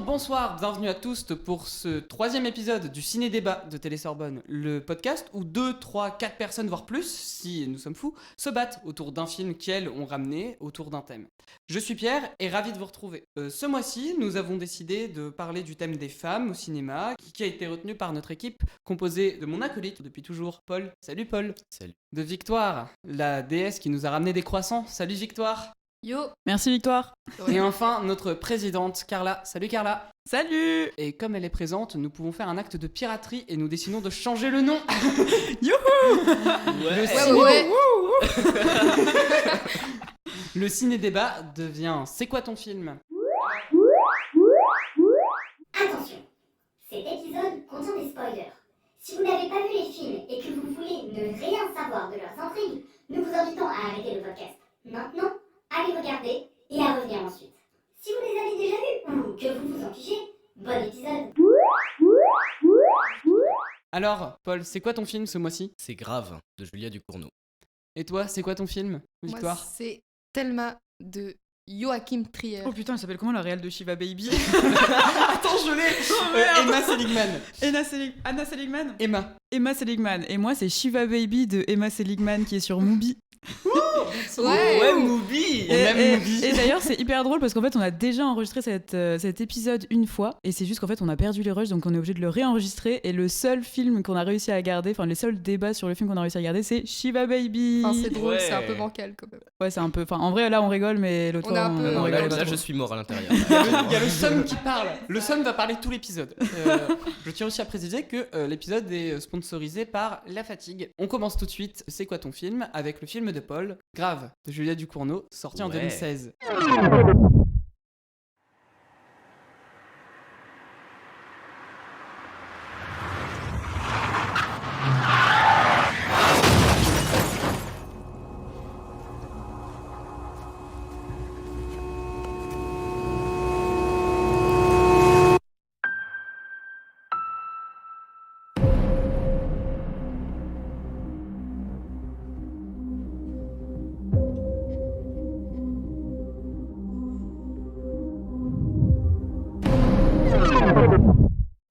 bonsoir, bienvenue à tous pour ce 3e épisode du Ciné-Débat de Télé-Sorbonne, le podcast où 2, 3, 4 personnes, voire plus, si nous sommes fous, se battent autour d'un film qu'elles ont ramené autour d'un thème. Je suis Pierre et ravi de vous retrouver. Ce mois-ci, nous avons décidé de parler du thème des femmes au cinéma, qui a été retenu par notre équipe, composée de mon acolyte depuis toujours, Paul. Salut Paul. Salut. De Victoire, la déesse qui nous a ramené des croissants. Salut Victoire. Yo. Merci Victoire. Et enfin, notre présidente, Carla. Salut Carla. Salut. Et comme elle est présente, nous pouvons faire un acte de piraterie et nous décidons de changer le nom. Youhou. Le ciné-débat devient C'est quoi ton film ? Attention, cet épisode contient des spoilers. Si vous n'avez pas vu les films et que vous voulez ne rien savoir de leurs intrigues, nous vous invitons à arrêter le podcast maintenant, à les regarder et à revenir ensuite. Si vous les avez déjà vus ou que vous vous en fichez, bon épisode. Alors, Paul, c'est quoi ton film ce mois-ci ? C'est Grave de Julia Ducournau. Et toi, c'est quoi ton film, Victoire ? Moi, c'est Thelma de Joachim Trier. Oh putain, elle s'appelle comment la réelle de Shiva Baby? Attends, je l'ai. Emma Seligman. Anna Seligman. Emma Seligman. Et moi, c'est Shiva Baby de Emma Seligman qui est sur Mubi. Ouais. Mubi. Et d'ailleurs, c'est hyper drôle parce qu'en fait, on a déjà enregistré cet épisode une fois et c'est juste qu'en fait, on a perdu les rushs donc on est obligé de le réenregistrer. Et le seul film qu'on a réussi à garder, enfin, les seuls débats sur le film qu'on a réussi à garder, c'est Shiva Baby. Enfin, c'est drôle, Ouais. c'est un peu bancal quand même. Ouais, c'est un peu. Enfin, en vrai, là, on rigole, mais l'autre On est fois, un peu- on Non, rigolait pas Là, trop. je suis mort à l'intérieur. Il y a le Somme qui parle. Le Somme va parler tout l'épisode. Je tiens aussi à préciser que l'épisode est sponsorisé par La Fatigue. On commence tout de suite. C'est quoi ton film ? Avec le film de Paul, Grave, de Julia Ducournau, sorti en Ouais. 2016.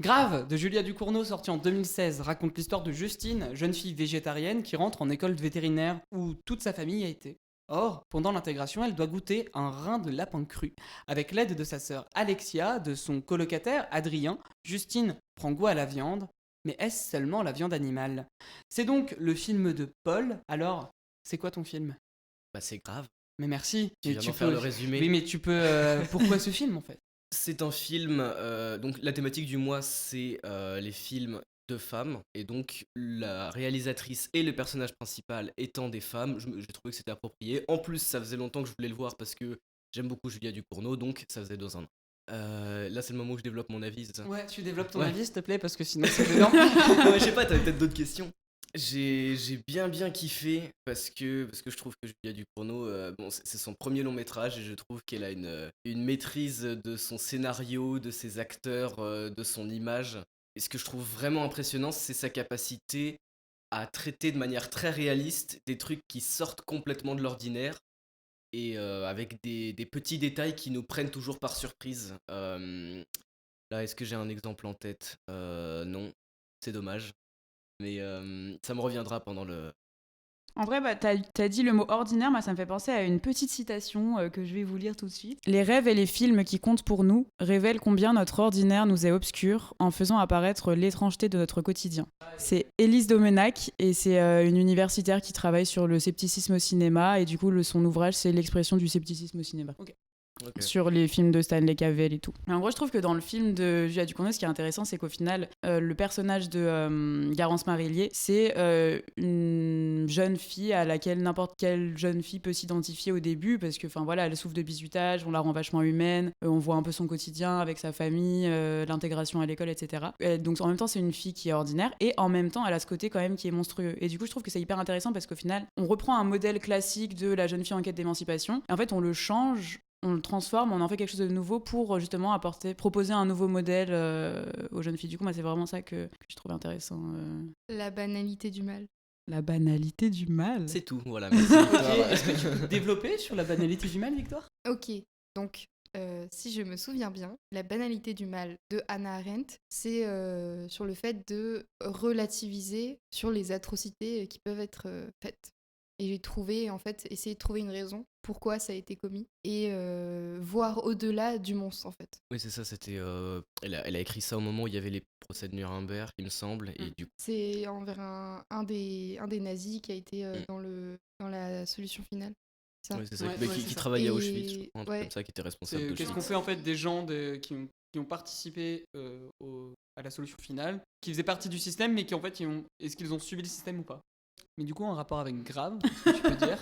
Grave, de Julia Ducournau, sorti en 2016, raconte l'histoire de Justine, jeune fille végétarienne qui rentre en école de vétérinaire où toute sa famille a été. Or, pendant l'intégration, elle doit goûter un rein de lapin cru. Avec l'aide de sa sœur Alexia, de son colocataire Adrien, Justine prend goût à la viande, mais est-ce seulement la viande animale ? C'est donc le film de Paul. Alors, c'est quoi ton film ? Bah, c'est Grave. Mais merci. Tu Et viens d'en faire le résumé. Oui, mais tu peux... pourquoi ce film en fait ? C'est un film. Donc, la thématique du mois, c'est les films de femmes. Et donc, la réalisatrice et le personnage principal étant des femmes, j'ai trouvé que c'était approprié. En plus, ça faisait longtemps que je voulais le voir parce que j'aime beaucoup Julia Ducournau, donc ça faisait 2 ans. Là, c'est le moment où je développe mon avis, c'est ça ? Ouais, tu développes ton Ouais. avis s'il te plaît, parce que sinon c'est gênant. Ouais, je sais pas, t'avais peut-être d'autres questions. J'ai bien kiffé parce que je trouve que Julia Ducournau, c'est son premier long métrage et je trouve qu'elle a une maîtrise de son scénario, de ses acteurs, de son image. Et ce que je trouve vraiment impressionnant, c'est sa capacité à traiter de manière très réaliste des trucs qui sortent complètement de l'ordinaire et avec des petits détails qui nous prennent toujours par surprise. Là, est-ce que j'ai un exemple en tête ? Non, c'est dommage. Mais ça me reviendra pendant le... En vrai, bah, t'as dit le mot ordinaire, moi ça me fait penser à une petite citation que je vais vous lire tout de suite. Les rêves et les films qui comptent pour nous révèlent combien notre ordinaire nous est obscur en faisant apparaître l'étrangeté de notre quotidien. C'est Élise Domenac et c'est une universitaire qui travaille sur le scepticisme au cinéma et du coup son ouvrage c'est l'expression du scepticisme au cinéma. Ok. Sur les films de Stanley Cavell et tout. Et en gros, je trouve que dans le film de Julia Ducournau, ce qui est intéressant, c'est qu'au final, le personnage de Garance Marillier, c'est une jeune fille à laquelle n'importe quelle jeune fille peut s'identifier au début, parce que, enfin voilà, elle souffre de bizutage, on la rend vachement humaine, on voit un peu son quotidien avec sa famille, l'intégration à l'école, etc. Donc en même temps, c'est une fille qui est ordinaire, et en même temps, elle a ce côté quand même qui est monstrueux. Et du coup, je trouve que c'est hyper intéressant parce qu'au final, on reprend un modèle classique de la jeune fille en quête d'émancipation, et en fait, on le change. On le transforme, on en fait quelque chose de nouveau pour justement proposer un nouveau modèle aux jeunes filles. Du coup, moi, c'est vraiment ça que je trouve intéressant. La banalité du mal. La banalité du mal. C'est tout, voilà. Merci, Ok, Victoire. est-ce que tu peux développer sur la banalité du mal, Victoire ? Ok, donc si je me souviens bien, la banalité du mal de Hannah Arendt, c'est sur le fait de relativiser sur les atrocités qui peuvent être faites. Et j'ai trouvé, en fait, essayer de trouver une raison pourquoi ça a été commis et voir au-delà du monstre, en fait. Oui, c'est ça, c'était. Elle a écrit ça au moment où il y avait les procès de Nuremberg, il me semble, et du coup. C'est envers un des nazis qui a été dans la solution finale. Ça. Ouais, c'est ça, Ouais, mais ouais, qui c'est ça. travaillait à Et- Auschwitz, je crois, un truc ouais. comme ça, qui était responsable C'est qu'est-ce qu'on d'Auschwitz. fait en fait des gens qui ont participé à la solution finale, qui faisaient partie du système, mais qui en fait, est-ce qu'ils ont subi le système ou pas? Mais du coup, en rapport avec Grave, est-ce que tu peux dire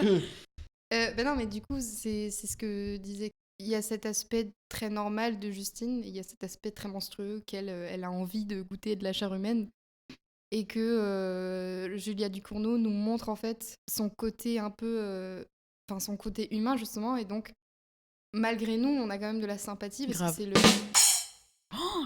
Ben non, mais du coup, c'est ce que disait. Il y a cet aspect très normal de Justine, et il y a cet aspect très monstrueux qu'elle elle a envie de goûter de la chair humaine. Et que Julia Ducournau nous montre en fait son côté un peu. Enfin, son côté humain, justement. Et donc, malgré nous, on a quand même de la sympathie parce Grave. que c'est le.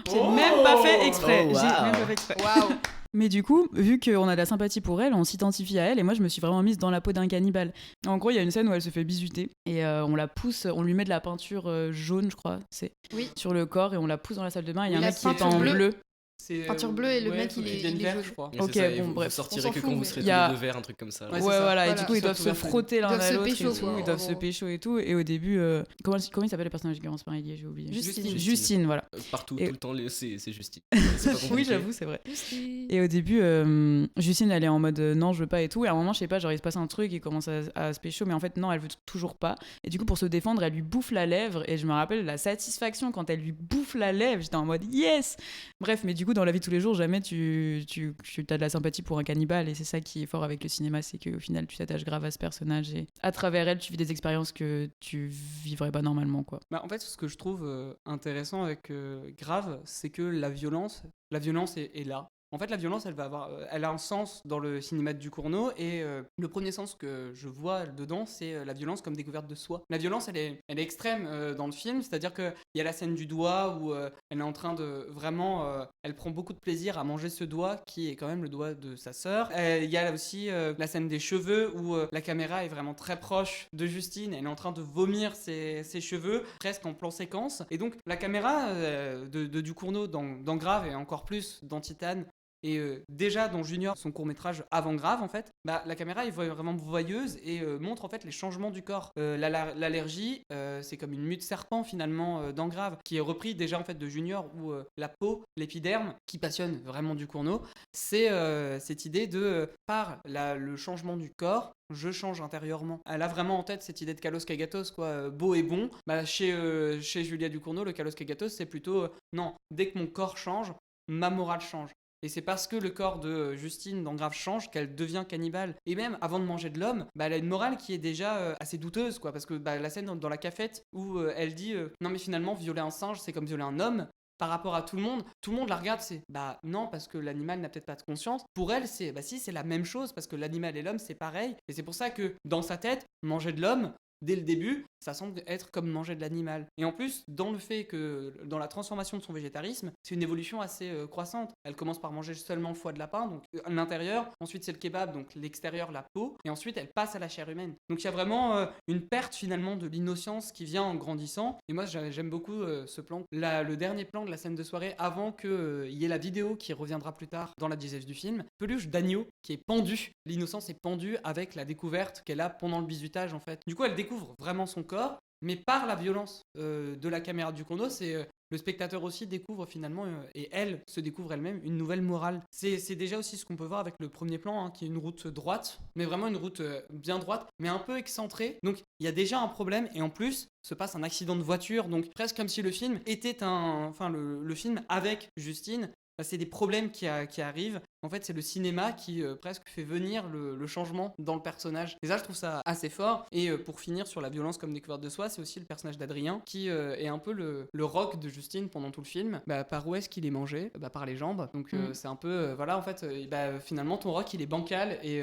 J'ai même pas fait exprès. Oh, J'ai wow. même pas fait exprès. Waouh! Mais du coup, vu qu'on a de la sympathie pour elle, on s'identifie à elle et moi je me suis vraiment mise dans la peau d'un cannibale. En gros, il y a une scène où elle se fait bisuter et on la pousse, on lui met de la peinture jaune, je crois, Oui. sur le corps et on la pousse dans la salle de bain. Il y a Oui, un la mec qui est peinture en bleue. bleu. C'est, Peinture bleue et le ouais, mec, faut il qu'ils est deviennent verts, jaune. je crois. Ouais, Ok, c'est ça, et bon, vous bref. sortirez On que s'en quand fout, vous mais- serez Il y a- tous les deux verts, un truc comme ça. Ouais, Ouais, c'est ça. voilà, et Voilà. du coup ils Ils doivent sont se tout verts, frotter l'un Ils doivent à se l'autre et pécho, tout, quoi, ils doivent en se gros. pécho et tout. Et au début, comment il s'appelle le personnage de Garance Marillier, j'ai oublié. Justine. Justine, voilà. Partout, Et- tout le temps, c'est Justine. C'est pas Oui, compliqué. j'avoue, c'est vrai. Justine. Et au début, Justine, elle est en mode non, je veux pas et tout. Et à un moment, je sais pas, genre il se passe un truc, il commence à se pécho, mais en fait, non, elle veut toujours pas. Et du coup, pour se défendre, elle lui bouffe la lèvre. Et je me rappelle la satisfaction quand elle lui bouffe la lèvre. J'étais en mode yes! Bref, mais du coup, dans la vie de tous les jours, jamais tu as de la sympathie pour un cannibale. Et c'est ça qui est fort avec le cinéma, c'est qu'au final, tu t'attaches grave à ce personnage. Et à travers elle, tu vis des expériences que tu vivrais pas normalement, quoi. Bah, en fait, ce que je trouve intéressant avec Grave, c'est que la violence est là. En fait, la violence, elle a un sens dans le cinéma de Ducournau, et le premier sens que je vois dedans, c'est la violence comme découverte de soi. La violence, elle est extrême dans le film, c'est-à-dire qu'il y a la scène du doigt où elle est en train de vraiment, elle prend beaucoup de plaisir à manger ce doigt qui est quand même le doigt de sa sœur. Il y a aussi la scène des cheveux où la caméra est vraiment très proche de Justine, elle est en train de vomir ses cheveux, presque en plan séquence. Et donc la caméra de Ducournau dans Grave et encore plus dans Titane, et déjà dans Junior, son court-métrage avant Grave, en fait, bah, la caméra est vraiment voyeuse et montre en fait les changements du corps. L'allergie, c'est comme une mue de serpent finalement dans Grave, qui est repris déjà en fait de Junior, où la peau, l'épiderme, qui passionne vraiment Ducournau, c'est cette idée de par le changement du corps, je change intérieurement. Elle a vraiment en tête cette idée de Kalos Kagatos, quoi, beau et bon. Bah, chez Julia Ducournau, le Kalos Kagatos, c'est plutôt non, dès que mon corps change, ma morale change. Et c'est parce que le corps de Justine dans Grave change qu'elle devient cannibale. Et même avant de manger de l'homme, bah, elle a une morale qui est déjà assez douteuse, quoi. Parce que bah, la scène dans la cafette où elle dit non mais finalement violer un singe c'est comme violer un homme. Par rapport à tout le monde la regarde, c'est bah non, parce que l'animal n'a peut-être pas de conscience. Pour elle, c'est bah si, c'est la même chose, parce que l'animal et l'homme c'est pareil. Et c'est pour ça que dans sa tête, manger de l'homme, dès le début, ça semble être comme manger de l'animal. Et en plus, dans le fait que, dans la transformation de son végétarisme, c'est une évolution assez croissante. Elle commence par manger seulement le foie de lapin, donc l'intérieur, ensuite c'est le kebab, donc l'extérieur, la peau, et ensuite elle passe à la chair humaine. Donc il y a vraiment une perte finalement de l'innocence qui vient en grandissant. Et moi j'aime beaucoup ce plan. Le dernier plan de la scène de soirée, avant qu'il y ait la vidéo qui reviendra plus tard dans la diégèse du film, peluche d'agneau qui est pendue. L'innocence est pendue avec la découverte qu'elle a pendant le bizutage en fait. Du coup elle découvre vraiment son corps, mais par la violence de la caméra du Ducournau, c'est le spectateur aussi découvre finalement, et elle se découvre elle-même, une nouvelle morale. C'est déjà aussi ce qu'on peut voir avec le premier plan, hein, qui est une route droite, mais vraiment une route bien droite, mais un peu excentrée. Donc il y a déjà un problème, et en plus se passe un accident de voiture, donc presque comme si le film était le film avec Justine. C'est des problèmes qui arrivent. En fait, c'est le cinéma qui presque fait venir le changement dans le personnage. Et ça, je trouve ça assez fort. Et pour finir sur la violence comme découverte de soi, c'est aussi le personnage d'Adrien qui est un peu le rock de Justine pendant tout le film. Bah, par où est-ce qu'il est mangé ? Bah, par les jambes. Donc c'est un peu... voilà, en fait, finalement, ton rock, il est bancal et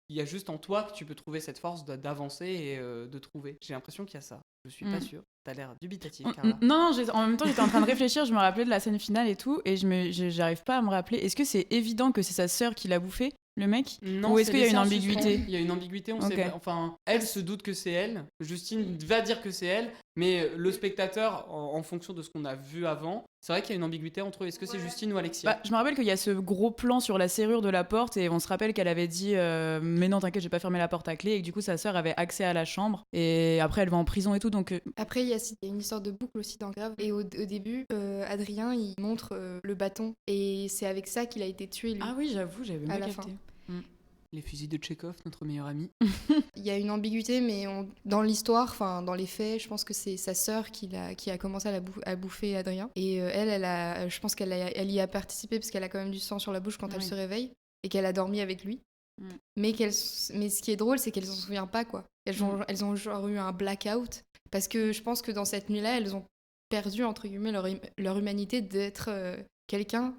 il y a juste en toi que tu peux trouver cette force d'avancer et de trouver. J'ai l'impression qu'il y a ça. Je suis pas sûr. T'as l'air dubitatif, Non, Carla. non, en même temps, j'étais en train de réfléchir, je me rappelais de la scène finale et tout, et j'arrive pas à me rappeler. Est-ce que c'est évident que c'est sa sœur qui l'a bouffé, le mec? Non, Ou est-ce c'est qu'il y a laissé une en ambiguïté? suspens. Il y a une ambiguïté, on Ok. sait pas. Enfin, elle se doute que c'est elle. Justine va dire que c'est elle, mais le spectateur, en fonction de ce qu'on a vu avant, c'est vrai qu'il y a une ambiguïté entre est-ce que c'est Justine ou Alexia. Bah, je me rappelle qu'il y a ce gros plan sur la serrure de la porte, et on se rappelle qu'elle avait dit mais non, t'inquiète, j'ai pas fermé la porte à clé, et que du coup, sa sœur avait accès à la chambre, et après, elle va en prison et tout, donc. Après, il y a une histoire de boucle aussi dans Grave. Et au début, Adrien, il montre le bâton. Et c'est avec ça qu'il a été tué, lui. Ah oui, j'avoue, j'avais À même la capté. Les fusils de Tchekhov, notre meilleur ami. Il y a une ambiguïté, mais dans l'histoire, enfin dans les faits, je pense que c'est sa sœur qui a commencé à bouffer Adrien. Et je pense elle y a participé parce qu'elle a quand même du sang sur la bouche quand elle Oui. se réveille et qu'elle a dormi avec lui. Mais ce qui est drôle, c'est qu'elle s'en souvient pas, quoi. Elles ont genre eu un blackout parce que je pense que dans cette nuit-là, elles ont perdu entre guillemets leur humanité d'être quelqu'un.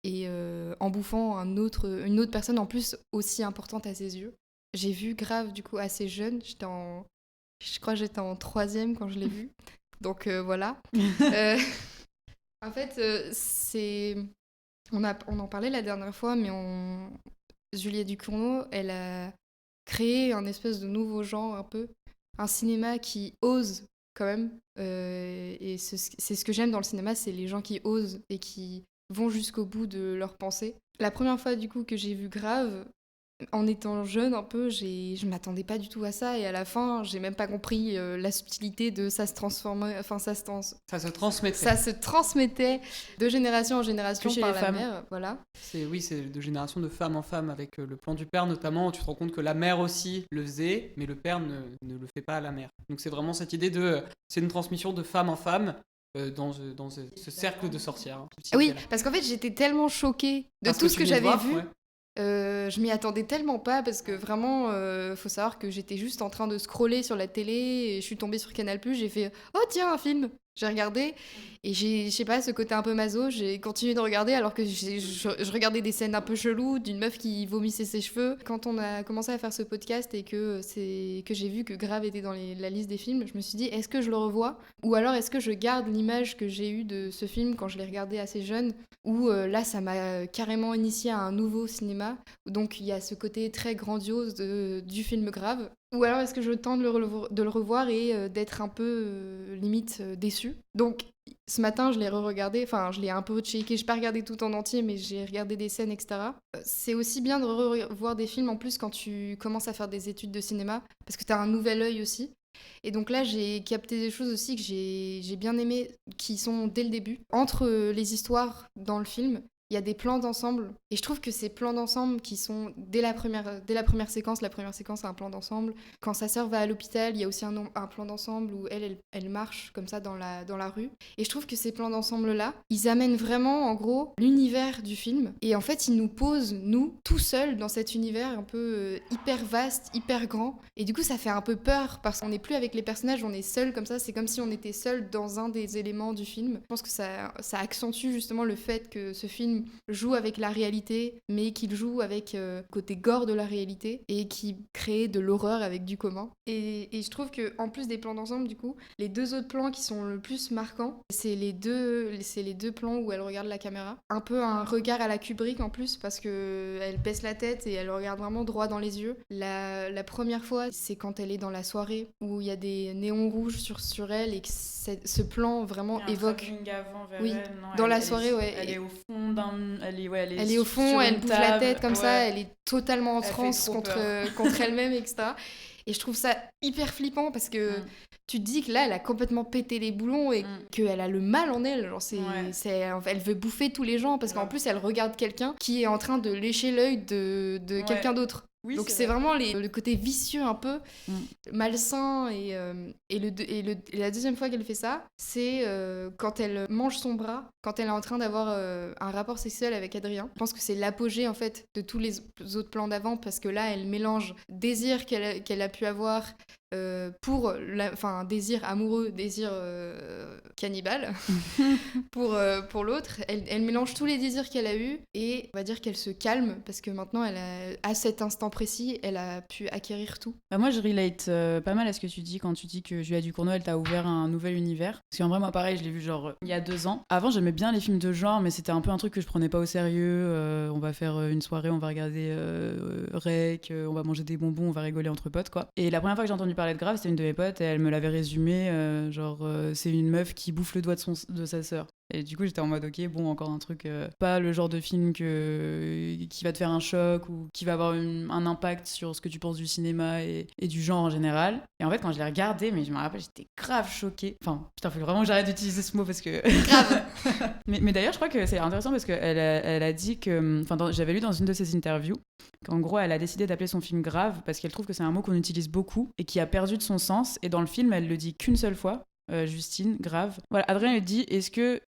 Et en bouffant une autre personne en plus aussi importante à ses yeux. J'ai vu Grave du coup assez jeune, je crois que j'étais en 3e quand je l'ai vu, donc voilà. En fait, on en parlait la dernière fois, mais Juliette Ducournau, elle a créé un espèce de nouveau genre un peu, un cinéma qui ose quand même, et c'est ce que j'aime dans le cinéma, c'est les gens qui osent et qui vont jusqu'au bout de leurs pensées. La première fois du coup que j'ai vu Grave, en étant jeune un peu, je m'attendais pas du tout à ça et à la fin, j'ai même pas compris la subtilité de ça se transformait, enfin ça se transmettait de génération en génération Que chez par les la femmes. mère, voilà. C'est de génération de femme en femme avec le plan du père notamment, où tu te rends compte que la mère aussi le faisait, mais le père ne le fait pas à la mère. Donc c'est vraiment cette idée c'est une transmission de femme en femme dans ce cercle de sorcières. Hein, Oui, parce qu'en fait j'étais tellement choquée de tout ce que j'avais vu. Ouais. Je m'y attendais tellement pas parce que vraiment, faut savoir que j'étais juste en train de scroller sur la télé et je suis tombée sur Canal+, j'ai fait « Oh tiens, un film !» J'ai regardé et je sais pas, ce côté un peu maso, j'ai continué de regarder alors que je regardais des scènes un peu cheloues d'une meuf qui vomissait ses cheveux. Quand on a commencé à faire ce podcast et que j'ai vu que Grave était dans la liste des films, je me suis dit est-ce que je le revois ou alors est-ce que je garde l'image que j'ai eue de ce film quand je l'ai regardé assez jeune où là ça m'a carrément initié à un nouveau cinéma, donc il y a ce côté très grandiose du film Grave. Ou alors est-ce que je tente de le revoir et d'être un peu limite déçue. Donc ce matin je l'ai re-regardé, enfin je l'ai un peu checké, je n'ai pas regardé tout en entier mais j'ai regardé des scènes etc. C'est aussi bien de revoir des films en plus quand tu commences à faire des études de cinéma parce que tu as un nouvel œil aussi. Et donc là, j'ai capté des choses aussi que j'ai bien aimées, qui sont dès le début. Entre les histoires dans le film, il y a des plans d'ensemble. Et je trouve que ces plans d'ensemble qui sont dès la première séquence, c'est un plan d'ensemble. Quand sa sœur va à l'hôpital, il y a aussi un plan d'ensemble où elle marche comme ça dans la rue. Et je trouve que ces plans d'ensemble-là, ils amènent vraiment, en gros, l'univers du film. Et en fait, ils nous posent, nous, tout seuls, dans cet univers un peu hyper vaste, hyper grand. Et du coup, ça fait un peu peur, parce qu'on n'est plus avec les personnages, on est seuls comme ça. C'est comme si on était seuls dans un des éléments du film. Je pense que ça accentue justement le fait que ce film joue avec la réalité, mais qu'il joue avec le côté gore de la réalité, et qui crée de l'horreur avec du commun. Et je trouve qu'en plus des plans d'ensemble, du coup, les deux autres plans qui sont le plus marquants, c'est les deux plans où elle regarde la caméra. Un peu un regard à la Kubrick en plus, parce qu'elle baisse la tête et elle regarde vraiment droit dans les yeux. La première fois, c'est quand elle est dans la soirée, où il y a des néons rouges sur elle, et que ce plan vraiment évoque... Oui, dans la soirée, ouais. Elle est au fond elle est au fond, elle bouge la tête comme ça, elle est totalement en transe contre elle-même, etc. Et je trouve ça hyper flippant parce que tu te dis que là, elle a complètement pété les boulons et qu'elle a le mal en elle. Genre elle veut bouffer tous les gens parce qu'en plus, elle regarde quelqu'un qui est en train de lécher l'œil de quelqu'un d'autre. Oui, donc c'est vraiment le côté vicieux un peu malsain et la deuxième fois qu'elle fait ça, c'est quand elle mange son bras, quand elle est en train d'avoir un rapport sexuel avec Adrien. Je pense que c'est l'apogée en fait de tous les autres plans d'avant parce que là elle mélange désir qu'elle a pu avoir pour un désir amoureux, désir cannibale pour l'autre. Elle mélange tous les désirs qu'elle a eus et on va dire qu'elle se calme parce que maintenant, à cet instant précis, elle a pu acquérir tout. Bah moi, je relate pas mal à ce que tu dis quand tu dis que Julia Ducournau, elle t'a ouvert un nouvel univers. Parce qu'en vrai, moi, pareil, je l'ai vu genre il y a 2 ans. Avant, j'aimais bien les films de genre, mais c'était un peu un truc que je prenais pas au sérieux. On va faire une soirée, on va regarder Rec, on va manger des bonbons, on va rigoler entre potes, quoi. Et la première fois que j'ai entendu parler de Grave, c'était une de mes potes et elle me l'avait résumé c'est une meuf qui bouffe le doigt de sa sœur. Et du coup, j'étais en mode, ok, bon, encore un truc, pas le genre de film qui va te faire un choc ou qui va avoir un impact sur ce que tu penses du cinéma et du genre en général. Et en fait, quand je l'ai regardé, mais je me rappelle, j'étais grave choquée. Enfin, putain, faut vraiment que j'arrête d'utiliser ce mot parce que... Grave. mais d'ailleurs, je crois que c'est intéressant parce qu'elle a dit que... Enfin, j'avais lu dans une de ses interviews qu'en gros, elle a décidé d'appeler son film Grave parce qu'elle trouve que c'est un mot qu'on utilise beaucoup et qui a perdu de son sens. Et dans le film, elle le dit qu'une seule fois. Justine, Grave. Voilà, Adrien lui dit, est-ce que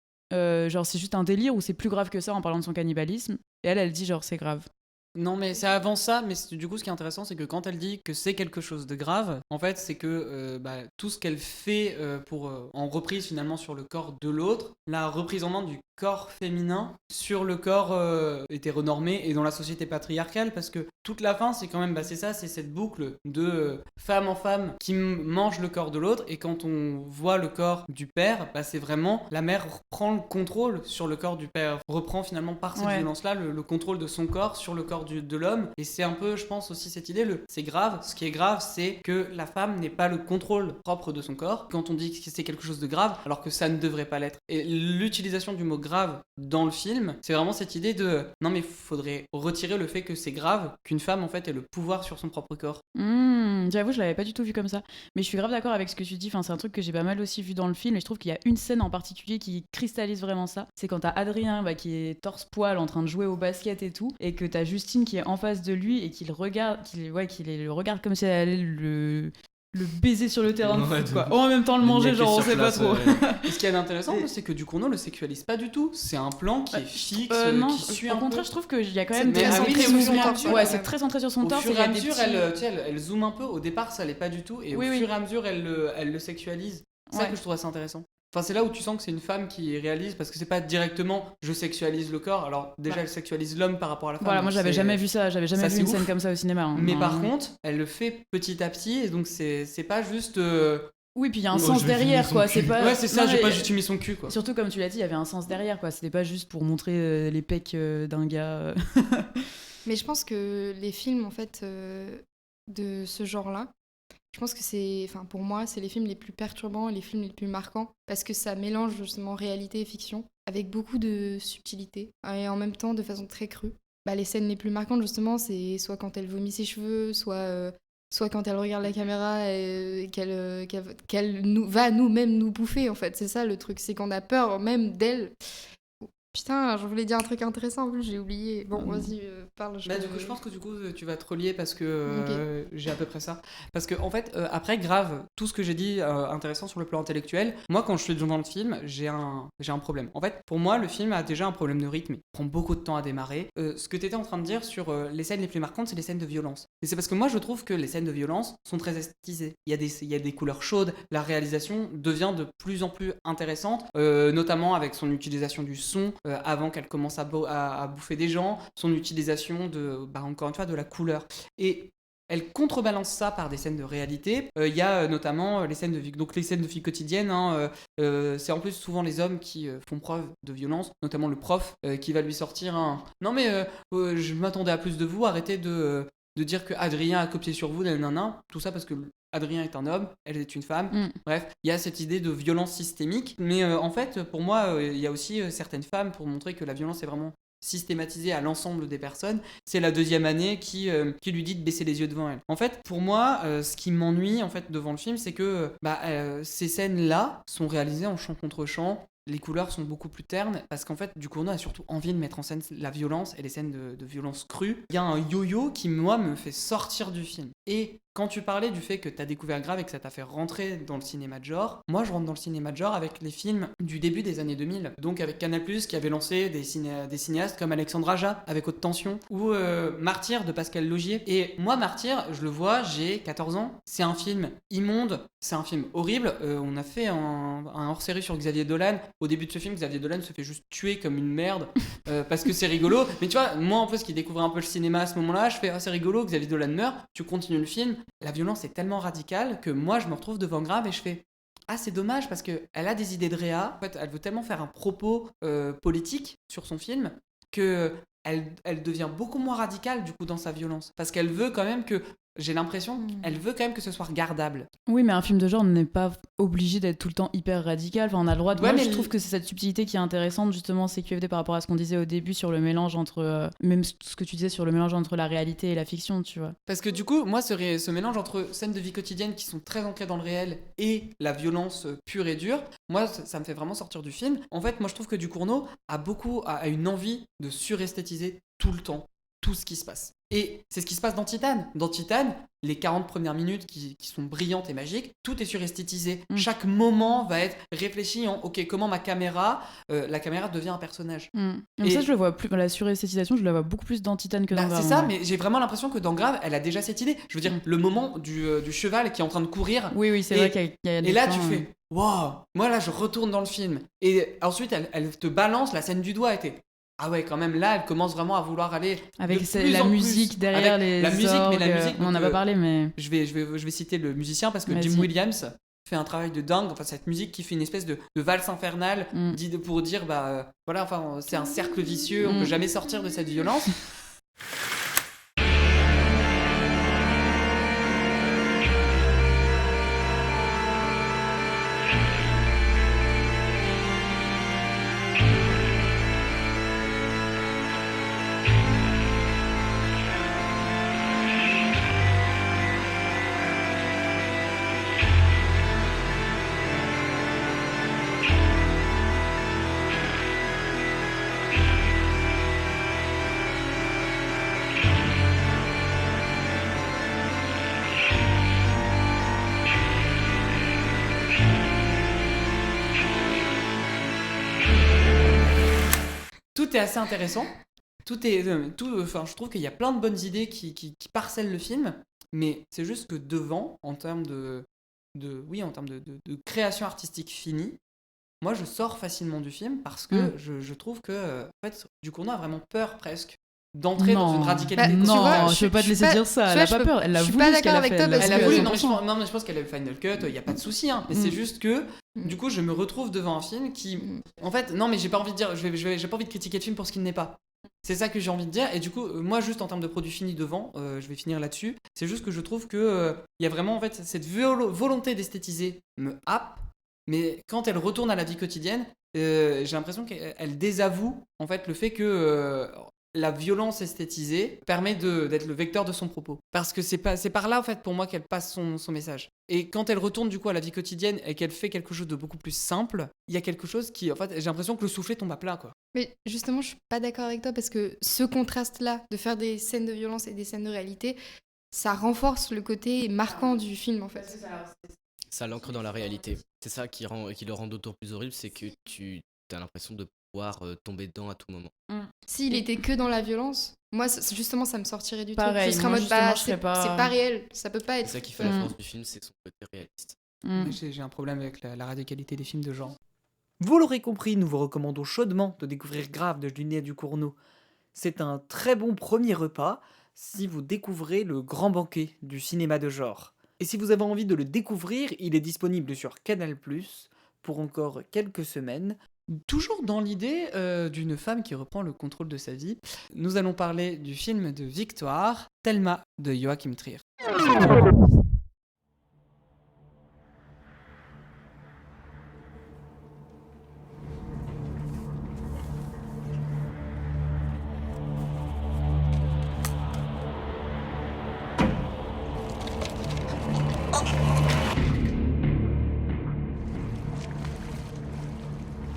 genre c'est juste un délire ou c'est plus grave que ça en parlant de son cannibalisme? Et elle dit genre c'est grave. Non, mais c'est avant ça, mais du coup, ce qui est intéressant, c'est que quand elle dit que c'est quelque chose de grave, en fait, c'est que tout ce qu'elle fait en reprise finalement sur le corps de l'autre, la reprise en main du corps féminin sur le corps hétéronormé et dans la société patriarcale, parce que toute la fin, c'est quand même, c'est ça, c'est cette boucle de femme en femme qui mange le corps de l'autre, et quand on voit le corps du père, c'est vraiment, la mère reprend le contrôle sur le corps du père, reprend finalement par cette violence-là le contrôle de son corps sur le corps de l'homme, et c'est un peu, je pense aussi cette idée, c'est grave, ce qui est grave, c'est que la femme n'ait pas le contrôle propre de son corps, quand on dit que c'est quelque chose de grave, alors que ça ne devrait pas l'être. Et l'utilisation du mot grave dans le film, c'est vraiment cette idée de, non mais il faudrait retirer le fait que c'est grave qu'une femme en fait ait le pouvoir sur son propre corps. J'avoue, je l'avais pas du tout vu comme ça, mais je suis grave d'accord avec ce que tu dis, c'est un truc que j'ai pas mal aussi vu dans le film, et je trouve qu'il y a une scène en particulier qui cristallise vraiment ça, c'est quand t'as Adrien qui est torse-poil en train de jouer au basket et tout, et que t'as Justine qui est en face de lui et qu'il le regarde comme si elle allait le baiser sur le terrain de foot, quoi. Ou en même temps le manger, genre on sait pas trop. Et ce qui est intéressant, c'est que Ducournau le sexualise pas du tout. C'est un plan qui est fixe, non, qui suit au un contraire, peu. je trouve qu'il y a quand même très centré sur son torse. Ouais, c'est très centré sur son torse. Au fur et à mesure, elle zoome un peu. Au départ, ça l'est pas du tout. Et au fur et à mesure, elle le sexualise. C'est ça que je trouve assez intéressant. Enfin, c'est là où tu sens que c'est une femme qui réalise, parce que c'est pas directement je sexualise le corps. Alors déjà, elle sexualise l'homme par rapport à la femme. Voilà, moi j'avais jamais vu ça, j'avais jamais vu une scène comme ça au cinéma. Mais par contre, elle le fait petit à petit, et donc c'est pas juste. Oui, puis il y a un sens derrière, quoi. C'est pas. Ouais, c'est ça. J'ai pas juste mis son cul, quoi. Surtout comme tu l'as dit, il y avait un sens derrière, quoi. C'était pas juste pour montrer les pecs d'un gars. Mais je pense que les films, en fait, de ce genre-là. Je pense que pour moi, c'est les films les plus perturbants et les films les plus marquants, parce que ça mélange justement réalité et fiction avec beaucoup de subtilité et en même temps de façon très crue. Les scènes les plus marquantes, justement, c'est soit quand elle vomit ses cheveux, soit quand elle regarde la caméra et qu'elle va nous-mêmes nous bouffer, en fait. C'est ça le truc, c'est qu'on a peur même d'elle. Putain, je voulais dire un truc intéressant, en plus j'ai oublié. Bon, vas-y, parle. Du coup, je pense que tu vas te relier parce que j'ai à peu près ça. Parce que en fait, après, grave, tout ce que j'ai dit intéressant sur le plan intellectuel, moi, quand je suis devant le film, j'ai un problème. En fait, pour moi, le film a déjà un problème de rythme. Il prend beaucoup de temps à démarrer. Ce que tu étais en train de dire sur les scènes les plus marquantes, c'est les scènes de violence. Et c'est parce que moi, je trouve que les scènes de violence sont très esthétisées. Il y a des couleurs chaudes. La réalisation devient de plus en plus intéressante, notamment avec son utilisation du son. Avant qu'elle commence à bouffer des gens, son utilisation encore une fois, de la couleur. Et elle contrebalance ça par des scènes de réalité. Il y a notamment les scènes de vie, donc les scènes de vie quotidienne. C'est en plus souvent les hommes qui font preuve de violence, notamment le prof qui va lui sortir un « Non mais je m'attendais à plus de vous, arrêtez de dire que Adrien a copié sur vous, nanana. » Tout ça parce que Adrien est un homme, elle est une femme. Bref, il y a cette idée de violence systémique. Mais en fait, pour moi, il y a aussi certaines femmes, pour montrer que la violence est vraiment systématisée à l'ensemble des personnes. C'est la deuxième année qui lui dit de baisser les yeux devant elle. En fait, pour moi, ce qui m'ennuie en fait devant le film, c'est que ces scènes-là sont réalisées en chant contre chant. Les couleurs sont beaucoup plus ternes parce qu'en fait, Ducournau a surtout envie de mettre en scène la violence et les scènes de violence crue. Il y a un yo-yo qui, moi, me fait sortir du film. Et Quand tu parlais du fait que t'as découvert Grave et que ça t'a fait rentrer dans le cinéma de genre, moi je rentre dans le cinéma de genre avec les films du début des années 2000. Donc avec Canal+, qui avait lancé des cinéastes comme Alexandre Aja avec Haute Tension, ou Martyr de Pascal Laugier. Et moi, Martyr, je le vois, j'ai 14 ans. C'est un film immonde, c'est un film horrible. On a fait un hors-série sur Xavier Dolan. Au début de ce film, Xavier Dolan se fait juste tuer comme une merde parce que c'est rigolo. Mais tu vois, moi en plus qui découvrais un peu le cinéma à ce moment-là, je fais c'est rigolo, Xavier Dolan meurt, tu continues le film. La violence est tellement radicale que moi je me retrouve devant Grave et je fais c'est dommage parce qu'elle a des idées de réa. En fait, elle veut tellement faire un propos politique sur son film que elle devient beaucoup moins radicale du coup dans sa violence. Parce qu'elle veut quand même que, j'ai l'impression qu'elle veut quand même que ce soit regardable. Oui, mais un film de genre n'est pas obligé d'être tout le temps hyper radical. Enfin, on a le droit de... Ouais, Moi, mais je trouve que c'est cette subtilité qui est intéressante, justement, CQFD, par rapport à ce qu'on disait au début sur le mélange entre... même ce que tu disais sur le mélange entre la réalité et la fiction, tu vois. Parce que du coup, moi, ce mélange entre scènes de vie quotidienne qui sont très ancrées dans le réel et la violence pure et dure, moi, ça me fait vraiment sortir du film. En fait, moi, je trouve que Ducournau a une envie de suresthétiser tout le temps tout ce qui se passe. Et c'est ce qui se passe dans Titane. Dans Titane, les 40 premières minutes qui sont brillantes et magiques, tout est suresthétisé. Chaque moment va être réfléchi en ok, comment la caméra devient un personnage. Et ça, je le vois plus. La suresthétisation, je la vois beaucoup plus dans Titane que dans Grave. C'est ça, mais j'ai vraiment l'impression que dans Grave, elle a déjà cette idée. Je veux dire, le moment du cheval qui est en train de courir. Oui, c'est vrai qu'il y a des Et là, plans, tu fais waouh! Moi, là, je retourne dans le film. Et ensuite, elle te balance la scène du doigt. Ah ouais, quand même, là, elle commence vraiment à vouloir aller avec de plus la en musique plus. derrière Avec les la musique, orgues, mais la musique, on n'en a pas parlé, mais... Je vais citer le musicien parce que Vas-y. Jim Williams fait un travail de dingue. Enfin, cette musique qui fait une espèce de valse infernale pour dire, voilà, enfin, c'est un cercle vicieux, on peut jamais sortir de cette violence. Tout est assez intéressant. Je trouve qu'il y a plein de bonnes idées qui parcellent le film, mais c'est juste que devant, en termes de création artistique finie, moi je sors facilement du film parce que je trouve que en fait, Ducournau a vraiment peur presque d'entrer dans une radicalité. Non, tu vois, je peux pas te laisser dire ça. Elle a pas peur. Elle a voulu. Je suis pas d'accord avec toi parce Elle a que voulu. Non, mais je pense qu'elle a eu le Final Cut. Il y a pas de souci. Mais c'est juste que du coup, je me retrouve devant un film qui, en fait, non, mais j'ai pas envie de dire. J'ai pas envie de critiquer le film pour ce qu'il n'est pas. C'est ça que j'ai envie de dire. Et du coup, moi, juste en termes de produit fini devant, je vais finir là-dessus. C'est juste que je trouve que il y a vraiment en fait cette volonté d'esthétiser me happe. Mais quand elle retourne à la vie quotidienne, j'ai l'impression qu'elle désavoue en fait le fait que la violence esthétisée permet d'être le vecteur de son propos. Parce que c'est par là, en fait, pour moi, qu'elle passe son message. Et quand elle retourne, du coup, à la vie quotidienne et qu'elle fait quelque chose de beaucoup plus simple, il y a quelque chose qui, en fait, j'ai l'impression que le soufflet tombe à plat, quoi. Mais justement, je suis pas d'accord avec toi parce que ce contraste-là, de faire des scènes de violence et des scènes de réalité, ça renforce le côté marquant du film, en fait. Ça l'ancre dans la réalité. C'est ça qui le rend d'autant plus horrible, c'est que tu as l'impression de pouvoir tomber dedans à tout moment. S'il était que dans la violence, moi, justement, ça me sortirait du Pareil, truc. Je serais en moi, mode, justement, c'est pas réel, ça peut pas être. C'est ça qui fait la force du film, c'est son côté réaliste. J'ai un problème avec la radicalité des films de genre. Vous l'aurez compris, nous vous recommandons chaudement de découvrir Grave de Julien Ducournau. C'est un très bon premier repas si vous découvrez le grand banquet du cinéma de genre. Et si vous avez envie de le découvrir, il est disponible sur Canal+, pour encore quelques semaines. Toujours dans l'idée d'une femme qui reprend le contrôle de sa vie, nous allons parler du film de Victoire, Thelma de Joachim Trier.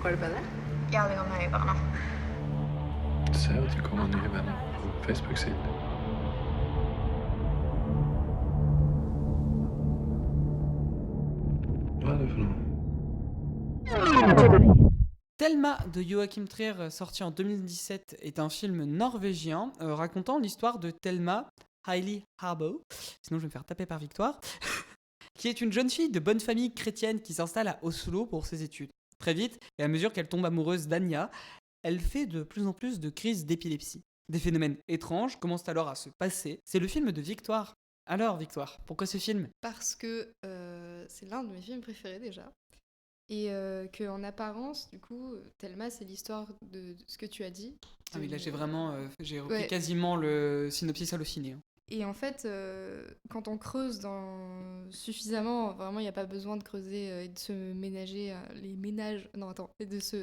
Går det bedre? Ja, det går mye bedre nå. Du ser at det kommer nye venner på Facebook-siden. Var det för någon? Thelma de Joachim Trier, sorti en 2017, est un film norvégien racontant l'histoire de Thelma Hailey Harbo, sinon je vais me faire taper par Victoire, qui est une jeune fille de bonne famille chrétienne qui s'installe à Oslo pour ses études. Très vite, et à mesure qu'elle tombe amoureuse d'Anya, elle fait de plus en plus de crises d'épilepsie. Des phénomènes étranges commencent alors à se passer. C'est le film de Victoire. Alors Victoire, pourquoi ce film ? Parce que c'est l'un de mes films préférés déjà. Et qu'en apparence, du coup, Thelma, c'est l'histoire de ce que tu as dit. Ah oui, là j'ai vraiment j'ai repris Ouais. quasiment le synopsis Allociné. Hein. Et en fait, quand on creuse suffisamment, vraiment, il n'y a pas besoin de creuser et de se ménager les ménages. Non, attends,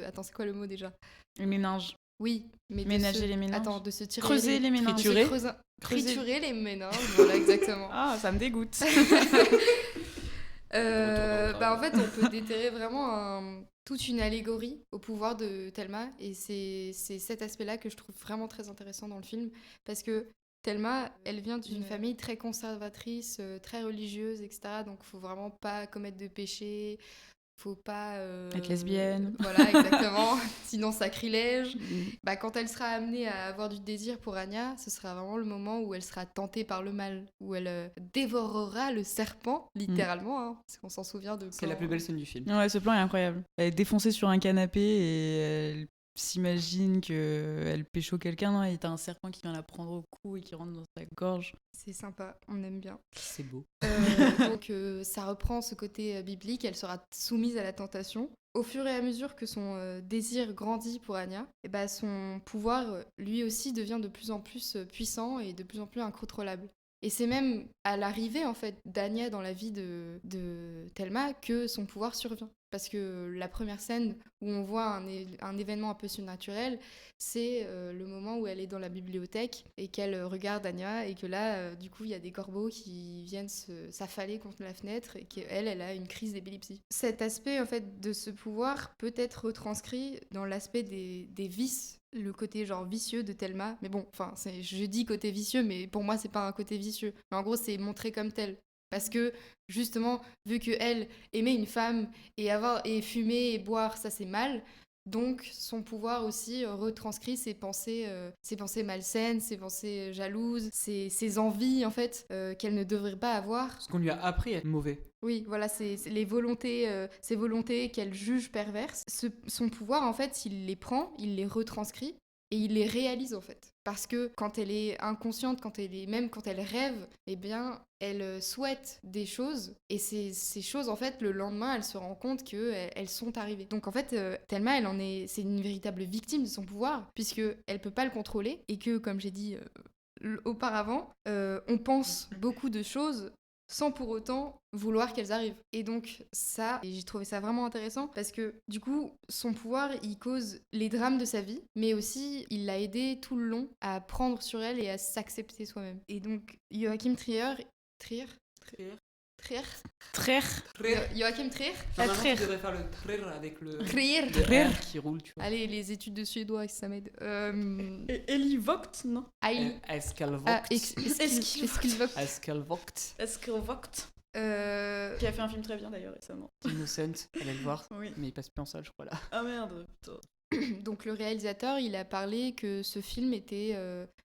attends, c'est quoi le mot déjà ? Les méninges. Oui, mais Ménager les méninges. Attends, de se tirer Creuser les méninges. Triturer. Triturer les méninges, voilà, exactement. Ah, ça me dégoûte. En fait, on peut déterrer vraiment toute une allégorie au pouvoir de Thelma, et c'est cet aspect-là que je trouve vraiment très intéressant dans le film, parce que Thelma, elle vient d'une famille très conservatrice, très religieuse, etc. Donc, il faut vraiment pas commettre de péché, faut pas être lesbienne. Voilà, exactement. Sinon, sacrilège. Quand elle sera amenée à avoir du désir pour Anya, ce sera vraiment le moment où elle sera tentée par le mal, où elle dévorera le serpent, littéralement, hein, parce qu'on s'en souvient de C'est la plus belle scène du film. Ouais, ce plan est incroyable. Elle est défoncée sur un canapé et elle s'imagine qu'elle pécho quelqu'un, non, et t'as un serpent qui vient la prendre au cou et qui rentre dans sa gorge. C'est sympa, on aime bien. C'est beau. Donc ça reprend ce côté biblique, elle sera soumise à la tentation. Au fur et à mesure que son désir grandit pour Anya, son pouvoir lui aussi devient de plus en plus puissant et de plus en plus incontrôlable. Et c'est même à l'arrivée en fait d'Anya dans la vie de Thelma que son pouvoir survient. Parce que la première scène où on voit un événement un peu surnaturel, c'est le moment où elle est dans la bibliothèque et qu'elle regarde Anya, et que là, du coup, il y a des corbeaux qui viennent s'affaler contre la fenêtre et qu'elle, elle a une crise d'épilepsie. Cet aspect en fait de ce pouvoir peut être retranscrit dans l'aspect des vices, le côté genre vicieux de Thelma. Mais bon, enfin, je dis côté vicieux, mais pour moi, c'est pas un côté vicieux. Mais en gros, c'est montré comme tel. Parce que, justement, vu qu'elle aimait une femme et fumer et boire, ça c'est mal, donc son pouvoir aussi retranscrit ses pensées malsaines, ses pensées jalouses, ses envies, en fait, qu'elle ne devrait pas avoir. Ce qu'on lui a appris à être mauvais. Oui, voilà, c'est les volontés, ces volontés qu'elle juge perverses. Son pouvoir, en fait, il les prend, il les retranscrit, et il les réalise en fait. Parce que quand elle est inconsciente, même quand elle rêve, eh bien, elle souhaite des choses. Et ces choses, en fait, le lendemain, elle se rend compte qu'elles sont arrivées. Donc en fait, Thelma, c'est une véritable victime de son pouvoir, puisqu'elle peut pas le contrôler. Et que, comme j'ai dit auparavant, on pense beaucoup de choses sans pour autant vouloir qu'elles arrivent. Et donc j'ai trouvé ça vraiment intéressant parce que du coup, son pouvoir, il cause les drames de sa vie, mais aussi il l'a aidé tout le long à prendre sur elle et à s'accepter soi-même. Et donc Joachim Trier. Joachim Trier. Normalement, tu devrais faire le Trier avec le Trier. R qui roule, tu vois. Allez, les études de suédois, ça m'aide. Ellie Vogt, non Eskelvogt. Eskelvogt. Eskelvogt. Qui a fait un film très bien d'ailleurs récemment. Innocent, allez le voir. Oui. Mais il passe plus en salle, je crois là. Ah merde, putain. Donc le réalisateur, il a parlé que ce film était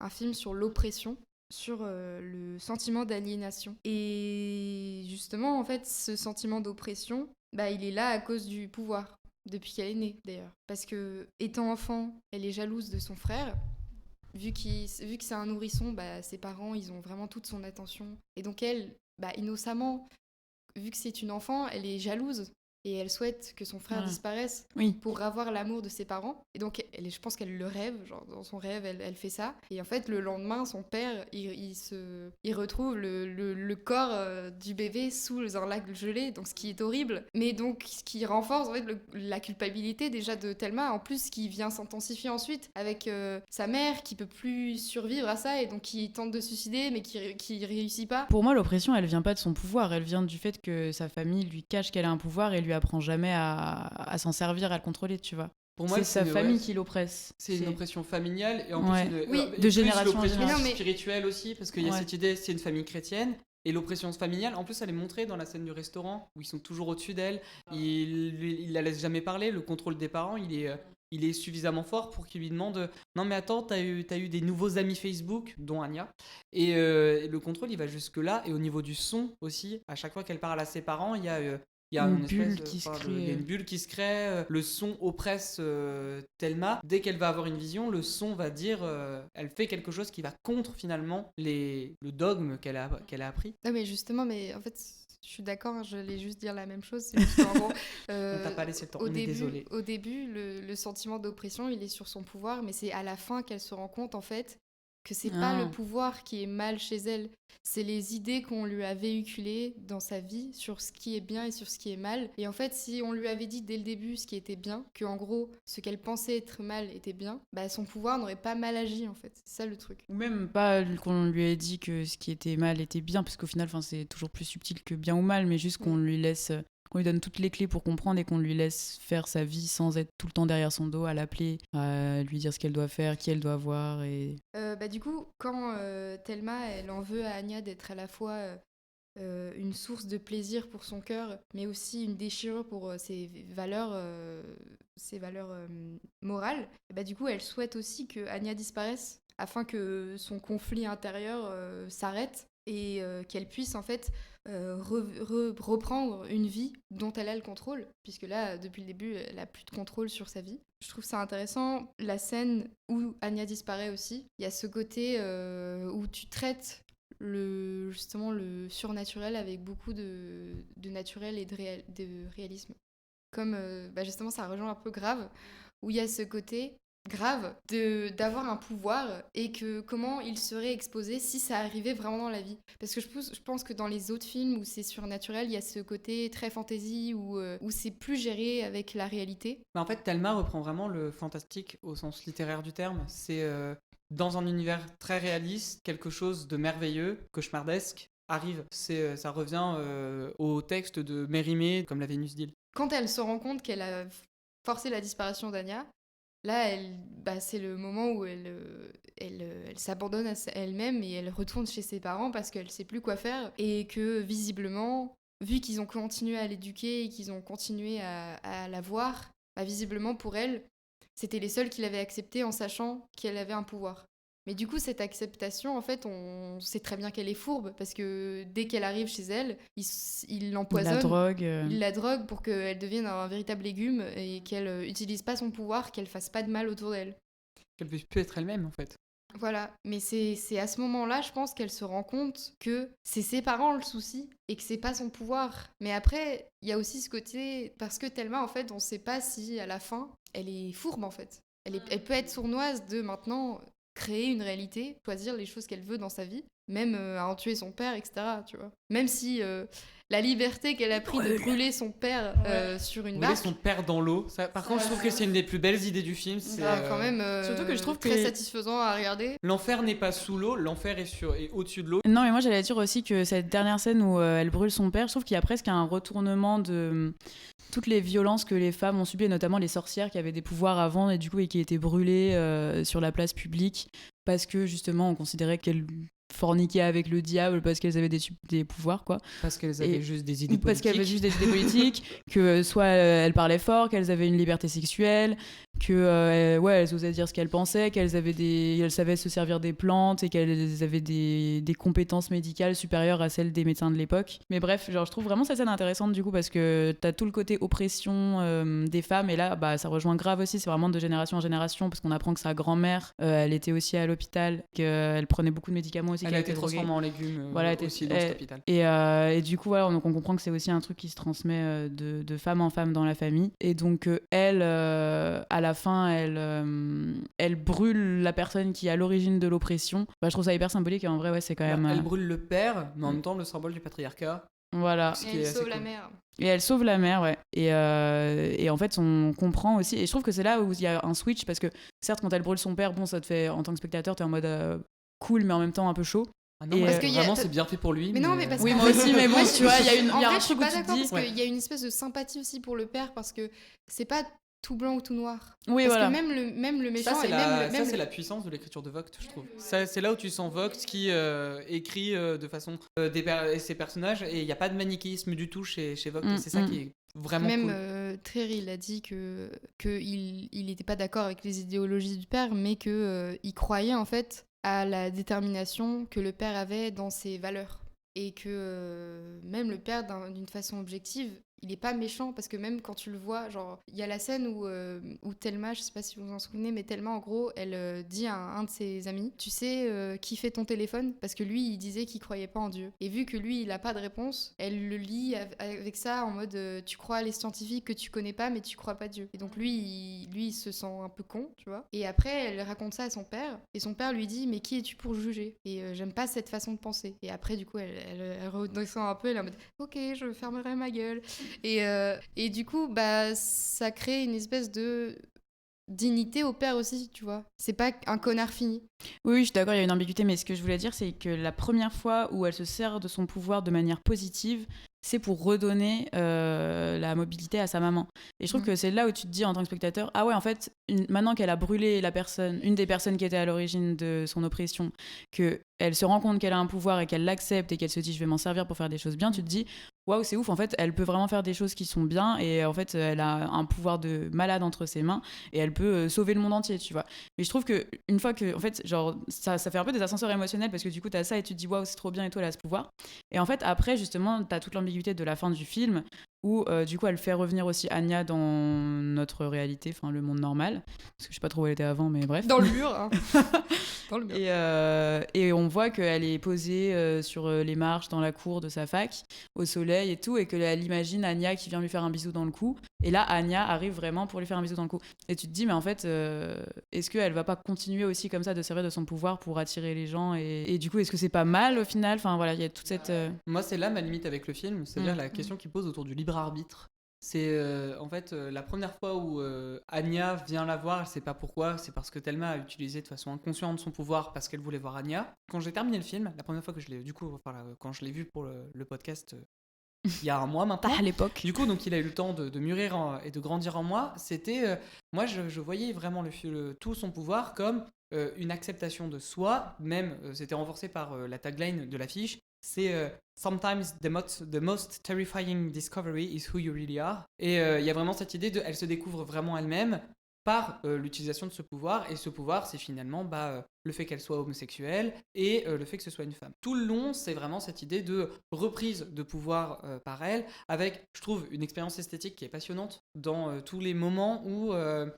un film sur l'oppression, sur le sentiment d'aliénation. Et justement, en fait, ce sentiment d'oppression, il est là à cause du pouvoir, depuis qu'elle est née d'ailleurs. Parce que, étant enfant, elle est jalouse de son frère. Vu que c'est un nourrisson, ses parents, ils ont vraiment toute son attention. Et donc elle, innocemment, vu que c'est une enfant, elle est jalouse. Et elle souhaite que son frère disparaisse pour avoir l'amour de ses parents. Et donc, je pense qu'elle le rêve, genre dans son rêve, elle fait ça. Et en fait, le lendemain, son père, il retrouve le corps du bébé sous un lac gelé, donc ce qui est horrible. Mais donc, ce qui renforce en fait la culpabilité déjà de Thelma, en plus qui vient s'intensifier ensuite avec sa mère qui peut plus survivre à ça et donc qui tente de se suicider mais qui réussit pas. Pour moi, l'oppression, elle vient pas de son pouvoir, elle vient du fait que sa famille lui cache qu'elle a un pouvoir et lui apprend jamais à s'en servir, à le contrôler, tu vois. Pour moi, c'est sa famille qui l'oppresse. C'est une oppression familiale et en Ouais. plus Oui, de de génération en l'oppression génération. spirituelle aussi, parce qu'il y a cette idée, c'est une famille chrétienne, Et l'oppression familiale, en plus, elle est montrée dans la scène du restaurant, où ils sont toujours au-dessus d'elle. Il la laisse jamais parler. Le contrôle des parents, il est suffisamment fort pour qu'il lui demande non, mais attends, t'as eu des nouveaux amis Facebook, dont Anya. Et le contrôle, il va jusque-là. Et au niveau du son aussi, à chaque fois qu'elle parle à ses parents, il y a une espèce bulle de- qui se enfin, crée. il y a une bulle qui se crée. Le son oppresse Thelma. Dès qu'elle va avoir une vision, le son va dire elle fait quelque chose qui va contre finalement le dogme qu'elle a appris. Non, mais justement, mais en fait, je suis d'accord, hein, je voulais juste dire la même chose. C'est juste qu'en gros, On t'a pas laissé le temps, on est désolé. Au début, le sentiment d'oppression, il est sur son pouvoir, mais c'est à la fin qu'elle se rend compte, en fait, que c'est pas le pouvoir qui est mal chez elle. C'est les idées qu'on lui a véhiculées dans sa vie sur ce qui est bien et sur ce qui est mal. Et en fait, si on lui avait dit dès le début ce qui était bien, que en gros, ce qu'elle pensait être mal était bien, bah son pouvoir n'aurait pas mal agi, en fait. C'est ça le truc. Ou même pas qu'on lui ait dit que ce qui était mal était bien, parce qu'au final, c'est toujours plus subtil que bien ou mal, mais juste qu'on lui laisse, qu'on lui donne toutes les clés pour comprendre et qu'on lui laisse faire sa vie sans être tout le temps derrière son dos, à l'appeler, à lui dire ce qu'elle doit faire, qui elle doit voir. Et... Du coup, quand Thelma, elle en veut à Anya d'être à la fois une source de plaisir pour son cœur, mais aussi une déchirure pour ses valeurs morales, et du coup, elle souhaite aussi que Anya disparaisse afin que son conflit intérieur s'arrête et qu'elle puisse en fait reprendre une vie dont elle a le contrôle, puisque là, depuis le début, elle a plus de contrôle sur sa vie. Je trouve ça intéressant, la scène où Anya disparaît aussi. Il y a ce côté où tu traites justement le surnaturel avec beaucoup de naturel et de réalisme. Comme justement, ça rejoint un peu Grave, où il y a ce côté grave d'avoir un pouvoir et que comment il serait exposé si ça arrivait vraiment dans la vie. Parce que je pense que dans les autres films où c'est surnaturel, il y a ce côté très fantasy où c'est plus géré avec la réalité. Mais en fait, Thelma reprend vraiment le fantastique au sens littéraire du terme. C'est dans un univers très réaliste, quelque chose de merveilleux, cauchemardesque, arrive. Ça revient au texte de Mérimée, comme la Vénus d'Île. Quand elle se rend compte qu'elle a forcé la disparition d'Anya, là, c'est le moment où elle s'abandonne à elle-même et elle retourne chez ses parents parce qu'elle sait plus quoi faire et que visiblement, vu qu'ils ont continué à l'éduquer et qu'ils ont continué à la voir, visiblement pour elle, c'était les seuls qui l'avaient acceptée en sachant qu'elle avait un pouvoir. Mais du coup, cette acceptation, en fait, on sait très bien qu'elle est fourbe parce que dès qu'elle arrive chez elle, il l'empoisonne. Il la drogue pour qu'elle devienne un véritable légume et qu'elle utilise pas son pouvoir, qu'elle fasse pas de mal autour d'elle. Qu'elle puisse plus être elle-même, en fait. Voilà, mais c'est à ce moment-là, je pense qu'elle se rend compte que c'est ses parents le souci et que c'est pas son pouvoir. Mais après, il y a aussi ce côté, parce que Thelma, en fait, on sait pas si à la fin, elle est fourbe, en fait. Elle peut être sournoise de maintenant créer une réalité, choisir les choses qu'elle veut dans sa vie, même à en tuer son père, etc. Tu vois. Même si la liberté qu'elle a pris de brûler son père sur une barque... Brûler son père dans l'eau. Ça, par contre, je trouve que c'est une des plus belles idées du film. C'est quand même surtout que je trouve très que satisfaisant à regarder. L'enfer n'est pas sous l'eau, l'enfer est au-dessus de l'eau. Non, mais moi j'allais dire aussi que cette dernière scène où elle brûle son père, je trouve qu'il y a presque un retournement de toutes les violences que les femmes ont subies, et notamment les sorcières qui avaient des pouvoirs avant et qui étaient brûlées sur la place publique parce que justement on considérait qu'elles forniquaient avec le diable parce qu'elles avaient des pouvoirs, quoi. Parce qu'elles avaient juste des idées politiques. Parce qu'elles avaient juste des idées politiques, que soit elles parlaient fort, qu'elles avaient une liberté sexuelle, que elles osaient dire ce qu'elles pensaient, qu'elles savaient se servir des plantes et qu'elles avaient des compétences médicales supérieures à celles des médecins de l'époque. Mais bref, je trouve vraiment cette scène intéressante du coup parce que t'as tout le côté oppression des femmes et là ça rejoint Grave aussi, c'est vraiment de génération en génération parce qu'on apprend que sa grand-mère elle était aussi à l'hôpital, qu'elle prenait beaucoup de médicaments aussi, elle a été transformée en légumes aussi dans cet hôpital. Et du coup on comprend que c'est aussi un truc qui se transmet de femme en femme dans la famille et donc elle à la fin elle brûle la personne qui est à l'origine de l'oppression. Je trouve ça hyper symbolique et en vrai c'est quand même elle brûle le père mais en même temps le symbole du patriarcat. Voilà. Et elle sauve la mère. Et elle sauve la mère, ouais. Et en fait, on comprend aussi. Et je trouve que c'est là où il y a un switch parce que certes, quand elle brûle son père, ça te fait en tant que spectateur, t'es en mode cool, mais en même temps un peu chaud. Ah non, parce que vraiment c'est bien fait pour lui. Mais non, mais parce oui, que moi aussi, mais bon, tu vois, il y a en un vrai, je suis truc où pas tu te d'accord dis. parce qu'il y a une espèce de sympathie aussi pour le père parce que c'est pas tout blanc ou tout noir. Oui, Parce voilà. que même le méchant... Ça, c'est et même le- c'est la puissance de l'écriture de Vogt, je trouve. C'est là où tu sens Vogt qui écrit de façon ses personnages, et il n'y a pas de manichéisme du tout chez Vogt, et c'est ça qui est vraiment Même cool. Trier, il a dit que il n'était pas d'accord avec les idéologies du père, mais que il croyait en fait à la détermination que le père avait dans ses valeurs. Et que même le père, d'une façon objective, il est pas méchant, parce que même quand tu le vois, genre, il y a la scène où Thelma, je sais pas si vous vous en souvenez, mais Thelma, en gros, elle dit à un de ses amis, tu sais qui fait ton téléphone? Parce que lui, il disait qu'il croyait pas en Dieu. Et vu que lui, il a pas de réponse, elle le lit avec ça en mode, tu crois à les scientifiques que tu connais pas, mais tu crois pas Dieu. Et donc lui, il se sent un peu con, tu vois. Et après, elle raconte ça à son père, et son père lui dit, mais qui es-tu pour juger? Et j'aime pas cette façon de penser. Et après, du coup, elle redescend un peu, elle est en mode, ok, je fermerai ma gueule. Et du coup, bah, ça crée une espèce de dignité au père aussi, tu vois. C'est pas un connard fini. Oui, je suis d'accord, il y a une ambiguïté, mais ce que je voulais dire, c'est que la première fois où elle se sert de son pouvoir de manière positive, c'est pour redonner la mobilité à sa maman. Et je trouve que c'est là où tu te dis en tant que spectateur, ah ouais, en fait, maintenant qu'elle a brûlé une des personnes qui était à l'origine de son oppression, qu'elle se rend compte qu'elle a un pouvoir et qu'elle l'accepte et qu'elle se dit, je vais m'en servir pour faire des choses bien, tu te dis, waouh, c'est ouf, en fait, elle peut vraiment faire des choses qui sont bien, et en fait, elle a un pouvoir de malade entre ses mains, et elle peut sauver le monde entier, tu vois. Mais je trouve que une fois que, en fait, genre, ça fait un peu des ascenseurs émotionnels, parce que du coup, t'as ça et tu te dis, waouh, c'est trop bien, et toi, elle a ce pouvoir. Et en fait, après, justement, t'as toute l'ambiguïté de la fin du film, où du coup, elle fait revenir aussi Anya dans notre réalité, enfin, le monde normal, parce que je sais pas trop où elle était avant, mais bref. Dans le mur, hein. Dans le mur. Et on voit qu'elle est posée sur les marches dans la cour de sa fac, au soleil et tout, et qu'elle imagine Anya qui vient lui faire un bisou dans le cou. Et là, Anya arrive vraiment pour lui faire un bisou dans le cou. Et tu te dis, mais en fait, est-ce qu'elle va pas continuer aussi comme ça de servir de son pouvoir pour attirer les gens, et du coup, est-ce que c'est pas mal au final? Enfin voilà, il y a toute cette... Moi, c'est là ma limite avec le film, c'est-à-dire la question qu'il pose autour du libre arbitre. C'est en fait la première fois où Anya vient la voir, elle sait pas pourquoi, c'est parce que Thelma a utilisé de façon inconsciente son pouvoir parce qu'elle voulait voir Anya. Quand j'ai terminé le film, la première fois que je l'ai, du coup, quand je l'ai vu pour le podcast il y a un mois maintenant, à l'époque. du coup, donc il a eu le temps de mûrir et de grandir en moi. C'était, moi, je voyais vraiment tout son pouvoir comme une acceptation de soi, même c'était renforcé par la tagline de l'affiche. C'est Sometimes the most terrifying discovery is who you really are. Et il y a vraiment cette idée elle se découvre vraiment elle-même par l'utilisation de ce pouvoir. Et ce pouvoir, c'est finalement le fait qu'elle soit homosexuelle et le fait que ce soit une femme. Tout le long, c'est vraiment cette idée de reprise de pouvoir par elle, avec, je trouve, une expérience esthétique qui est passionnante dans tous les moments où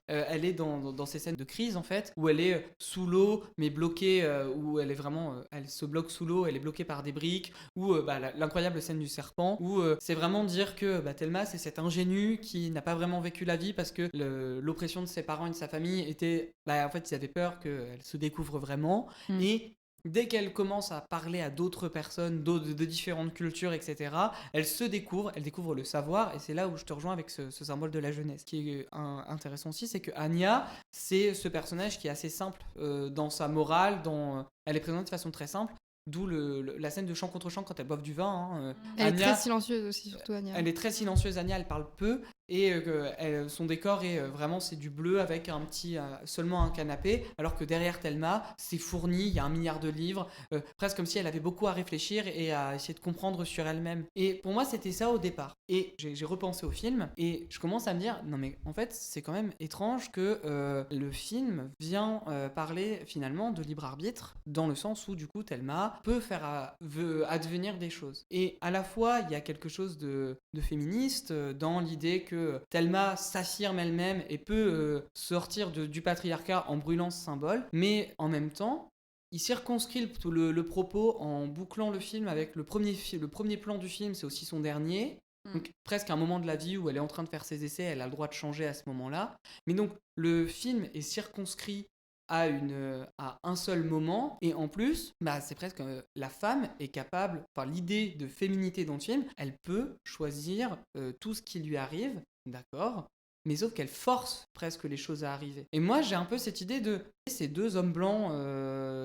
elle est dans ces scènes de crise, en fait, où elle est sous l'eau, mais bloquée, où elle est vraiment, elle se bloque sous l'eau, elle est bloquée par des briques, ou l'incroyable scène du serpent, où c'est vraiment dire que Thelma, c'est cette ingénue qui n'a pas vraiment vécu la vie parce que l'oppression de ses parents et de sa famille était, en fait, ils avaient peur qu'elle se découvre vraiment. Et dès qu'elle commence à parler à d'autres personnes de différentes cultures, etc., elle découvre le savoir, et c'est là où je te rejoins avec ce symbole de la jeunesse. Ce qui est intéressant aussi, c'est que Anya, c'est ce personnage qui est assez simple dans sa morale, elle est présentée de façon très simple, d'où la scène de chant contre chant quand elle boive du vin. Elle Anya, est très silencieuse aussi, surtout Anya. Elle est très silencieuse, Anya, elle parle peu, et son décor est vraiment, c'est du bleu avec seulement un canapé, alors que derrière Thelma, c'est fourni, il y a 1 milliard de livres, presque comme si elle avait beaucoup à réfléchir et à essayer de comprendre sur elle-même. Et pour moi, c'était ça au départ. Et j'ai repensé au film, et je commence à me dire, non mais en fait, c'est quand même étrange que le film vient parler finalement de libre arbitre, dans le sens où du coup Thelma veut advenir des choses. Et à la fois, il y a quelque chose de féministe dans l'idée que Thelma s'affirme elle-même et peut sortir du patriarcat en brûlant ce symbole, mais en même temps, il circonscrit le propos en bouclant le film avec le premier plan du film, c'est aussi son dernier. Donc presque un moment de la vie où elle est en train de faire ses essais, elle a le droit de changer à ce moment-là. Mais donc le film est circonscrit à un seul moment, et en plus c'est presque la femme est capable, par l'idée de féminité dans le film, elle peut choisir tout ce qui lui arrive, d'accord, mais sauf qu'elle force presque les choses à arriver. Et moi j'ai un peu cette idée de ces 2 hommes blancs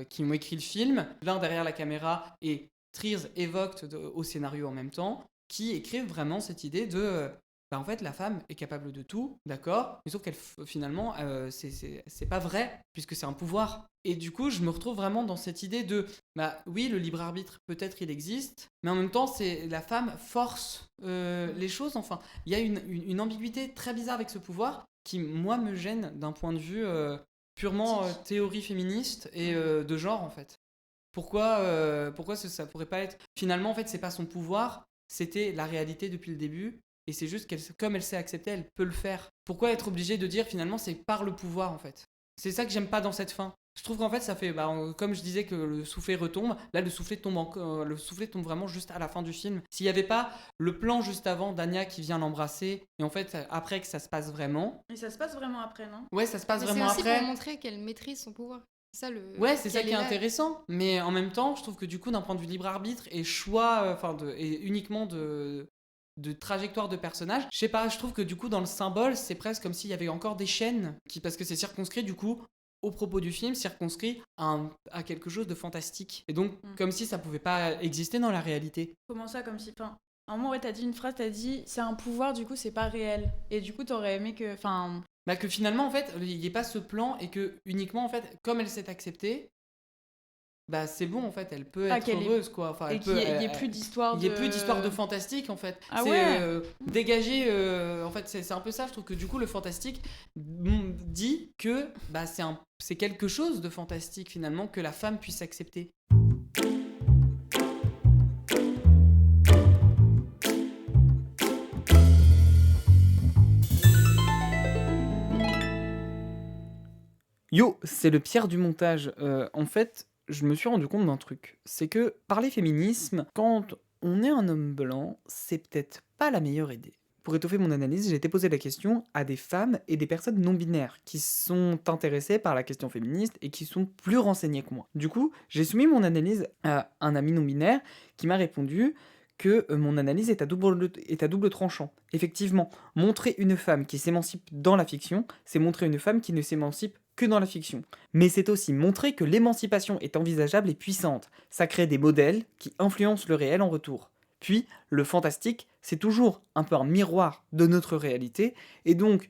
qui ont écrit le film, l'un derrière la caméra et Triers et Vogt au scénario en même temps, qui écrivent vraiment cette idée de bah en fait la femme est capable de tout, d'accord, mais sauf qu'elle finalement c'est pas vrai puisque c'est un pouvoir. Et du coup je me retrouve vraiment dans cette idée de bah oui le libre arbitre peut-être il existe, mais en même temps c'est la femme force les choses. Enfin il y a une ambiguïté très bizarre avec ce pouvoir qui moi me gêne d'un point de vue purement théorie féministe et de genre en fait. Pourquoi ça pourrait pas être... Finalement, en fait, c'est pas son pouvoir, c'était la réalité depuis le début. Et c'est juste comme elle s'est acceptée, elle peut le faire. Pourquoi être obligée de dire finalement c'est par le pouvoir en fait? C'est ça que j'aime pas dans cette fin. Je trouve qu'en fait ça fait, comme je disais que le soufflet retombe, là le soufflet tombe vraiment juste à la fin du film. S'il y avait pas le plan juste avant d'Anya qui vient l'embrasser, et en fait après que ça se passe vraiment... Et ça se passe vraiment après, non? Ouais, ça se passe Mais vraiment c'est aussi après. pour montrer qu'elle maîtrise son pouvoir. C'est ça Ouais, c'est ça qu'elle qui est là. intéressant. Mais en même temps, je trouve que du coup, d'un point de vue libre arbitre et choix, et uniquement de trajectoire de personnage, je sais pas, je trouve que du coup, dans le symbole, c'est presque comme s'il y avait encore des chaînes, parce que c'est circonscrit du coup au propos du film, circonscrit à quelque chose de fantastique. Et donc, comme si ça pouvait pas exister dans la réalité. Comment ça, comme si... Enfin, à un moment, ouais, t'as dit une phrase, t'as dit c'est un pouvoir, du coup, c'est pas réel. Et du coup, t'aurais aimé que... Enfin... Bah que finalement, en fait, il n'y ait pas ce plan et que uniquement, en fait, comme elle s'est acceptée, bah c'est bon, en fait, elle peut être heureuse, quoi. Enfin, et qu'il n'y ait plus d'histoire il n'y ait plus d'histoire de fantastique, en fait. Ah c'est ouais. dégager, en fait, c'est un peu ça. Je trouve que du coup, le fantastique dit que bah, c'est quelque chose de fantastique, finalement, que la femme puisse accepter. Yo, c'est le Pierre du montage. En fait, je me suis rendu compte d'un truc. C'est que parler féminisme, quand on est un homme blanc, c'est peut-être pas la meilleure idée. Pour étoffer mon analyse, j'ai été poser la question à des femmes et des personnes non binaires qui sont intéressées par la question féministe et qui sont plus renseignées que moi. Du coup, j'ai soumis mon analyse à un ami non binaire qui m'a répondu que mon analyse est à double tranchant. Effectivement, montrer une femme qui s'émancipe dans la fiction, c'est montrer une femme qui ne s'émancipe que dans la fiction. Mais c'est aussi montrer que l'émancipation est envisageable et puissante. Ça crée des modèles qui influencent le réel en retour. Puis, le fantastique, c'est toujours un peu un miroir de notre réalité, et donc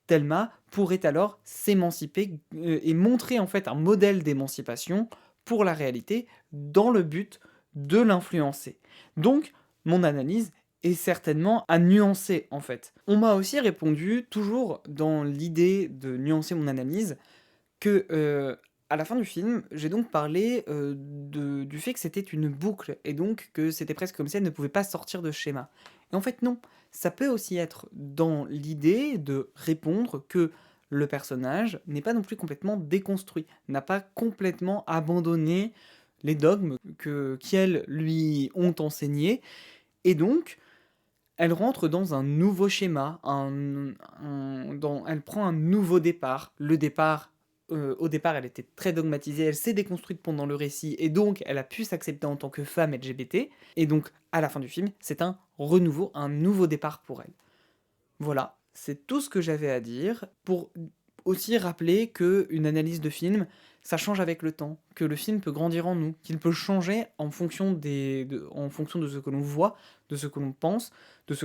Thelma pourrait alors s'émanciper et montrer en fait un modèle d'émancipation pour la réalité dans le but de l'influencer. Donc, mon analyse est certainement à nuancer en fait. On m'a aussi répondu, toujours dans l'idée de nuancer mon analyse, que à la fin du film, j'ai donc parlé du fait que c'était une boucle et donc que c'était presque comme si elle ne pouvait pas sortir de ce schéma. Et en fait non, ça peut aussi être dans l'idée de répondre que le personnage n'est pas non plus complètement déconstruit, n'a pas complètement abandonné les dogmes qu'elles lui ont enseignés, et donc elle rentre dans un nouveau schéma, elle prend un nouveau départ. Le départ, au départ, elle était très dogmatisée, elle s'est déconstruite pendant le récit, et donc elle a pu s'accepter en tant que femme LGBT, et donc à la fin du film, c'est un renouveau, un nouveau départ pour elle. Voilà, c'est tout ce que j'avais à dire, pour aussi rappeler qu'une analyse de film, ça change avec le temps, que le film peut grandir en nous, qu'il peut changer en fonction de ce que l'on voit, de ce que l'on pense, de ce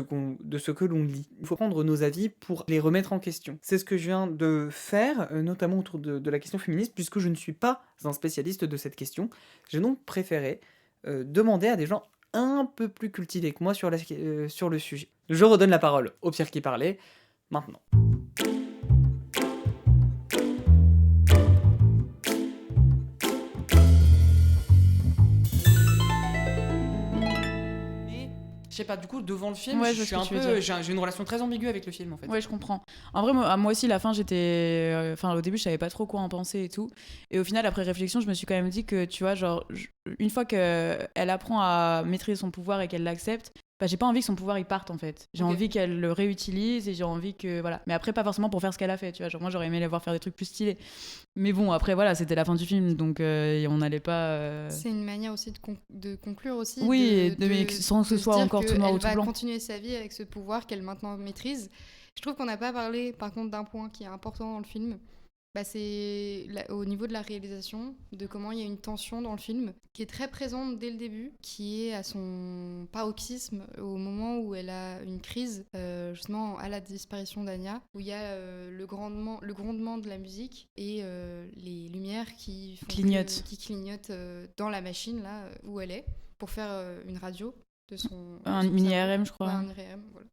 que l'on lit. Il faut prendre nos avis pour les remettre en question. C'est ce que je viens de faire, notamment autour de la question féministe, puisque je ne suis pas un spécialiste de cette question. J'ai donc préféré demander à des gens un peu plus cultivés que moi sur le sujet. Je redonne la parole au Pierre qui parlait, maintenant. Je sais pas, du coup, devant le film, Ouais, j'ai une relation très ambiguë avec le film, en fait. Ouais, je comprends. En vrai, moi aussi, la fin, j'étais... Enfin, au début, je savais pas trop quoi en penser et tout. Et au final, après réflexion, je me suis quand même dit que, tu vois, genre, une fois qu'elle apprend à maîtriser son pouvoir et qu'elle l'accepte, bah, j'ai pas envie que son pouvoir il parte en fait. J'ai envie qu'elle le réutilise et j'ai envie que voilà. Mais après pas forcément pour faire ce qu'elle a fait, tu vois. Genre moi j'aurais aimé la voir faire des trucs plus stylés. Mais bon après voilà c'était la fin du film donc on n'allait pas. C'est une manière aussi de conclure aussi. Oui mais sans que ce soit encore tout noir ou tout blanc. Elle va continuer sa vie avec ce pouvoir qu'elle maintenant maîtrise. Je trouve qu'on n'a pas parlé par contre d'un point qui est important dans le film. c'est au niveau de la réalisation, de comment il y a une tension dans le film qui est très présente dès le début, qui est à son paroxysme au moment où elle a une crise, justement à la disparition d'Anya, où il y a le grondement de la musique et les lumières qui clignotent dans la machine là où elle est pour faire une radio de son... Un mini RM, je crois. Ouais, un RM, voilà.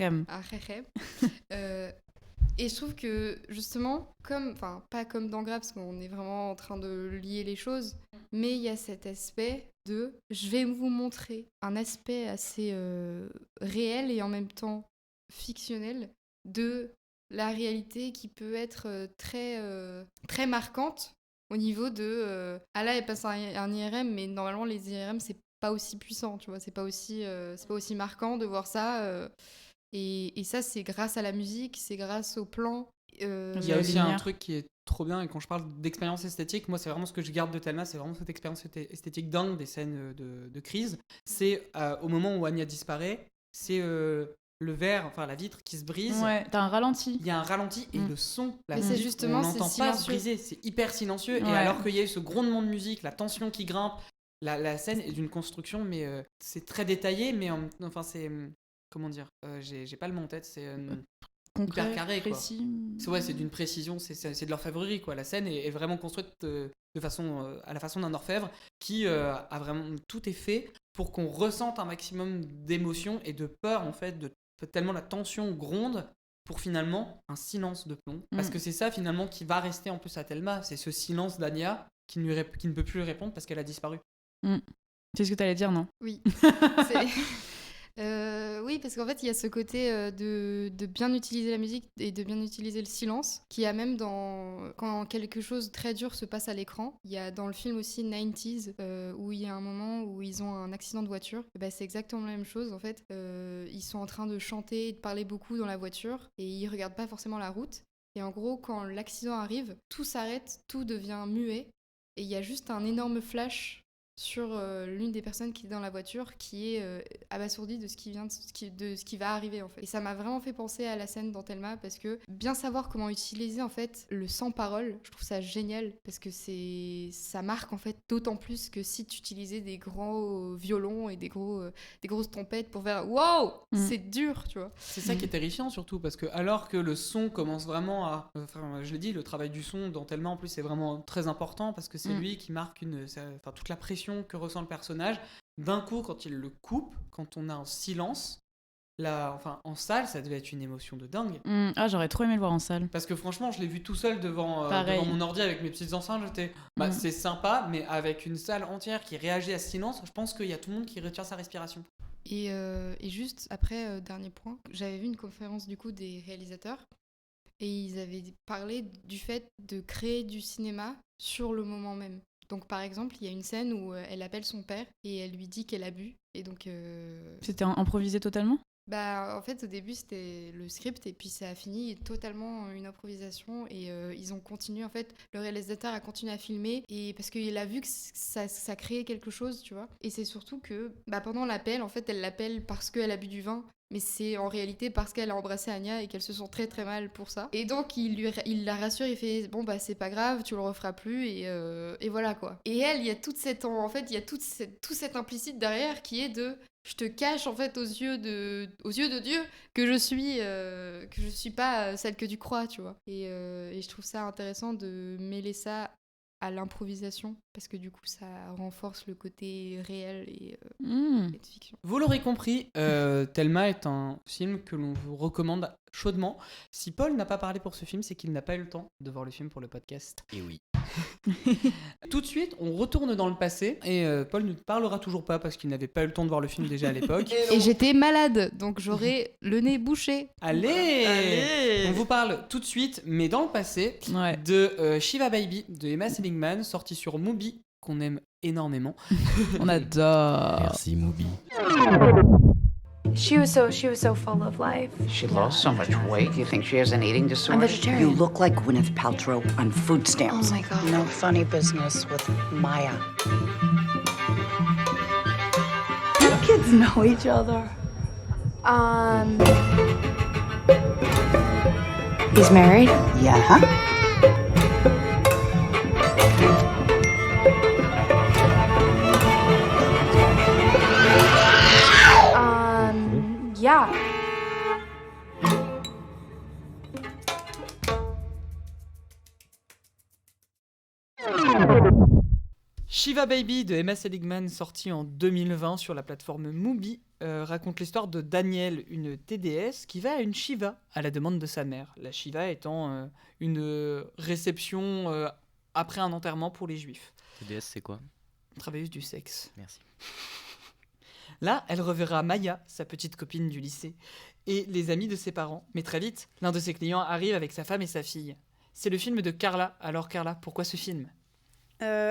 RM. Ah, et je trouve que, justement, pas comme dans Grave, parce qu'on est vraiment en train de lier les choses, mais il y a cet aspect de « je vais vous montrer un aspect assez réel et en même temps fictionnel de la réalité qui peut être très marquante au niveau de... ah là, elle passe un IRM, mais normalement, les IRM, c'est pas aussi puissant, tu vois, c'est pas aussi marquant de voir ça... Et ça, c'est grâce à la musique, c'est grâce au plan. Il y a aussi un truc qui est trop bien, et quand je parle d'expérience esthétique, moi, c'est vraiment ce que je garde de Thelma, c'est vraiment cette expérience esthétique dingue des scènes de crise. C'est au moment où Anya disparaît, c'est le verre, enfin la vitre qui se brise. Ouais, t'as un ralenti. Il y a un ralenti et le son, la mais musique, c'est justement, on n'entend pas se briser, c'est hyper silencieux. Ouais. Et alors qu'il y a eu ce grondement de musique, la tension qui grimpe, la scène est d'une construction, mais c'est très détaillé, mais enfin c'est... Comment dire, j'ai pas le mot en tête, c'est concret, hyper carré, précis. Quoi. C'est d'une précision, c'est de l'orfèvrerie, quoi. La scène est vraiment construite de façon, à la façon d'un orfèvre qui a vraiment... Tout est fait pour qu'on ressente un maximum d'émotion et de peur, en fait, tellement la tension gronde pour finalement un silence de plomb. Parce que c'est ça, finalement, qui va rester en plus à Thelma, c'est ce silence d'Anya qui ne peut plus lui répondre parce qu'elle a disparu. C'est ce que t'allais dire, non ? Oui. Oui, parce qu'en fait, il y a ce côté de bien utiliser la musique et de bien utiliser le silence, qui a même quand quelque chose de très dur se passe à l'écran. Il y a dans le film aussi 90s, où il y a un moment où ils ont un accident de voiture. Et c'est exactement la même chose, en fait. Ils sont en train de chanter et de parler beaucoup dans la voiture, et ils regardent pas forcément la route. Et en gros, quand l'accident arrive, tout s'arrête, tout devient muet, et il y a juste un énorme flash sur l'une des personnes qui est dans la voiture qui est abasourdie de ce qui va arriver en fait. Et ça m'a vraiment fait penser à la scène dans Thelma parce que bien savoir comment utiliser en fait le sans-parole, je trouve ça génial parce que ça marque en fait d'autant plus que si tu utilisais des grands violons et des grosses trompettes pour faire wow, c'est dur, tu vois. C'est ça qui est terrifiant surtout parce que alors que le son commence vraiment à... Enfin, je l'ai dit, le travail du son dans Thelma en plus c'est vraiment très important parce que c'est lui qui marque toute la pression que ressent le personnage. D'un coup, quand il le coupe, quand on a un silence, en salle, ça devait être une émotion de dingue. J'aurais trop aimé le voir en salle. Parce que franchement, je l'ai vu tout seul devant mon ordi avec mes petites enceintes. J'étais, c'est sympa, mais avec une salle entière qui réagit à ce silence, je pense qu'il y a tout le monde qui retient sa respiration. Et juste après, dernier point, j'avais vu une conférence du coup des réalisateurs et ils avaient parlé du fait de créer du cinéma sur le moment même. Donc par exemple, il y a une scène où elle appelle son père et elle lui dit qu'elle a bu. Et donc, C'était improvisé totalement ? En fait, au début, c'était le script et puis ça a fini totalement une improvisation et ils ont continué, en fait, le réalisateur a continué à filmer et parce qu'il a vu que ça créait quelque chose, tu vois. Et c'est surtout que pendant l'appel, en fait, elle l'appelle parce qu'elle a bu du vin. Mais c'est en réalité parce qu'elle a embrassé Anya et qu'elle se sent très très mal pour ça. Et donc il la rassure, il fait c'est pas grave, tu le referas plus et voilà quoi. Et elle, il y a toute cette tout cet implicite derrière qui est de je te cache en fait aux yeux de Dieu que je suis pas celle que tu crois, tu vois. Et je trouve ça intéressant de mêler ça à l'improvisation parce que du coup ça renforce le côté réel et de fiction. Vous l'aurez compris, Thelma est un film que l'on vous recommande chaudement. Si Paul n'a pas parlé pour ce film, c'est qu'il n'a pas eu le temps de voir le film pour le podcast. Et oui. Tout de suite, on retourne dans le passé et Paul ne parlera toujours pas parce qu'il n'avait pas eu le temps de voir le film déjà à l'époque. Et j'étais malade, donc j'aurais le nez bouché. Allez On vous parle tout de suite, mais dans le passé, de Shiva Baby de Emma Seligman, sorti sur Mubi, qu'on aime énormément. On adore. Merci Mubi. She was so full of life. She lost so much weight. You think she has an eating disorder? I'm vegetarian. You look like Gwyneth Paltrow on food stamps. Oh my God. No funny business with Maya. You kids know each other. He's married? Yeah, huh? Yeah. Shiva Baby de Emma Seligman, sorti en 2020 sur la plateforme Mubi, raconte l'histoire de Daniel, une TDS, qui va à une Shiva à la demande de sa mère. La Shiva étant une réception après un enterrement pour les juifs. TDS, c'est quoi? Travailleuse du sexe. Merci. Là, elle reverra Maya, sa petite copine du lycée, et les amis de ses parents. Mais très vite, l'un de ses clients arrive avec sa femme et sa fille. C'est le film de Carla. Alors Carla, pourquoi ce film ?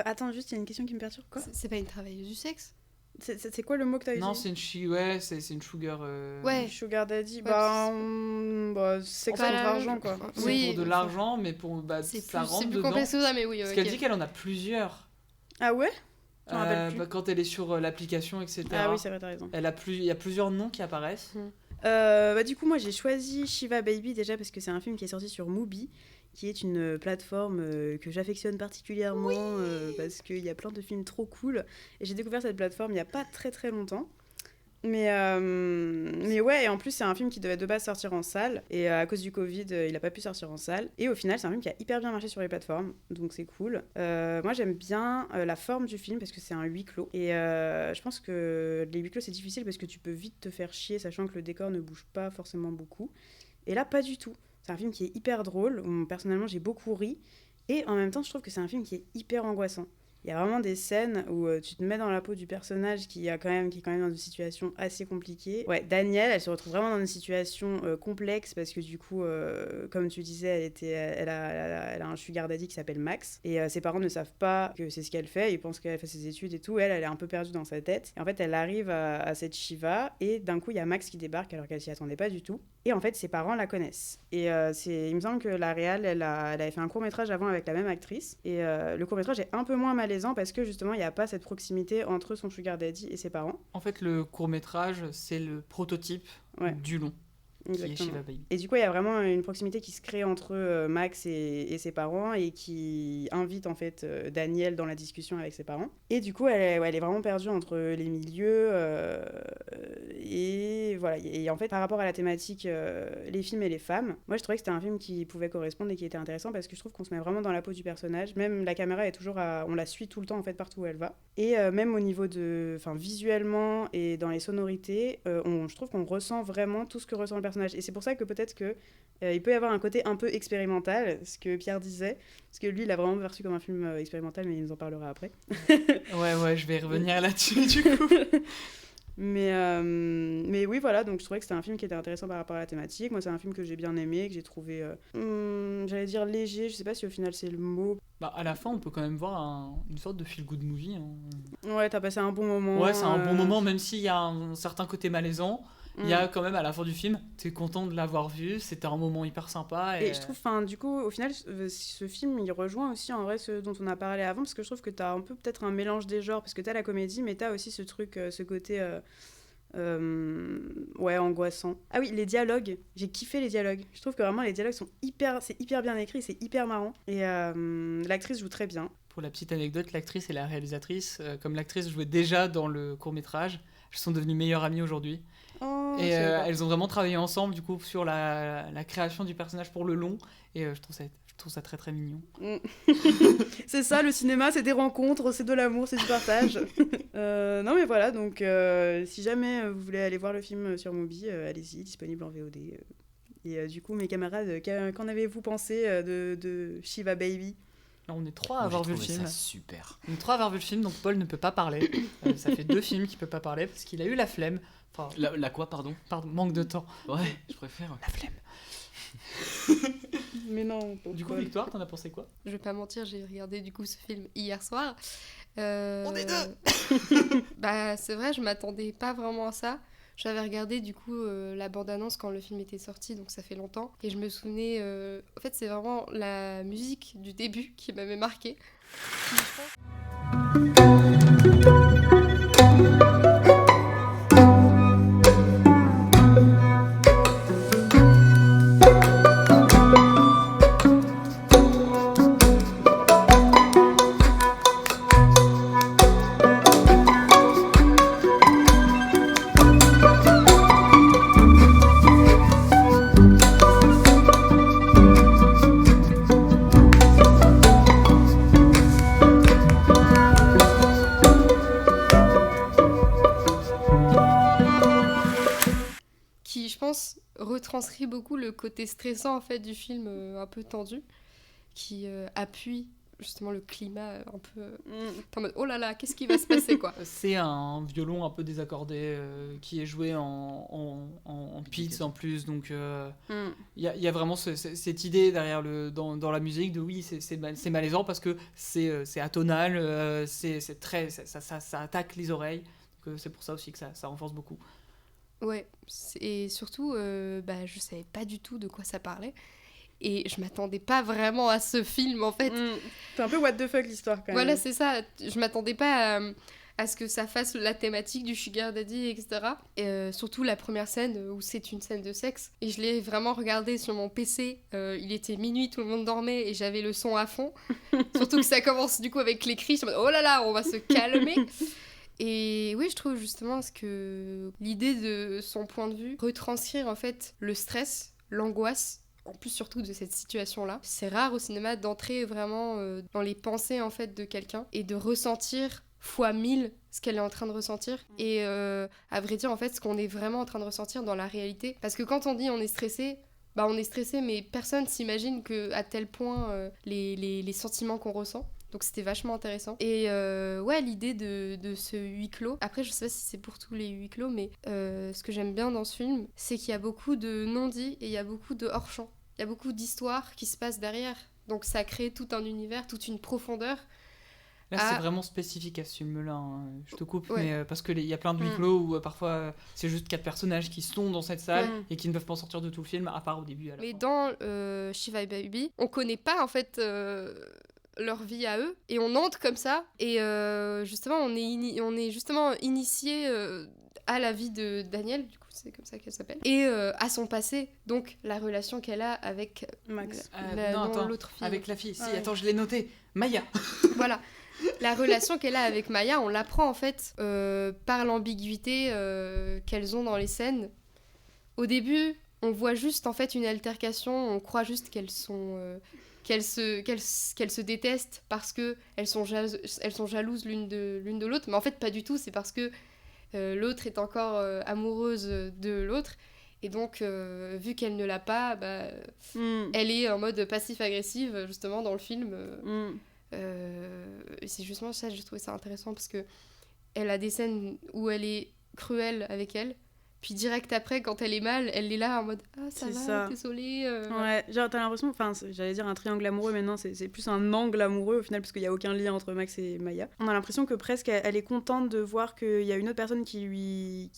Attends, juste, il y a une question qui me perturbe. Quoi ? C'est pas une travailleuse du sexe? C'est quoi le mot que t'as Non, utilisé ? c'est une sugar. Ouais. Sugar daddy, Ouais, sexe Enfin, contre argent, quoi. C'est Oui, pour de l'argent, mais pour C'est ça plus, rentre c'est plus dedans. complexe que ça, mais oui. Parce ok. qu'elle dit qu'elle en a plusieurs. Ah ouais ? Je m'en rappelle plus. Quand elle est sur l'application, etc. Ah oui, c'est vrai, t'as raison. Il y a plusieurs noms qui apparaissent. Du coup, moi, j'ai choisi Shiva Baby déjà parce que c'est un film qui est sorti sur Mubi, qui est une plateforme que j'affectionne particulièrement parce qu'il y a plein de films trop cool. Et j'ai découvert cette plateforme il n'y a pas très très longtemps. Mais ouais, et en plus, c'est un film qui devait de base sortir en salle. Et à cause du Covid, il n'a pas pu sortir en salle. Et au final, c'est un film qui a hyper bien marché sur les plateformes. Donc c'est cool. Moi, j'aime bien la forme du film parce que c'est un huis clos. Et je pense que les huis clos, c'est difficile parce que tu peux vite te faire chier, sachant que le décor ne bouge pas forcément beaucoup. Et là, pas du tout. C'est un film qui est hyper drôle, où personnellement, j'ai beaucoup ri. Et en même temps, je trouve que c'est un film qui est hyper angoissant. Il y a vraiment des scènes où tu te mets dans la peau du personnage qui est quand même dans une situation assez compliquée. Ouais, Danielle, elle se retrouve vraiment dans une situation complexe parce que du coup, comme tu disais, elle a un sugar daddy qui s'appelle Max. Et ses parents ne savent pas que c'est ce qu'elle fait. Ils pensent qu'elle fait ses études et tout. Elle est un peu perdue dans sa tête. Et en fait, elle arrive à cette Shiva et d'un coup, il y a Max qui débarque alors qu'elle s'y attendait pas du tout. Et en fait, ses parents la connaissent. Et il me semble que la réal, elle avait fait un court-métrage avant avec la même actrice. Et le court-métrage est un peu moins malaisant parce que justement, il n'y a pas cette proximité entre son sugar daddy et ses parents. En fait, le court-métrage, c'est le prototype du long. Qui est Shiva Baby. Et du coup, il y a vraiment une proximité qui se crée entre Max et ses parents et qui invite en fait Danielle dans la discussion avec ses parents. Et du coup, elle est vraiment perdue entre les milieux et voilà. Et en fait, par rapport à la thématique, les films et les femmes, moi je trouvais que c'était un film qui pouvait correspondre et qui était intéressant parce que je trouve qu'on se met vraiment dans la peau du personnage. Même la caméra est toujours on la suit tout le temps en fait partout où elle va. Et même au niveau visuellement et dans les sonorités, je trouve qu'on ressent vraiment tout ce que ressent le personnage. Et c'est pour ça que peut-être que il peut y avoir un côté un peu expérimental, ce que Pierre disait, parce que lui il a vraiment perçu comme un film expérimental, mais il nous en parlera après. ouais, je vais revenir là-dessus du coup. Mais oui, voilà, donc je trouvais que c'était un film qui était intéressant par rapport à la thématique. Moi, c'est un film que j'ai bien aimé, que j'ai trouvé, j'allais dire léger, je sais pas si au final c'est le mot. Bah, à la fin, on peut quand même voir une sorte de feel-good movie. Hein. Ouais, t'as passé un bon moment. Ouais, c'est un bon moment, même s'il y a un certain côté malaisant. Il y a quand même à la fin du film, t'es content de l'avoir vu, c'était un moment hyper sympa. Et je trouve, du coup, au final, ce film, il rejoint aussi en vrai ce dont on a parlé avant, parce que je trouve que t'as un peu peut-être un mélange des genres, parce que t'as la comédie, mais t'as aussi ce truc, ce côté, angoissant. Ah oui, les dialogues, j'ai kiffé les dialogues. Je trouve que vraiment les dialogues c'est hyper bien écrit, c'est hyper marrant. Et l'actrice joue très bien. Pour la petite anecdote, l'actrice et la réalisatrice, comme l'actrice jouait déjà dans le court-métrage, elles sont devenues meilleures amies aujourd'hui. Oh, et elles ont vraiment travaillé ensemble du coup sur la création du personnage pour le long et je trouve ça très très mignon. C'est ça, le cinéma, c'est des rencontres, c'est de l'amour, c'est du partage. Non mais voilà, donc si jamais vous voulez aller voir le film sur Mubi, allez-y, disponible en VOD. Et du coup, mes camarades, qu'en avez-vous pensé de Shiva Baby ? Là, on est trois à avoir vu le film. Ça super. On est trois à avoir vu le film, donc Paul ne peut pas parler. Ça fait 2 films qu'il peut pas parler parce qu'il a eu la flemme. Enfin, la quoi, pardon, manque de temps. Ouais, je préfère. La flemme. Mais non. Du coup, Victoire, t'en as pensé quoi ? Je vais pas mentir, j'ai regardé du coup ce film hier soir. On est deux. Bah, c'est vrai, je m'attendais pas vraiment à ça. J'avais regardé du coup la bande-annonce quand le film était sorti, donc ça fait longtemps. Et je me souvenais... En fait, c'est vraiment la musique du début qui m'avait marquée. retranscrit beaucoup le côté stressant en fait du film, un peu tendu, qui appuie justement le climat un peu en mode oh là là, qu'est-ce qui va se passer quoi. C'est un violon un peu désaccordé qui est joué en pizz en plus, donc il y a vraiment cette idée derrière dans la musique de oui, c'est malaisant parce que c'est atonal, c'est très ça attaque les oreilles, donc c'est pour ça aussi que ça renforce beaucoup. Ouais, et surtout je savais pas du tout de quoi ça parlait. Et je m'attendais pas vraiment à ce film, en fait. C'est un peu what the fuck, l'histoire, quand même. Voilà, c'est ça. Je m'attendais pas à ce que ça fasse la thématique du sugar daddy, etc. Et surtout la première scène, où c'est une scène de sexe. Et je l'ai vraiment regardé sur mon PC. Il était minuit, tout le monde dormait, et j'avais le son à fond. Surtout que ça commence, du coup, avec les cris. Je me dis, oh là là, on va se calmer. Et oui, je trouve justement que l'idée de son point de vue, retranscrire, en fait, le stress, l'angoisse, en plus surtout de cette situation-là. C'est rare au cinéma d'entrer vraiment dans les pensées en fait de quelqu'un et de ressentir fois 1000 ce qu'elle est en train de ressentir et à vrai dire en fait ce qu'on est vraiment en train de ressentir dans la réalité. Parce que quand on dit on est stressé, mais personne s'imagine qu'à tel point les sentiments qu'on ressent. Donc c'était vachement intéressant. Et l'idée de ce huis clos. Après, je sais pas si c'est pour tous les huis clos, mais ce que j'aime bien dans ce film, c'est qu'il y a beaucoup de non-dits et il y a beaucoup de hors-champ. Il y a beaucoup d'histoires qui se passent derrière. Donc ça crée tout un univers, toute une profondeur. Là, c'est vraiment spécifique à ce film-là. Hein. Je te coupe, Ouais. mais parce qu'il y a plein de huis clos où parfois c'est juste 4 personnages qui sont dans cette salle et qui ne peuvent pas en sortir de tout le film, à part au début. À la mais fin. dans Shiva Baby, on connaît pas en fait leur vie à eux et on entre comme ça et justement on est justement initié à la vie de Daniel, du coup c'est comme ça qu'elle s'appelle, et à son passé, donc la relation qu'elle a avec Max. l'autre fille. Avec la fille, si, Ouais. attends, je l'ai noté, Maya. Voilà. La relation qu'elle a avec Maya, on l'apprend en fait par l'ambiguïté qu'elles ont dans les scènes. Au début, on voit juste en fait une altercation, on croit juste qu'elles sont qu'elles se détestent parce que elles sont jalouses l'une de l'autre, mais en fait pas du tout, c'est parce que l'autre est encore amoureuse de l'autre. Et donc, vu qu'elle ne l'a pas, elle est en mode passif-agressive, justement, dans le film. Et c'est justement ça, j'ai trouvé ça intéressant, parce que elle a des scènes où elle est cruelle avec elle, puis direct après, quand elle est mal, elle est là en mode « Ah, ça C'est va, ça. désolée. Ouais, genre t'as l'impression, enfin j'allais dire un triangle amoureux, mais non, c'est plus un angle amoureux au final, parce qu'il n'y a aucun lien entre Max et Maya. On a l'impression que presque elle est contente de voir qu'il y a une autre personne qui lui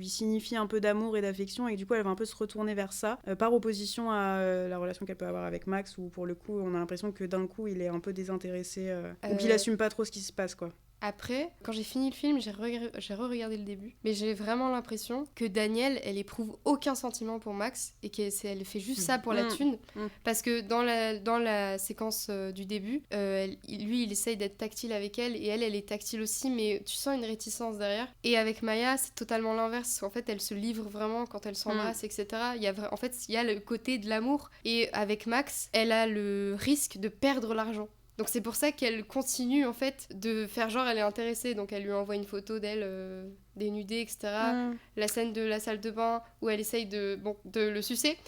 signifie un peu d'amour et d'affection, et du coup elle va un peu se retourner vers ça, par opposition à la relation qu'elle peut avoir avec Max, où pour le coup on a l'impression que d'un coup il est un peu désintéressé, ou qu'il assume pas trop ce qui se passe, quoi. Après, quand j'ai fini le film, j'ai re-regardé le début, mais j'ai vraiment l'impression que Danielle, elle éprouve aucun sentiment pour Max et qu'elle fait juste ça pour la thune. Parce que dans la séquence du début, lui, il essaye d'être tactile avec elle et elle est tactile aussi, mais tu sens une réticence derrière. Et avec Maya, c'est totalement l'inverse. En fait, elle se livre vraiment quand elle s'embrasse, etc. En fait, il y a le côté de l'amour. Et avec Max, elle a le risque de perdre l'argent. Donc c'est pour ça qu'elle continue en fait de faire genre elle est intéressée, donc elle lui envoie une photo d'elle dénudée, etc. La scène de la salle de bain où elle essaye de le sucer,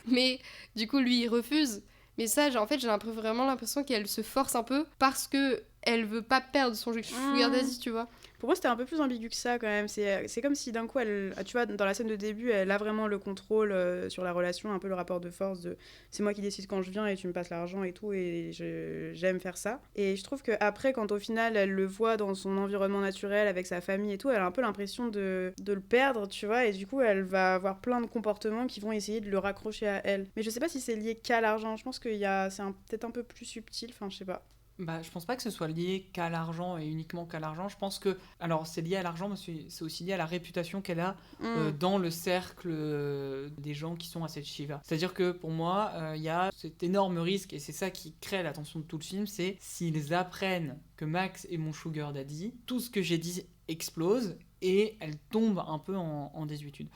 mais du coup lui il refuse. Mais ça, en fait, j'ai vraiment l'impression qu'elle se force un peu parce que elle veut pas perdre son sugar daddy, tu vois. Pour moi, c'était un peu plus ambigu que ça, quand même. C'est comme si, d'un coup, tu vois, dans la scène de début, elle a vraiment le contrôle sur la relation, un peu le rapport de force de « c'est moi qui décide quand je viens et tu me passes l'argent et tout, et j'aime faire ça ». Et je trouve qu'après, quand au final, elle le voit dans son environnement naturel, avec sa famille et tout, elle a un peu l'impression de le perdre, tu vois, et du coup, elle va avoir plein de comportements qui vont essayer de le raccrocher à elle. Mais je sais pas si c'est lié qu'à l'argent, je pense que c'est peut-être un peu plus subtil, enfin, je sais pas. Je pense pas que ce soit lié qu'à l'argent et uniquement qu'à l'argent. Je pense que, alors c'est lié à l'argent, mais c'est aussi lié à la réputation qu'elle a dans le cercle des gens qui sont à cette Shiva. C'est-à-dire que pour moi, il y a cet énorme risque, et c'est ça qui crée l'attention de tout le film, c'est s'ils apprennent que Max est mon sugar daddy, tout ce que j'ai dit explose et elle tombe un peu en désuétude.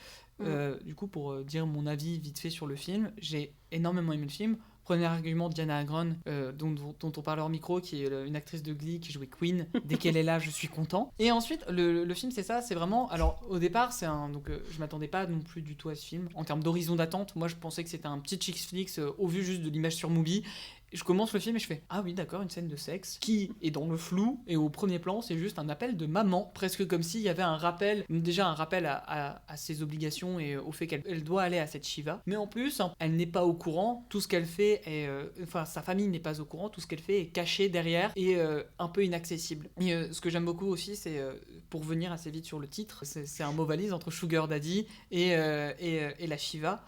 Du coup, pour dire mon avis vite fait sur le film, j'ai énormément aimé le film. Premier argument, Diana Agron, dont on parle hors micro, qui est une actrice de Glee qui jouait Queen. Dès qu'elle est là, je suis content. Et ensuite, le film, c'est ça, c'est vraiment... Alors, au départ, je m'attendais pas non plus du tout à ce film. En termes d'horizon d'attente, moi, je pensais que c'était un petit chick flick au vu juste de l'image sur Mubi. Je commence le film et je fais ah oui d'accord, une scène de sexe qui est dans le flou et au premier plan c'est juste un appel de maman, presque comme s'il y avait un rappel à ses obligations et au fait qu'elle doit aller à cette Shiva, mais en plus elle n'est pas au courant, tout ce qu'elle fait est sa famille n'est pas au courant, tout ce qu'elle fait est caché derrière et un peu inaccessible. Et ce que j'aime beaucoup aussi, c'est pour venir assez vite sur le titre, c'est un mot valise entre Sugar Daddy et la Shiva.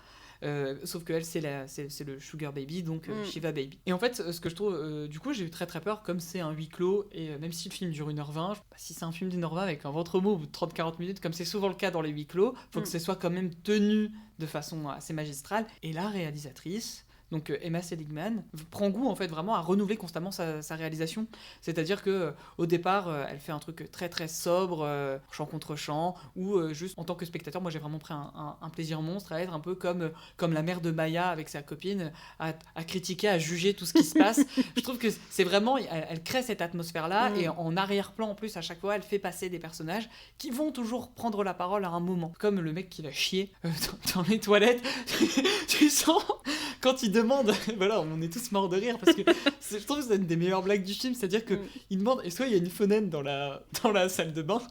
Sauf que elle c'est le Sugar Baby, donc Shiva Baby. Et en fait ce que je trouve, du coup j'ai eu très très peur, comme c'est un huis clos et même si le film dure 1h20, si c'est un film d'1h20 avec un ventre mou au bout de 30-40 minutes comme c'est souvent le cas dans les huis clos, faut que ce soit quand même tenu de façon assez magistrale. Et la réalisatrice, donc Emma Seligman, prend goût en fait vraiment à renouveler constamment sa réalisation. C'est-à-dire que au départ, elle fait un truc très très sobre, chant contre chant, ou juste en tant que spectateur, moi j'ai vraiment pris un plaisir monstre à être un peu comme la mère de Maya avec sa copine, à critiquer, à juger tout ce qui se passe. Je trouve que c'est vraiment, elle crée cette atmosphère-là, et en arrière-plan en plus à chaque fois, elle fait passer des personnages qui vont toujours prendre la parole à un moment. Comme le mec qui va chier dans les toilettes, tu sens quand il demande, voilà, on est tous morts de rire parce que je trouve que c'est une des meilleures blagues du film, c'est-à-dire que il demande est-ce qu'il y a une fenêtre dans la salle de bain.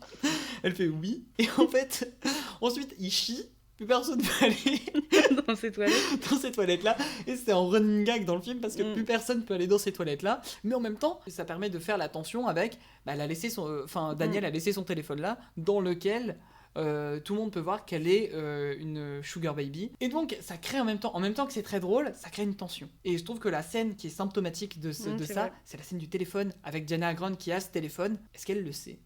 Elle fait oui, et en fait ensuite il chie, plus personne ne peut aller dans ces toilettes là, et c'est en running gag dans le film parce que plus personne peut aller dans ces toilettes là, mais en même temps ça permet de faire la tension avec Daniel a laissé son téléphone là dans lequel tout le monde peut voir qu'elle est une Sugar Baby, et donc ça crée en même temps que c'est très drôle, ça crée une tension. Et je trouve que la scène qui est symptomatique de ça, c'est la scène du téléphone avec Diana Agron qui a ce téléphone. Est-ce qu'elle le sait?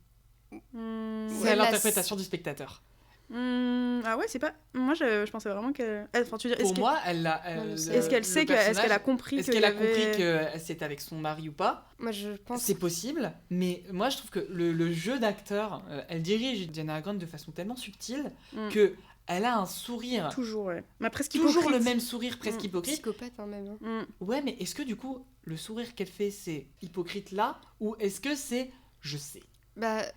C'est l'interprétation du spectateur. Ah ouais, c'est pas. Moi, je pensais vraiment qu'elle. Enfin, tu veux dire, pour moi, est-ce qu'elle sait est-ce qu'elle a compris est-ce qu'elle a compris que c'était avec son mari ou pas? Moi, je pense. C'est possible, mais moi, je trouve que le jeu d'acteur, elle dirige Diana Agron de façon tellement subtile que elle a un sourire. Toujours, ouais. Mais presque toujours hypocrite. le même sourire, presque hypocrite. Psychopathe, hein, même. Ouais, mais est-ce que du coup, le sourire qu'elle fait, c'est hypocrite là, ou est-ce que c'est je sais?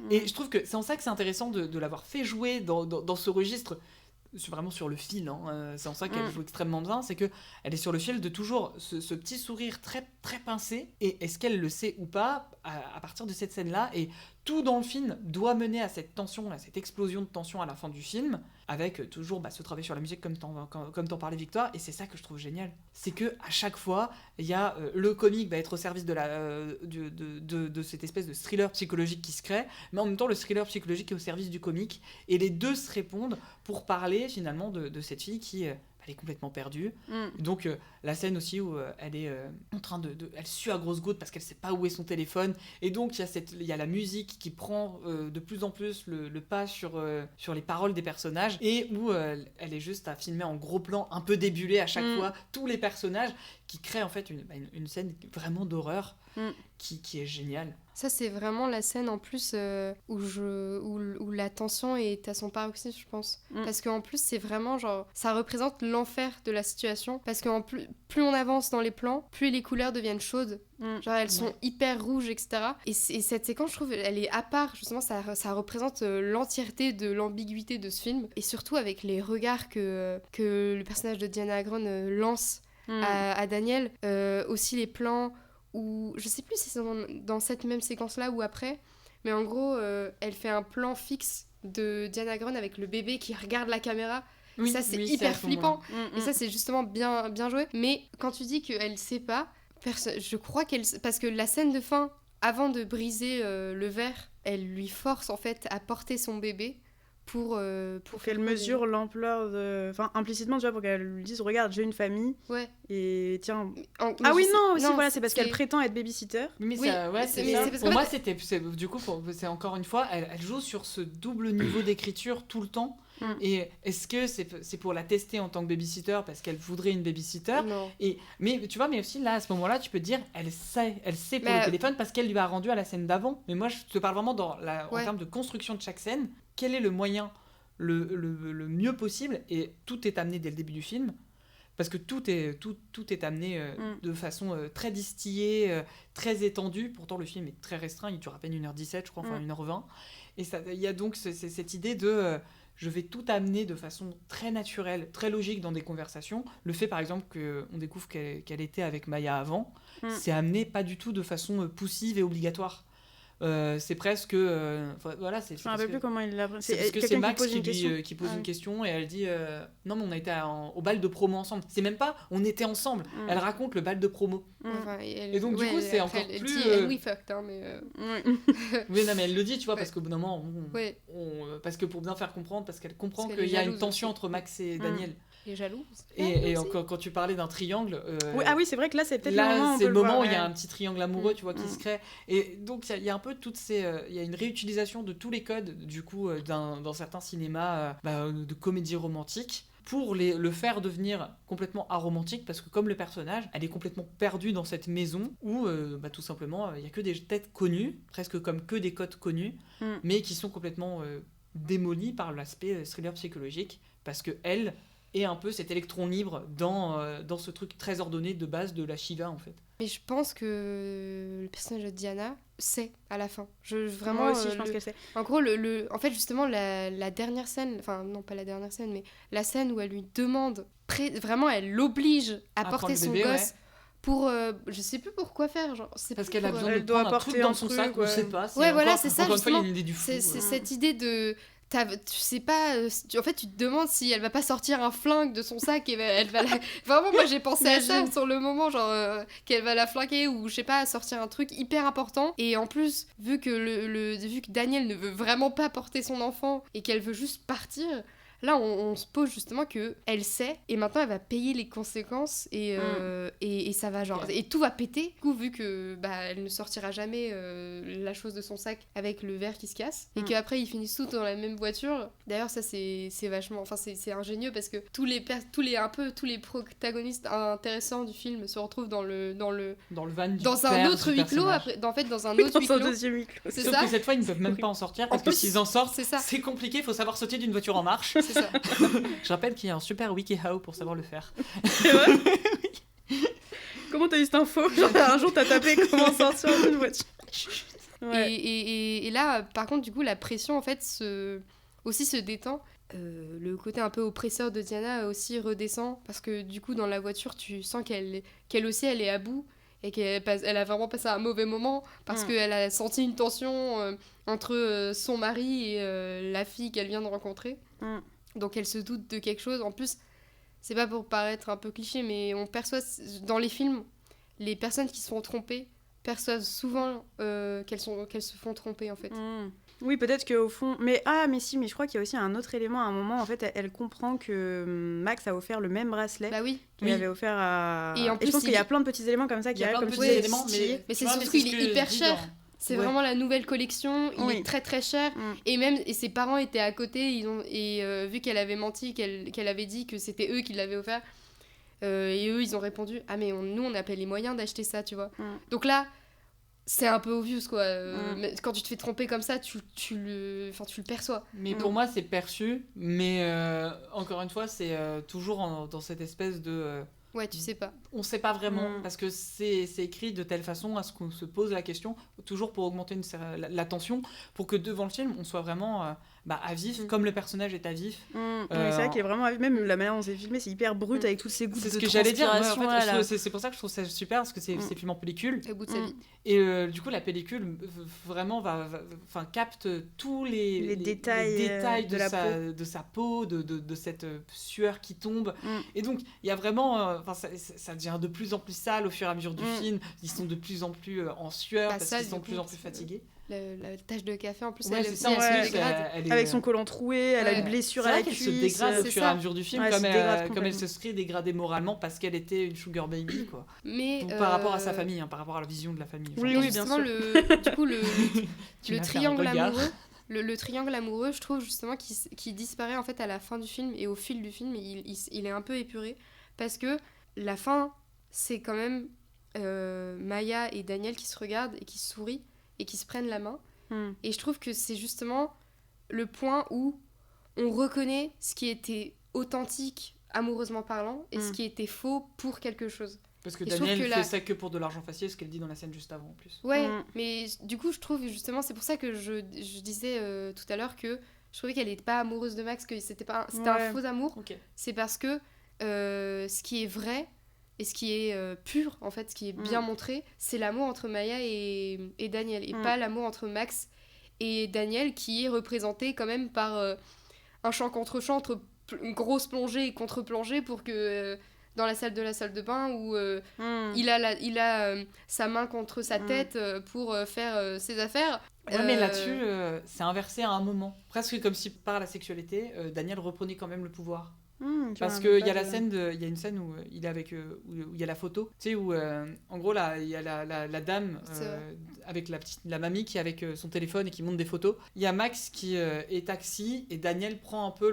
Et je trouve que c'est en ça que c'est intéressant de l'avoir fait jouer dans ce registre, vraiment sur le fil, hein. C'est en ça qu'elle joue extrêmement bien, c'est qu'elle est sur le fil de toujours ce petit sourire très, très pincé, et est-ce qu'elle le sait ou pas à partir de cette scène-là, et tout dans le film doit mener à cette tension, à cette explosion de tension à la fin du film, avec toujours ce travail sur la musique comme t'en parlais Victoire, et c'est ça que je trouve génial. C'est que à chaque fois, il y a le comique va être au service de cette espèce de thriller psychologique qui se crée, mais en même temps le thriller psychologique est au service du comique, et les deux se répondent pour parler finalement de cette fille qui... elle est complètement perdue. Donc la scène aussi où elle est en train elle sue à grosses gouttes parce qu'elle sait pas où est son téléphone, et donc il y a la musique qui prend de plus en plus le pas sur les paroles des personnages, et où elle est juste à filmer en gros plan un peu débulé à chaque fois tous les personnages, qui crée en fait une scène vraiment d'horreur qui est géniale. Ça, c'est vraiment la scène en plus où la tension est à son paroxysme, je pense. Parce qu'en plus, c'est vraiment genre, ça représente l'enfer de la situation. Parce que plus on avance dans les plans, plus les couleurs deviennent chaudes. Genre, elles sont hyper rouges, etc. Et cette séquence, je trouve, elle est à part. Justement, ça représente l'entièreté de l'ambiguïté de ce film. Et surtout avec les regards que le personnage de Diana Agron lance à Daniel. Aussi les plans où, je sais plus si c'est dans cette même séquence-là ou après, mais en gros, elle fait un plan fixe de Diana Agron avec le bébé qui regarde la caméra. Oui, ça, c'est hyper flippant. Et ça, c'est justement bien joué. Mais quand tu dis qu'elle sait pas, je crois qu'elle... Parce que la scène de fin, avant de briser le verre, elle lui force en fait à porter son bébé pour qu'elle mesure l'ampleur de... Enfin, implicitement, tu vois, pour qu'elle lui dise, regarde, j'ai une famille. Ouais. Et tiens... Voilà, c'est parce qu'elle prétend être babysitter. Mais oui, c'est ça. Pour moi, c'est encore une fois, elle joue sur ce double niveau d'écriture tout le temps. Et est-ce que c'est pour la tester en tant que babysitter parce qu'elle voudrait une babysitter? Mais tu vois, mais aussi là, à ce moment-là, tu peux te dire, elle sait pour le téléphone parce qu'elle lui a rendu à la scène d'avant. Mais moi, je te parle vraiment en termes de construction de chaque scène. Quel est le moyen le mieux possible, et tout est amené dès le début du film, parce que tout est amené de façon très distillée, très étendue. Pourtant, le film est très restreint, il dure à peine 1h17, je crois, enfin 1h20. Et il y a donc cette idée de... je vais tout amener de façon très naturelle, très logique dans des conversations. Le fait, par exemple, qu'on découvre qu'elle était avec Maya avant, c'est amené pas du tout de façon poussive et obligatoire. C'est presque... voilà, c'est... Je me rappelle plus comment il l'a... C'est parce que c'est Max qui pose une question et elle dit non mais on a été au bal de promo ensemble. C'est même pas on était ensemble. Elle raconte le bal de promo. Et donc du coup c'est encore elle plus... dit and we fucked, hein, mais... Oui non mais elle le dit tu vois parce qu'au bout d'un moment parce que pour bien faire comprendre parce qu'elle comprend qu'il y a une tension entre Max et Daniel. Et jalouse. Et quand tu parlais d'un triangle... oui, c'est vrai que là, c'est peut-être le moment où il y a un petit triangle amoureux, tu vois, qui se crée. Et donc, il y a un peu toutes ces... Il y a une réutilisation de tous les codes, du coup, dans certains cinémas de comédie romantique pour le faire devenir complètement aromantique, parce que comme le personnage, elle est complètement perdue dans cette maison où, tout simplement, il n'y a que des têtes connues, presque comme que des codes connus, mais qui sont complètement démolis par l'aspect thriller psychologique, parce que elle... et un peu cet électron libre dans ce truc très ordonné de base de la Shiva en fait. Mais je pense que le personnage de Diana sait à la fin. Vraiment, moi aussi, je pense qu'elle sait. En gros, en fait, justement, la dernière scène, enfin, non, pas la dernière scène, mais la scène où elle lui demande, vraiment, elle l'oblige à porter son bébé, gosse pour, je sais plus pourquoi faire, genre, c'est parce qu'elle a besoin elle de doit prendre un truc dans son sac, on sait pas. Ouais, voilà, c'est ça, encore une fois, il y a justement. une idée du fou. C'est cette idée de... tu sais pas, en fait tu te demandes si elle va pas sortir un flingue de son sac et elle va la... Vraiment moi j'ai pensé à ça sur le moment, genre qu'elle va la flinguer ou je sais pas, sortir un truc hyper important. Et en plus vu que vu que Daniel ne veut vraiment pas porter son enfant et qu'elle veut juste partir, là on se pose justement que elle sait et maintenant elle va payer les conséquences et ça va genre et tout va péter du coup, vu que elle ne sortira jamais la chose de son sac avec le verre qui se casse et qu'après ils finissent tous dans la même voiture. D'ailleurs ça c'est vachement, enfin c'est ingénieux parce que tous les protagonistes intéressants du film se retrouvent dans le van dans un autre huis clos après, en fait dans un autre huis clos. Deuxième huis clos. C'est sauf ça. que cette fois ils ne peuvent même pas en sortir parce que s'ils en sortent c'est compliqué, il faut savoir sauter d'une voiture en marche. C'est ça. Je rappelle qu'il y a un super WikiHow pour savoir le faire. C'est vrai. Comment t'as eu cette info? Genre un jour t'as tapé comment sortir d'une voiture. Ouais. Et là par contre du coup la pression en fait aussi se détend. Le côté un peu oppresseur de Diana aussi redescend parce que du coup dans la voiture tu sens qu'elle aussi elle est à bout et qu'elle a vraiment passé un mauvais moment parce qu'elle a senti une tension entre son mari et la fille qu'elle vient de rencontrer. Donc elle se doute de quelque chose. En plus, c'est pas pour paraître un peu cliché, mais on perçoit dans les films, les personnes qui se font tromper perçoivent souvent qu'elles se font tromper en fait. Oui, peut-être qu'au fond... mais je crois qu'il y a aussi un autre élément. À un moment, en fait, elle comprend que Max a offert le même bracelet qu'il avait offert à... Et en plus, je pense qu'il y a plein de petits éléments comme ça qui arrivent. Mais c'est surtout qu'il est hyper cher. C'est vraiment la nouvelle collection, il est très très cher et ses parents étaient à côté vu qu'elle avait menti, qu'elle avait dit que c'était eux qui l'avaient offert et eux ils ont répondu mais nous on n'a pas les moyens d'acheter ça, tu vois. Donc là c'est un peu obvious quoi. Mais quand tu te fais tromper comme ça tu le perçois. Mais pour moi c'est perçu, mais encore une fois c'est toujours dans cette espèce de... Ouais, tu sais pas. On sait pas vraiment, parce que c'est écrit de telle façon à ce qu'on se pose la question, toujours pour augmenter la tension, pour que devant le film, on soit vraiment à vif, comme le personnage est à vif. C'est vrai qu'il est vraiment à vif. Même la manière dont c'est filmé, c'est hyper brut avec toutes ces gouttes de transpiration. C'est ce que j'allais dire. En fait, c'est pour ça que je trouve ça super, parce que c'est filmé en pellicule. Au bout de sa vie. Et du coup, la pellicule vraiment capte tous les détails de sa peau, de cette sueur qui tombe. Et donc, il y a vraiment... ça devient de plus en plus sale au fur et à mesure du film. Ils sont de plus en plus en sueur parce qu'ils sont de plus en plus fatigués. La tache de café, en plus, elle se dégrade. Avec son collant troué, elle a une blessure à la cuisse. Elle se dégrade au fur et à mesure du film, comme elle se serait dégradée moralement parce qu'elle était une sugar baby, quoi. Mais par rapport à sa famille, par rapport à la vision de la famille. Oui, bien sûr. Du coup, le triangle amoureux... Le triangle amoureux, je trouve justement qui disparaît en fait à la fin du film et au fil du film, il est un peu épuré parce que la fin, c'est quand même Maya et Daniel qui se regardent et qui se sourient et qui se prennent la main. Et je trouve que c'est justement le point où on reconnaît ce qui était authentique amoureusement parlant et ce qui était faux pour quelque chose. Parce que Et je trouve Daniel que fait ça que pour de l'argent facile, ce qu'elle dit dans la scène juste avant en plus. Ouais, mais du coup, je trouve justement, c'est pour ça que je disais tout à l'heure que je trouvais qu'elle n'était pas amoureuse de Max, que c'était un faux amour. C'est parce que ce qui est vrai et ce qui est pur, en fait, ce qui est bien montré, c'est l'amour entre Maya et Daniel, et pas l'amour entre Max et Daniel, qui est représenté quand même par un chant contre chant, entre une grosse plongée et contre-plongée, pour que dans la salle de bain où il a sa main contre sa tête pour faire ses affaires. Ouais, mais là-dessus, c'est inversé à un moment. Presque comme si par la sexualité, Daniel reprenait quand même le pouvoir. Parce qu'il y a il y a une scène où il est avec où il y a la photo, tu sais, où en gros là il y a la dame avec la mamie qui est avec son téléphone et qui monte des photos. Il y a Max qui est taxi et Daniel prend un peu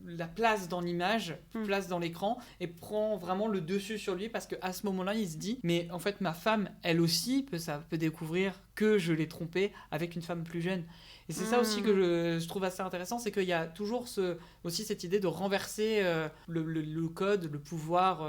la place dans l'image, place dans l'écran, et prend vraiment le dessus sur lui, parce qu'à ce moment-là il se dit mais en fait ma femme elle aussi peut découvrir que je l'ai trompée avec une femme plus jeune. Et c'est ça aussi que je trouve assez intéressant, c'est qu'il y a toujours aussi cette idée de renverser le code, le pouvoir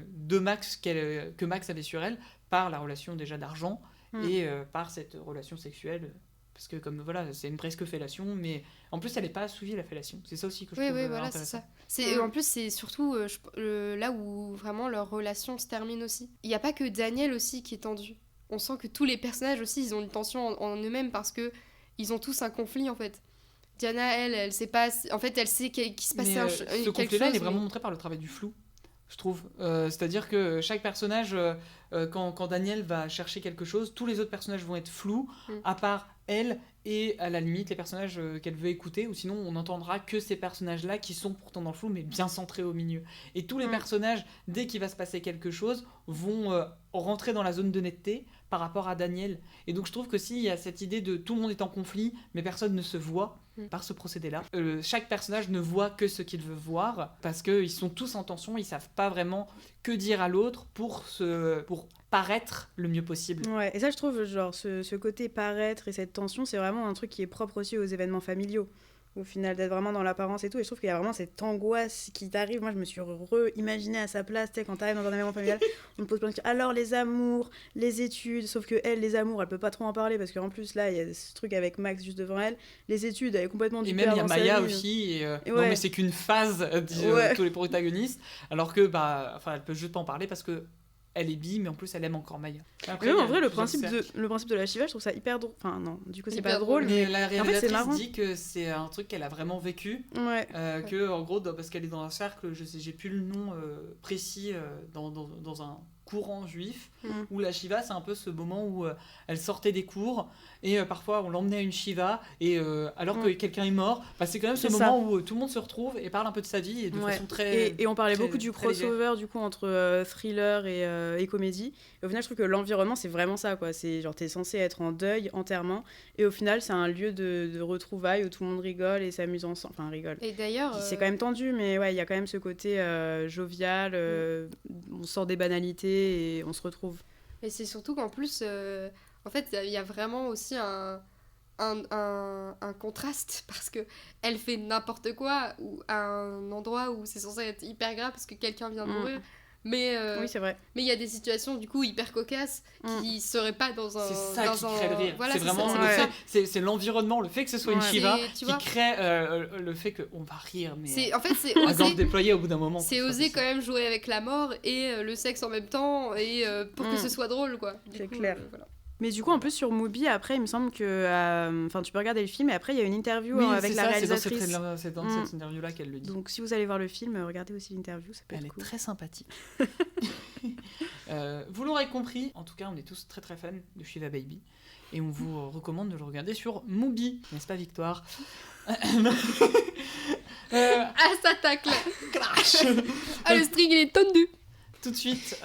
de Max que Max avait sur elle, par la relation déjà d'argent et par cette relation sexuelle. Parce que comme voilà, c'est une presque fellation, mais en plus elle n'est pas assouvie, la fellation. C'est ça aussi que je trouve voilà, intéressant. C'est ça. En plus c'est surtout là où vraiment leur relation se termine aussi. Il n'y a pas que Daniel aussi qui est tendu. On sent que tous les personnages aussi, ils ont une tension en eux-mêmes, parce que ils ont tous un conflit en fait. Diana, elle sait pas, en fait, elle sait qu'il se passait ce conflit-là, il est vraiment montré par le travail du flou, je trouve. C'est-à-dire que chaque personnage, quand Daniel va chercher quelque chose, tous les autres personnages vont être flous, à part elle et à la limite les personnages qu'elle veut écouter, ou sinon on n'entendra que ces personnages-là qui sont pourtant dans le flou, mais bien centrés au milieu. Et tous les personnages, dès qu'il va se passer quelque chose, vont rentrer dans la zone de netteté par rapport à Daniel. Et donc je trouve que s'il y a cette idée de tout le monde est en conflit, mais personne ne se voit par ce procédé-là, chaque personnage ne voit que ce qu'il veut voir, parce qu'ils sont tous en tension, ils savent pas vraiment que dire à l'autre pour paraître le mieux possible. Ouais, et ça je trouve, genre, ce côté paraître et cette tension, c'est vraiment un truc qui est propre aussi aux événements familiaux. Au final, d'être vraiment dans l'apparence et tout. Et je trouve qu'il y a vraiment cette angoisse qui t'arrive. Moi, je me suis re-imaginée à sa place. Tu sais, quand t'arrives dans un événement familial, on te pose plein de questions. Alors, les amours, les études. Sauf que elle, les amours, elle peut pas trop en parler, parce qu'en plus, là, il y a ce truc avec Max juste devant elle. Les études, elle est complètement du Et même, il y a dans sa Maya vie. aussi. Et, Et non, mais c'est qu'une phase, disent tous les protagonistes. Alors que, elle peut juste pas en parler parce que elle est bi, mais en plus elle aime encore Maya. Après, en vrai, le principe de la Shiva, je trouve ça hyper drôle. Enfin, non, du coup, c'est pas drôle. Mais la réalisatrice en fait, c'est marrant. dit que c'est un truc qu'elle a vraiment vécu. Que, en gros, parce qu'elle est dans un cercle, j'ai plus le nom précis, dans un courant juif, où la Shiva, c'est un peu ce moment où elle sortait des cours, et parfois on l'emmenait à une Shiva, et alors que quelqu'un est mort, c'est quand même ce moment où tout le monde se retrouve et parle un peu de sa vie, et de façon très... Et on parlait très, beaucoup du très crossover, légère. du coup, entre thriller et comédie. Et au final, je trouve que l'environnement, c'est vraiment ça, quoi. C'est genre, t'es censé être en deuil, enterrement, et au final, c'est un lieu de retrouvailles où tout le monde rigole et s'amuse ensemble. Enfin, rigole. Et d'ailleurs... C'est quand même tendu, mais ouais, il y a quand même ce côté jovial, on sort des banalités et on se retrouve. Et c'est surtout qu'en plus, en fait, il y a vraiment aussi un contraste, parce que elle fait n'importe quoi à un endroit où c'est censé être hyper grave parce que quelqu'un vient de mourir. Mais oui, c'est vrai. Mais il y a des situations du coup hyper cocasses qui seraient pas dans un... C'est ça qui crée le rire. Voilà, c'est vraiment c'est l'environnement, le fait que ce soit une Shiva qui crée le fait qu'on va rire, mais en fait, c'est osé déployer au bout d'un moment. C'est oser quand même jouer avec la mort et le sexe en même temps, et pour que ce soit drôle, quoi. C'est clair. Voilà. Mais du coup, en plus, sur Mubi, après, il me semble que... Enfin, tu peux regarder le film, et après, il y a une interview avec la réalisatrice. C'est dans cette interview-là qu'elle le dit. Donc, si vous allez voir le film, regardez aussi l'interview, ça peut être cool. Elle est très sympathique. Vous l'aurez compris, en tout cas, on est tous très très fans de Shiva Baby. Et on vous recommande de le regarder sur Mubi. N'est-ce pas, Victoire? Ah, ça tacle. Crash. Ah, le string, il est tendu. Tout de suite...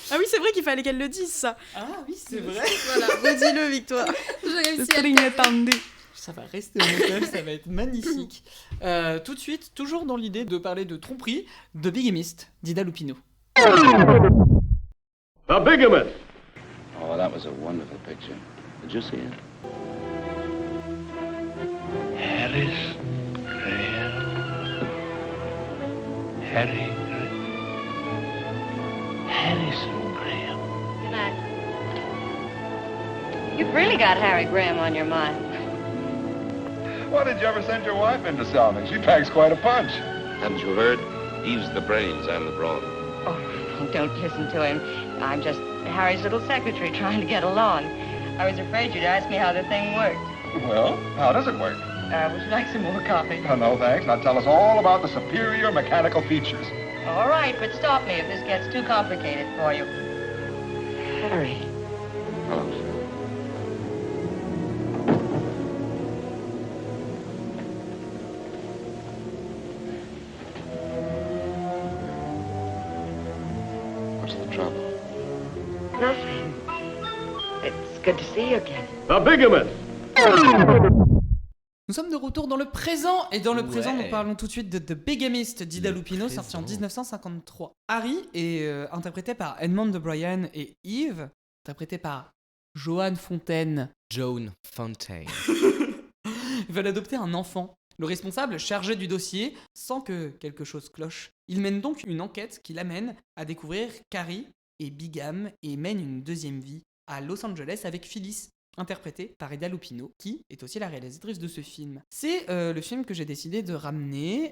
Ah oui, c'est vrai qu'il fallait qu'elle le dise, ça. Ah oui, c'est vrai. Voilà, redis-le, Victoire. Le string est tendu. Ça va rester au montage, ça va être magnifique. Tout de suite, toujours dans l'idée de parler de tromperie, de Bigamist, d'Ida Lupino. The Bigamist. Oh, that was a wonderful picture. Did you see it? Harris Graham. Harry. Harry's so Graham. Good night. You've really got Harry Graham on your mind. Why did you ever send your wife in to sell me? She packs quite a punch. Haven't you heard? Eve's the brains, I'm the brawn. Oh, don't listen to him. I'm just Harry's little secretary trying to get along. I was afraid you'd ask me how the thing worked. Well, how does it work? Would you like some more coffee? Oh, no, thanks. Now tell us all about the superior mechanical features. All right, but stop me if this gets too complicated for you. Harry. Hello, sir. What's the trouble? Nothing. It's good to see you again. The bigamist! Nous sommes de retour dans le présent, et dans le présent, Ouais. nous parlons tout de suite de The Bigamist d'Ida Le Lupino, sorti en présent. 1953. Harry est interprété par Edmond O'Brien et Eve, interprété par Joan Fontaine. Joan Fontaine. Ils veulent adopter un enfant. Le responsable, chargé du dossier, sent que quelque chose cloche. Il mène donc une enquête qui l'amène à découvrir qu'Harry est bigame et mène une deuxième vie à Los Angeles avec Phyllis, interprétée par Ida Lupino, qui est aussi la réalisatrice de ce film. C'est le film que j'ai décidé de ramener,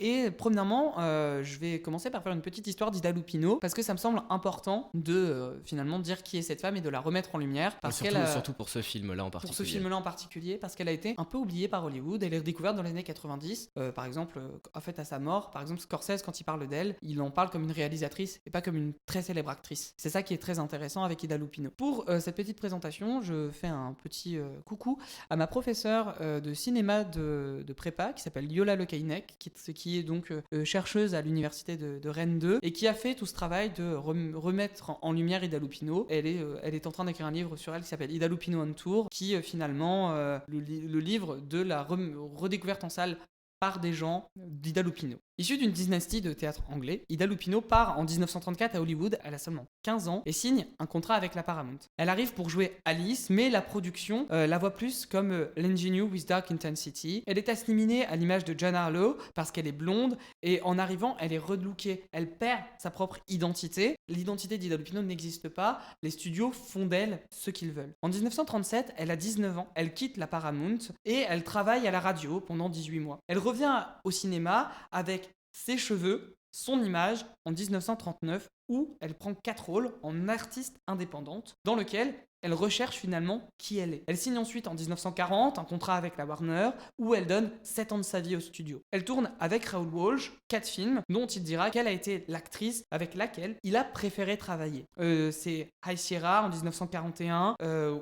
et premièrement, je vais commencer par faire une petite histoire d'Ida Lupino, parce que ça me semble important de finalement dire qui est cette femme et de la remettre en lumière, parce surtout, qu'elle a... surtout pour ce film-là en particulier. Pour ce film-là en particulier, parce qu'elle a été un peu oubliée par Hollywood. Elle est redécouverte dans les années 90. Par exemple, en fait, à sa mort, par exemple, Scorsese, quand il parle d'elle, il en parle comme une réalisatrice et pas comme une très célèbre actrice. C'est ça qui est très intéressant avec Ida Lupino. Pour cette petite présentation, je fais un petit coucou à ma professeure de cinéma de prépa qui s'appelle Yola Lekainek, qui est donc chercheuse à l'université de Rennes 2 et qui a fait tout ce travail de remettre en lumière Ida Lupino. Elle est en train d'écrire un livre sur elle qui s'appelle Ida Lupino on Tour, qui finalement le livre de la redécouverte en salle par des gens d'Ida Lupino. Issue d'une dynastie de théâtre anglais, Ida Lupino part en 1934 à Hollywood, elle a seulement 15 ans, et signe un contrat avec la Paramount. Elle arrive pour jouer Alice, mais la production la voit plus comme l'ingenue with dark intensity. Elle est assimilée à l'image de John Harlow parce qu'elle est blonde, et en arrivant, elle est relookée. Elle perd sa propre identité. L'identité d'Ida Lupino n'existe pas, les studios font d'elle ce qu'ils veulent. En 1937, elle a 19 ans, elle quitte la Paramount, et elle travaille à la radio pendant 18 mois. Elle revient au cinéma avec ses cheveux, son image en 1939, où elle prend 4 rôles en artiste indépendante, dans lequel elle recherche finalement qui elle est. Elle signe ensuite en 1940 un contrat avec la Warner, où elle donne 7 ans de sa vie au studio. Elle tourne avec Raoul Walsh 4 films, dont il dira qu'elle a été l'actrice avec laquelle il a préféré travailler. C'est High Sierra en 1941,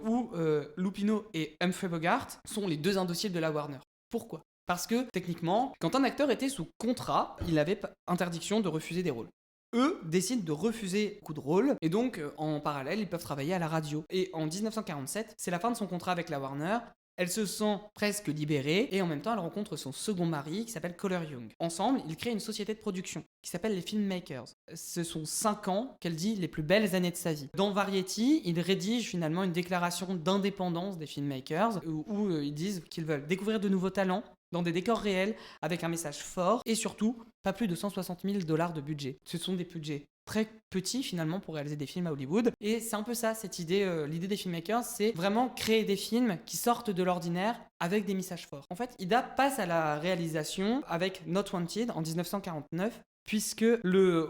où Lupino et Humphrey Bogart sont les deux indociles de la Warner. Pourquoi ? Parce que, techniquement, quand un acteur était sous contrat, il avait interdiction de refuser des rôles. Eux décident de refuser beaucoup de rôles, et donc, en parallèle, ils peuvent travailler à la radio. Et en 1947, c'est la fin de son contrat avec la Warner. Elle se sent presque libérée, et en même temps, elle rencontre son second mari, qui s'appelle Collier Young. Ensemble, ils créent une société de production, qui s'appelle les Filmmakers. Ce sont 5 ans qu'elle dit les plus belles années de sa vie. Dans Variety, ils rédigent finalement une déclaration d'indépendance des Filmmakers, où ils disent qu'ils veulent découvrir de nouveaux talents, dans des décors réels, avec un message fort, et surtout, pas plus de $160 000 de budget. Ce sont des budgets très petits, finalement, pour réaliser des films à Hollywood. Et c'est un peu ça, cette idée, l'idée des filmmakers, c'est vraiment créer des films qui sortent de l'ordinaire avec des messages forts. En fait, Ida passe à la réalisation avec Not Wanted en 1949, puisque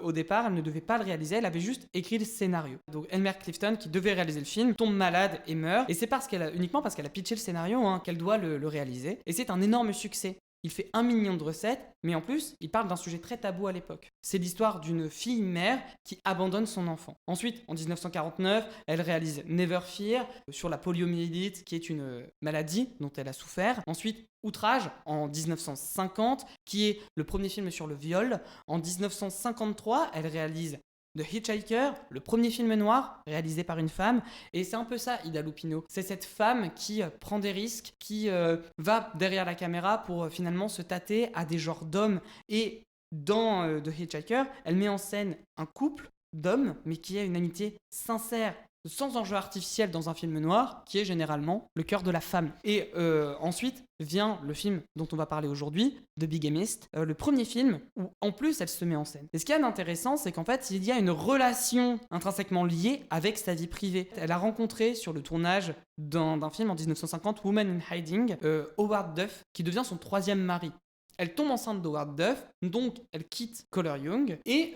au départ, elle ne devait pas le réaliser, elle avait juste écrit le scénario. Donc Elmer Clifton, qui devait réaliser le film, tombe malade et meurt, et c'est uniquement parce qu'elle a pitché le scénario qu'elle doit le réaliser, et c'est un énorme succès. Il fait 1 million de recettes, mais en plus, il parle d'un sujet très tabou à l'époque. C'est l'histoire d'une fille-mère qui abandonne son enfant. Ensuite, en 1949, elle réalise Never Fear sur la poliomyélite, qui est une maladie dont elle a souffert. Ensuite, Outrage en 1950, qui est le premier film sur le viol. En 1953, elle réalise The Hitchhiker, le premier film noir réalisé par une femme, et c'est un peu ça Ida Lupino. C'est cette femme qui prend des risques, qui va derrière la caméra pour finalement se tâter à des genres d'hommes. Et dans The Hitchhiker, elle met en scène un couple d'hommes, mais qui a une amitié sincère sans enjeu artificiel dans un film noir, qui est généralement le cœur de la femme. Et ensuite vient le film dont on va parler aujourd'hui, The Bigamist, le premier film où en plus elle se met en scène. Et ce qui est intéressant, c'est qu'en fait il y a une relation intrinsèquement liée avec sa vie privée. Elle a rencontré sur le tournage d'un film en 1950, Woman in Hiding, Howard Duff, qui devient son 3e mari. Elle tombe enceinte d'Howard Duff, donc elle quitte Color Young, et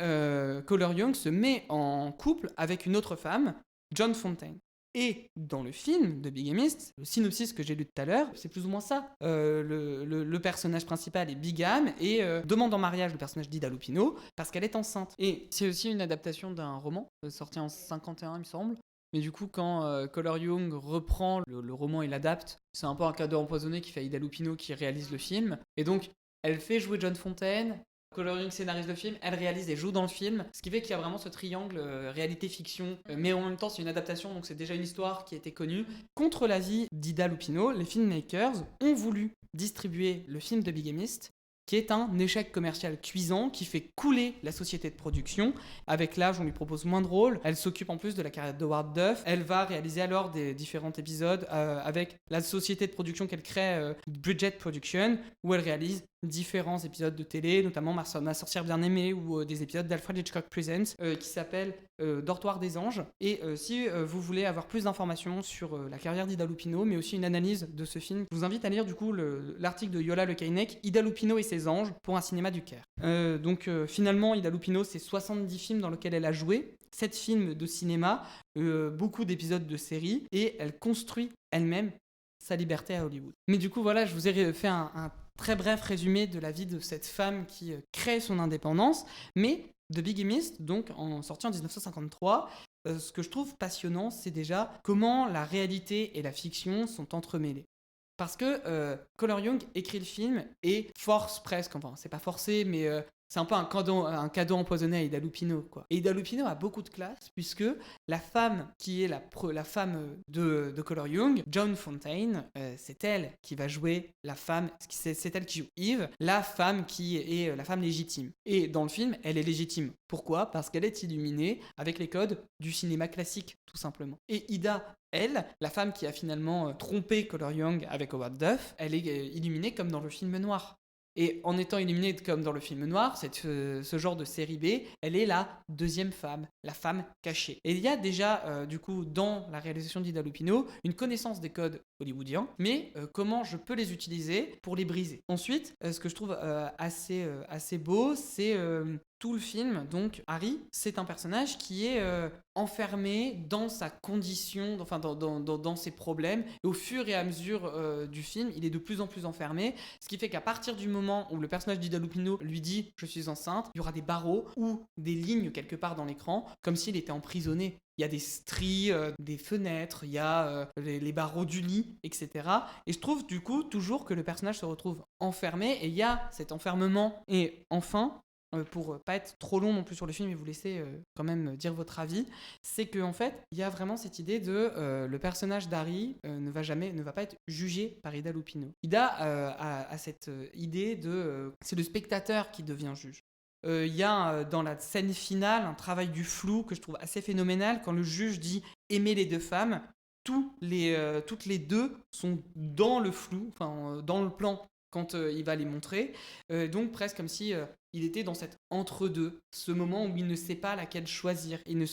Color Young se met en couple avec une autre femme, John Fontaine. Et dans le film de Bigamist, le synopsis que j'ai lu tout à l'heure, c'est plus ou moins ça. Le personnage principal est bigame et demande en mariage le personnage d'Ida Lupino parce qu'elle est enceinte. Et c'est aussi une adaptation d'un roman sorti en 51, il me semble. Mais du coup, quand Color Young reprend le roman et l'adapte, c'est un peu un cadeau empoisonné qui fait à Ida Lupino qui réalise le film. Et donc, elle fait jouer John Fontaine, Color Young scénarise le film, elle réalise et joue dans le film, ce qui fait qu'il y a vraiment ce triangle réalité-fiction, mais en même temps c'est une adaptation, donc c'est déjà une histoire qui a été connue. Contre l'avis d'Ida Lupino, les filmmakers ont voulu distribuer le film de Bigamist, qui est un échec commercial cuisant, qui fait couler la société de production. Avec l'âge, on lui propose moins de rôles. Elle s'occupe en plus de la carrière d'Howard Duff. Elle va réaliser alors des différents épisodes avec la société de production qu'elle crée, Bridget Production, où elle réalise différents épisodes de télé, notamment Ma sorcière bien-aimée ou des épisodes d'Alfred Hitchcock Presents qui s'appellent Dortoir des anges. Et si vous voulez avoir plus d'informations sur la carrière d'Ida Lupino, mais aussi une analyse de ce film, je vous invite à lire du coup l'article de Yola Le Keinec, Ida Lupino et ses anges pour un cinéma du Caire. Donc finalement, Ida Lupino, c'est 70 films dans lesquels elle a joué, 7 films de cinéma, beaucoup d'épisodes de séries, et elle construit elle-même sa liberté à Hollywood. Mais du coup, voilà, je vous ai fait un très bref résumé de la vie de cette femme qui crée son indépendance, mais The Bigamist, donc sorti en 1953, ce que je trouve passionnant, c'est déjà comment la réalité et la fiction sont entremêlées. Parce que Color Young écrit le film et force presque, enfin c'est pas forcé, mais c'est un peu un cadeau empoisonné à Ida Lupino, quoi. Et Ida Lupino a beaucoup de classe, puisque la femme qui est la femme de Color Young, John Fontaine, c'est elle qui va jouer la femme, c'est elle qui joue Eve, la femme qui est la femme légitime. Et dans le film, elle est légitime. Pourquoi ? Parce qu'elle est illuminée avec les codes du cinéma classique, tout simplement. Et Ida, elle, la femme qui a finalement trompé Color Young avec Howard Duff, elle est illuminée comme dans le film noir. Et en étant illuminée comme dans le film noir, ce genre de série B, elle est la deuxième femme, la femme cachée. Et il y a déjà, du coup, dans la réalisation d'Ida Lupino, une connaissance des codes hollywoodiens, mais comment je peux les utiliser pour les briser. Ensuite, ce que je trouve assez beau, c'est tout le film. Donc Harry, c'est un personnage qui est enfermé dans sa condition, enfin dans ses problèmes, et au fur et à mesure du film, il est de plus en plus enfermé, ce qui fait qu'à partir du moment où le personnage d'Ida Lupino lui dit « je suis enceinte », il y aura des barreaux ou des lignes quelque part dans l'écran, comme s'il était emprisonné. Il y a des stries, des fenêtres, il y a les barreaux du lit, etc. Et je trouve du coup toujours que le personnage se retrouve enfermé, et il y a cet enfermement. Et enfin, pour pas être trop long non plus sur le film et vous laisser quand même dire votre avis, c'est qu'en fait, il y a vraiment cette idée de le personnage d'Harry ne va pas être jugé par Ida Lupino. Ida a cette idée de c'est le spectateur qui devient juge. Il y a dans la scène finale un travail du flou que je trouve assez phénoménal quand le juge dit « aimer les deux femmes », toutes les deux sont dans le flou, enfin dans le plan quand il va les montrer, donc presque comme si il était dans cet entre-deux, ce moment où il ne sait pas laquelle choisir, il ne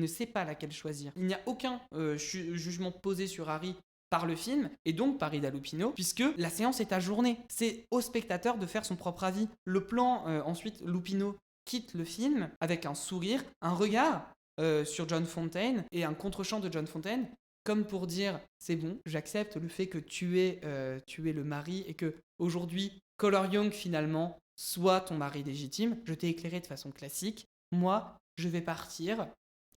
sait pas laquelle choisir. Il n'y a aucun jugement posé sur Harry par le film, et donc par Ida Lupino, puisque la séance est ajournée. C'est au spectateur de faire son propre avis. Le plan, ensuite, Lupino quitte le film avec un sourire, un regard sur John Fontaine, et un contre-champ de John Fontaine, comme pour dire « c'est bon, j'accepte le fait que tu es le mari, et que aujourd'hui, Color Young, finalement, soit ton mari légitime. Je t'ai éclairé de façon classique. Moi, je vais partir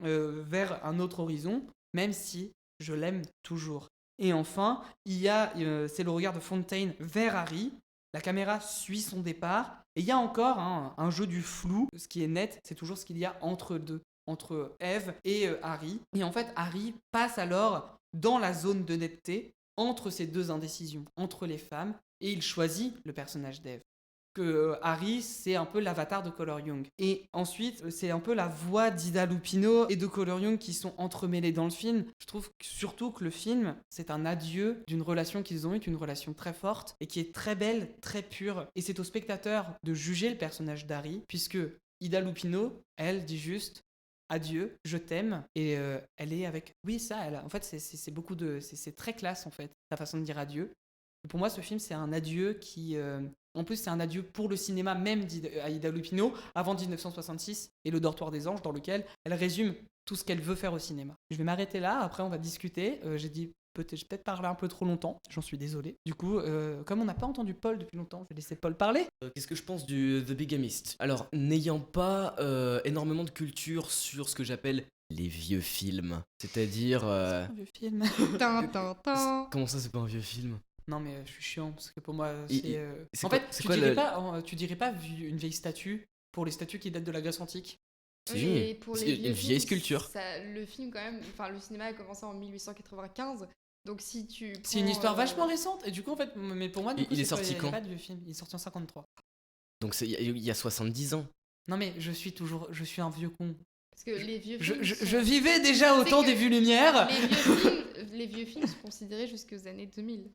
vers un autre horizon, même si je l'aime toujours. » Et enfin, c'est le regard de Fontaine vers Harry. La caméra suit son départ. Et il y a encore un jeu du flou. Ce qui est net, c'est toujours ce qu'il y a entre Eve et Harry. Et en fait, Harry passe alors dans la zone de netteté entre ces deux indécisions, entre les femmes, et il choisit le personnage d'Eve. que Harry, c'est un peu l'avatar de Connor Young. Et ensuite, c'est un peu la voix d'Ida Lupino et de Connor Young qui sont entremêlées dans le film. Je trouve surtout que le film, c'est un adieu d'une relation qu'ils ont eue, une relation très forte et qui est très belle, très pure. Et c'est au spectateur de juger le personnage d'Harry, puisque Ida Lupino, elle dit juste adieu, je t'aime, et elle est avec... Oui, ça, en fait, c'est beaucoup de... C'est très classe, en fait, sa façon de dire adieu. Et pour moi, ce film, c'est un adieu qui... En plus, c'est un adieu pour le cinéma même d'Ida Lupino, avant 1966, et Le Dortoir des Anges, dans lequel elle résume tout ce qu'elle veut faire au cinéma. Je vais m'arrêter là, après on va discuter. J'ai peut-être parlé un peu trop longtemps, j'en suis désolé. Du coup, comme on n'a pas entendu Paul depuis longtemps, je vais laisser Paul parler. Qu'est-ce que je pense du The Bigamist ? Alors, n'ayant pas énormément de culture sur ce que j'appelle les vieux films, c'est-à-dire... Un vieux film. Comment ça, c'est pas un vieux film ? Non mais je suis chiant parce que pour moi c'est... En quoi- fait, c'est tu quoi dirais pas une vieille statue pour les statues qui datent de la Grèce antique. Si, Et pour c'est les une vieux vieille films, sculpture. le film quand même, enfin le cinéma a commencé en 1895, donc si tu prends, C'est une histoire vachement récente et du coup en fait, mais pour moi du coup, Il est c'est sorti pas, quand ? il y a pas de vieux film. Il est sorti en 53. Donc il y a 70 ans. Non mais je suis un vieux con. parce que les vieux films Je vivais déjà au temps des vues lumière. les vieux films sont considérés jusqu'aux années 2000.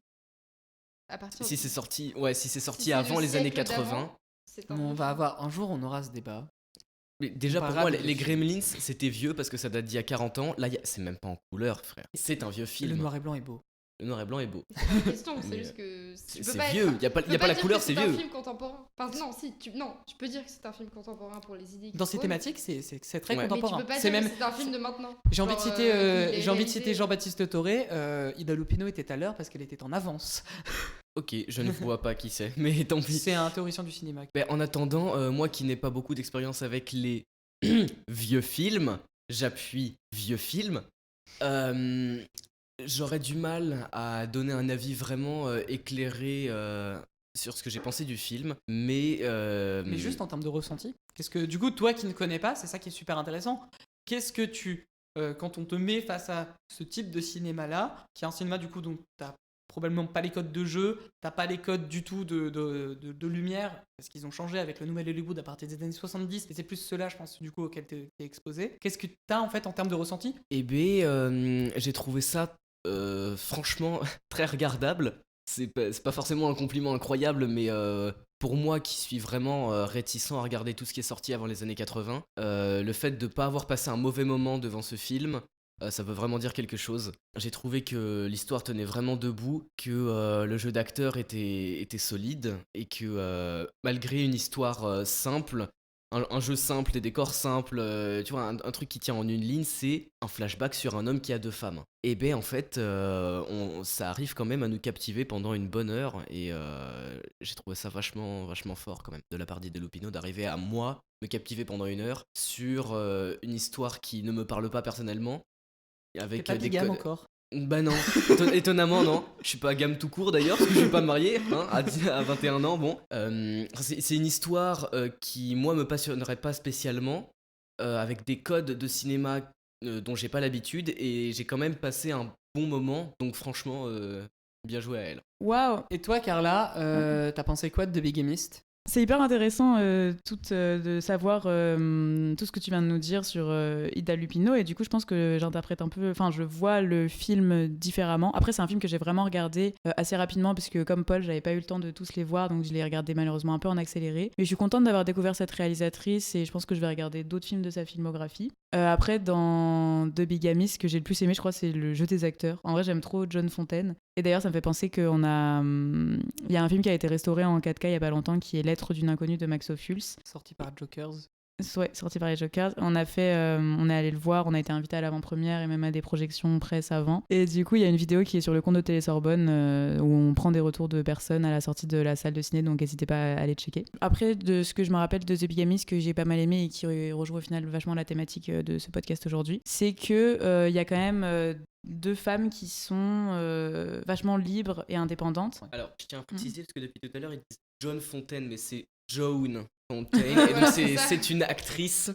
À partir Si c'est sorti, ouais, si c'est Si sorti c'est avant le les années siècle 80. d'avant, c'est un On vieux va film. avoir un jour, on aura ce débat. Mais déjà, On pour parlera moi, des les vieux Gremlins, c'était vieux parce que ça date d'il y a 40 ans. Là, c'est même pas en couleur, frère. C'est un vieux film. Le noir et blanc est beau. Le noir et blanc est beau. C'est pas une question, c'est Mais, juste que tu c'est peux pas vieux, être- y a pas tu peux la dire couleur, que c'est un vieux. film contemporain. Enfin non, si tu peux dire que c'est un film contemporain pour les idées. Dans ces thématiques, c'est très Ouais. contemporain. Mais tu peux pas C'est dire même... que c'est un film de maintenant. J'ai envie de Genre, citer, qu'il est citer réalisé- Jean-Baptiste Toré. Ida Lupino était à l'heure parce qu'elle était en avance. Ok, je ne vois pas qui c'est, mais tant pis. C'est un théoricien du cinéma. Mais en attendant, moi qui n'ai pas beaucoup d'expérience avec les vieux films, j'appuie vieux films. J'aurais du mal à donner un avis vraiment éclairé sur ce que j'ai pensé du film, mais juste en termes de ressenti. Qu'est-ce que, du coup, toi qui ne connais pas, c'est ça qui est super intéressant. Qu'est-ce que tu, quand on te met face à ce type de cinéma-là, qui est un cinéma du coup dont t'as probablement pas les codes de jeu, t'as pas les codes du tout de lumière, parce qu'ils ont changé avec le nouvel Hollywood à partir des années 70, et c'est plus cela, je pense, du coup, auquel t'es exposé. Qu'est-ce que t'as en fait en termes de ressenti ? Eh ben, j'ai trouvé ça franchement très regardable. C'est pas forcément un compliment incroyable, mais pour moi qui suis vraiment réticent à regarder tout ce qui est sorti avant les années 80, le fait de pas avoir passé un mauvais moment devant ce film, ça veut vraiment dire quelque chose. J'ai trouvé que l'histoire tenait vraiment debout, que le jeu d'acteur était solide, et que malgré une histoire simple, un jeu simple, des décors simples, tu vois, un truc qui tient en une ligne, c'est un flashback sur un homme qui a 2 femmes. Et ben en fait, ça arrive quand même à nous captiver pendant une bonne heure, et j'ai trouvé ça vachement fort quand même, de la part d'Ida Lupino, d'arriver à moi, me captiver pendant 1 heure sur une histoire qui ne me parle pas personnellement. Avec T'es pas bigame encore. Bah non, étonnamment non. Je suis pas gamme tout court d'ailleurs, parce que je suis pas marié, hein, à 21 ans, bon. C'est une histoire qui, moi, me passionnerait pas spécialement, avec des codes de cinéma dont j'ai pas l'habitude, et j'ai quand même passé un bon moment, donc franchement, bien joué à elle. Waouh. Et toi, Carla, t'as pensé quoi de The Bigamist ? C'est hyper intéressant de savoir tout ce que tu viens de nous dire sur Ida Lupino, et du coup je pense que j'interprète un peu, enfin je vois le film différemment. Après c'est un film que j'ai vraiment regardé assez rapidement parce que comme Paul j'avais pas eu le temps de tous les voir, donc je l'ai regardé malheureusement un peu en accéléré. Mais je suis contente d'avoir découvert cette réalisatrice et je pense que je vais regarder d'autres films de sa filmographie. Après dans The Bigamist, ce que j'ai le plus aimé je crois c'est le jeu des acteurs. En vrai j'aime trop John Fontaine. Et d'ailleurs, ça me fait penser qu'il y a un film qui a été restauré en 4K il y a pas longtemps, qui est Lettre d'une inconnue de Max Ophuls. Sorti par Jokers. Ouais, sorti par les Jokers. On est allé le voir, on a été invité à l'avant-première et même à des projections presse avant. Et du coup, il y a une vidéo qui est sur le compte de Télé-Sorbonne où on prend des retours de personnes à la sortie de la salle de ciné, donc n'hésitez pas à aller checker. Après, de ce que je me rappelle de The Bigamist, que j'ai pas mal aimé et qui rejoint au final vachement la thématique de ce podcast aujourd'hui, c'est que il y a quand même 2 femmes qui sont vachement libres et indépendantes. Alors, je tiens à préciser, parce que depuis tout à l'heure, ils disent John Fontaine, mais c'est Joan Fontaine. Et donc c'est une actrice.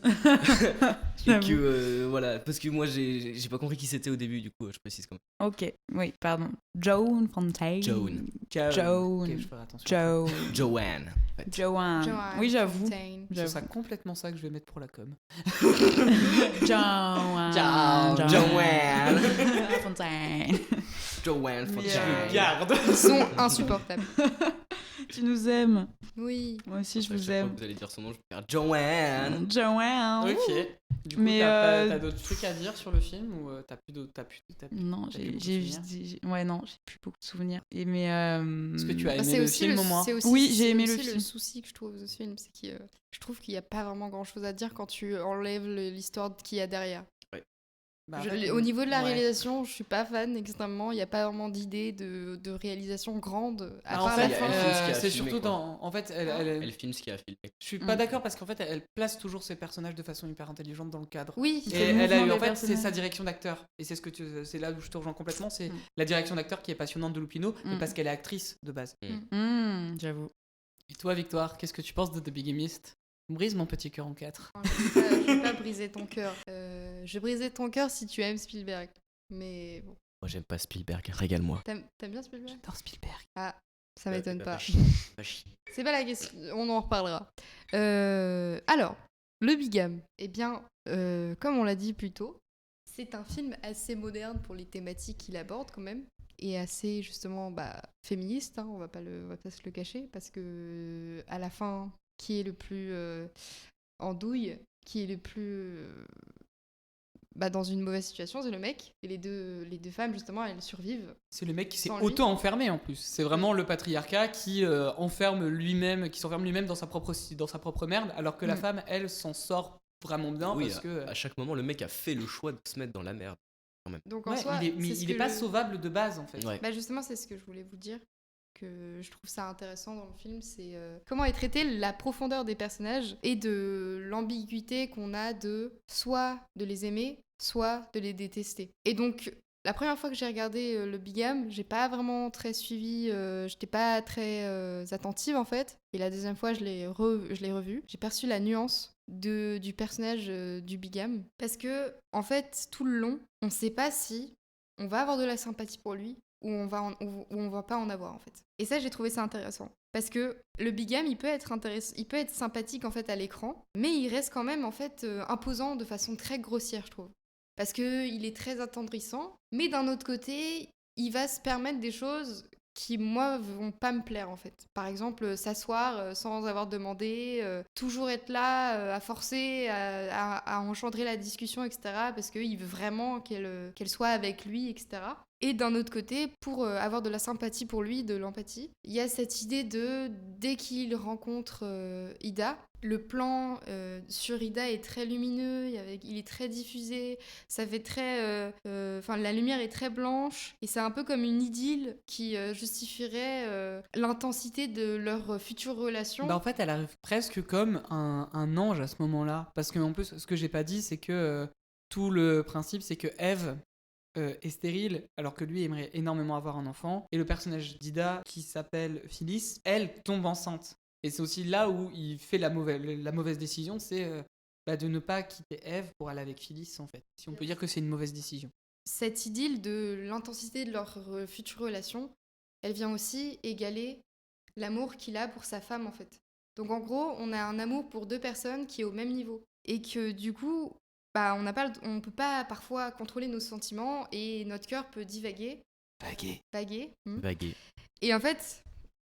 Et que voilà, parce que moi j'ai pas compris qui c'était au début, du coup je précise quand même. Ok, oui, pardon. Joan Fontaine. Joan. Joan. Ok, je ferai attention. Joanne. En fait. Joanne. Oui, j'avoue. Fontaine. Ce sera complètement ça que je vais mettre pour la com. Joanne. Joanne. Fontaine. Joanne Fontaine. Garde. Ils sont insupportables. Tu nous aimes. Oui. Moi aussi, je À chaque vous fois aime. que vous allez dire son nom, je vais faire Joanne. Joanne. Ok. Du coup, Mais, t'as d'autres trucs à dire sur le film ou t'as plus d'autres. Non, t'as plus beaucoup de j'ai souvenirs ouais, non, j'ai plus beaucoup de souvenirs. Et mais Est-ce que tu as Bah, aimé c'est le aussi film au moins c'est aussi- Oui, j'ai c'est aimé aussi le film. Le souci que je trouve de ce film, c'est que je trouve qu'il n'y a pas vraiment grand chose à dire quand tu enlèves l'histoire qu'il y a derrière. Bah, Au niveau de la ouais. réalisation, je suis pas fan extrêmement. Il n'y a pas vraiment d'idée de réalisation grande. À Bah, en part fait, la fin. elle filme ce qu'il y a à c'est filmer, surtout quoi. dans. En fait, Elle filme ce qu'il y a à filmer. je suis pas d'accord parce qu'en fait, elle place toujours ses personnages de façon hyper intelligente dans le cadre. Oui, Il Et fait le elle a eu, mouvement en des fait, c'est personnages. sa direction d'acteur. Et c'est là où je te rejoins complètement. C'est la direction d'acteur qui est passionnante de Lupino, mais parce qu'elle est actrice de base. J'avoue. Et toi, Victoire, qu'est-ce que tu penses de The Big Mist? Brise mon petit cœur en 4. Je vais pas briser ton cœur. Je vais briser ton cœur si tu aimes Spielberg. Mais bon. Moi j'aime pas Spielberg, régale-moi. T'aimes bien Spielberg? J'adore Spielberg. Ah, ça m'étonne pas. Pas chier. C'est pas la question, on en reparlera. Alors, le Bigam, eh bien, comme on l'a dit plus tôt, c'est un film assez moderne pour les thématiques qu'il aborde quand même, et assez justement féministe, hein, on va pas se le cacher, parce que à la fin, qui est le plus en douille, qui est le plus dans une mauvaise situation, c'est le mec, et les deux femmes justement, elles survivent. C'est le mec qui s'est Sans lui. auto-enfermé en plus. C'est vraiment le patriarcat qui s'enferme lui-même dans sa propre merde, alors que la femme, elle, s'en sort vraiment bien Oui, parce que. à chaque moment, le mec a fait le choix de se mettre dans la merde. Quand même. Donc en Ouais, soi, il est pas sauvable de base en fait. Ouais. Justement, c'est ce que je voulais vous dire, que je trouve ça intéressant dans le film, c'est comment est traitée la profondeur des personnages et de l'ambiguïté qu'on a de soit de les aimer, soit de les détester. Et donc, la première fois que j'ai regardé le Bigam, j'ai pas vraiment très suivi, j'étais pas très attentive en fait. Et la deuxième fois, je l'ai revu. J'ai perçu la nuance du personnage du Bigam. Parce que, en fait, tout le long, on sait pas si on va avoir de la sympathie pour lui ou on va pas en avoir en fait. Et ça, j'ai trouvé ça intéressant. Parce que le Bigam, il peut être sympathique en fait à l'écran, mais il reste quand même en fait imposant de façon très grossière, je trouve. Parce qu'il est très attendrissant, mais d'un autre côté, il va se permettre des choses qui, moi, vont pas me plaire, en fait. Par exemple, s'asseoir sans avoir demandé, toujours être là, à forcer, à engendrer la discussion, etc., parce qu'il veut vraiment qu'elle soit avec lui, etc. Et d'un autre côté, pour avoir de la sympathie pour lui, de l'empathie, il y a cette idée de, dès qu'il rencontre Ida, le plan sur Ida est très lumineux, il est très diffusé, ça fait très... la lumière est très blanche, et c'est un peu comme une idylle qui justifierait l'intensité de leur future relation. En fait, elle arrive presque comme un ange à ce moment-là. Parce que en plus, ce que j'ai pas dit, c'est que tout le principe, c'est que Eve est stérile, alors que lui aimerait énormément avoir un enfant. Et le personnage d'Ida, qui s'appelle Phyllis, elle tombe enceinte. Et c'est aussi là où il fait la mauvaise décision, c'est de ne pas quitter Eve pour aller avec Phyllis, en fait. Si on peut dire que c'est une mauvaise décision. Cette idylle de l'intensité de leur future relation, elle vient aussi égaler l'amour qu'il a pour sa femme, en fait. Donc en gros, on a un amour pour deux personnes qui est au même niveau. Et que du coup, on peut pas parfois contrôler nos sentiments et notre cœur peut divaguer. Vaguer. Et en fait,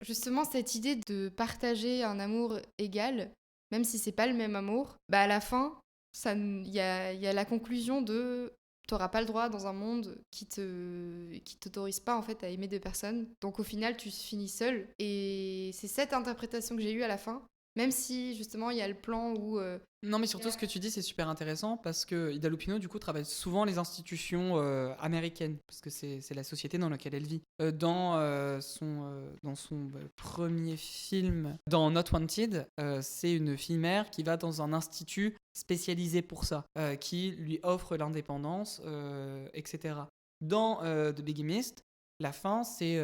justement, cette idée de partager un amour égal, même si c'est pas le même amour, à la fin, il y a la conclusion de t'auras pas le droit dans un monde qui t'autorise pas en fait à aimer deux personnes. Donc au final, tu finis seul. Et c'est cette interprétation que j'ai eue à la fin. Même si, justement, il y a le plan où... Non, mais surtout, ce que tu dis, c'est super intéressant parce que Ida Lupino, du coup, travaille souvent les institutions américaines parce que c'est la société dans laquelle elle vit. Dans son premier film, dans Not Wanted, c'est une fille mère qui va dans un institut spécialisé pour ça, qui lui offre l'indépendance, etc. Dans The Big Mist, la fin, c'est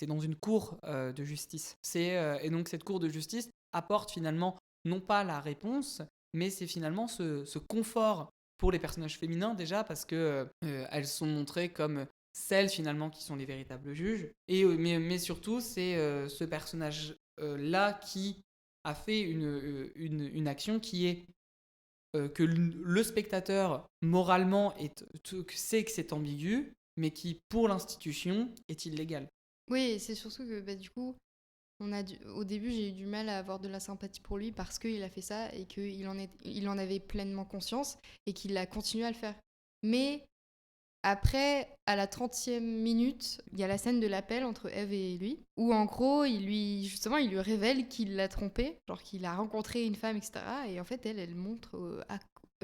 dans une cour de justice. Et donc cette cour de justice apporte finalement non pas la réponse, mais c'est finalement ce confort pour les personnages féminins déjà, parce que elles sont montrées comme celles finalement qui sont les véritables juges. Mais surtout, c'est ce personnage-là qui a fait une action qui est que le spectateur moralement sait que c'est ambigu, mais qui pour l'institution est illégal. Oui, c'est surtout que du coup, au début, j'ai eu du mal à avoir de la sympathie pour lui parce qu'il a fait ça et qu'il en avait pleinement conscience et qu'il a continué à le faire. Mais après, à la 30e minute, il y a la scène de l'appel entre Eve et lui, où en gros, il lui révèle qu'il l'a trompée, genre qu'il a rencontré une femme, etc. Et en fait, elle montre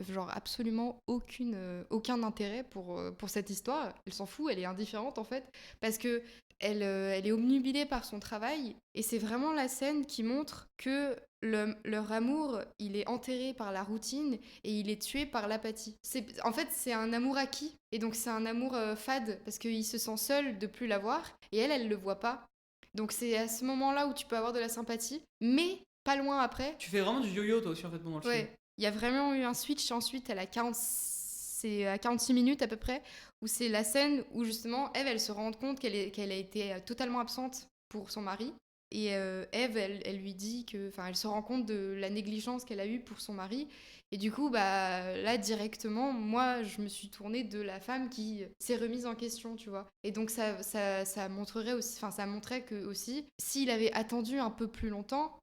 genre absolument aucun intérêt pour cette histoire. Elle s'en fout, elle est indifférente en fait, parce que elle est obnubilée par son travail, et c'est vraiment la scène qui montre que leur amour, il est enterré par la routine et il est tué par l'apathie. En fait, c'est un amour acquis, et donc c'est un amour fade, parce qu'il se sent seul de plus l'avoir, et elle le voit pas. Donc c'est à ce moment-là où tu peux avoir de la sympathie, mais pas loin après. Tu fais vraiment du yo-yo toi aussi en fait pendant le film. Il y a vraiment eu un switch ensuite c'est à 46 minutes à peu près, où c'est la scène où justement Eve, elle se rend compte qu'elle a été totalement absente pour son mari. Et Eve, elle lui dit elle se rend compte de la négligence qu'elle a eue pour son mari. Et du coup, là, directement, moi, je me suis tournée de la femme qui s'est remise en question, tu vois. Et donc, ça montrerait aussi, ça montrait que aussi, s'il avait attendu un peu plus longtemps,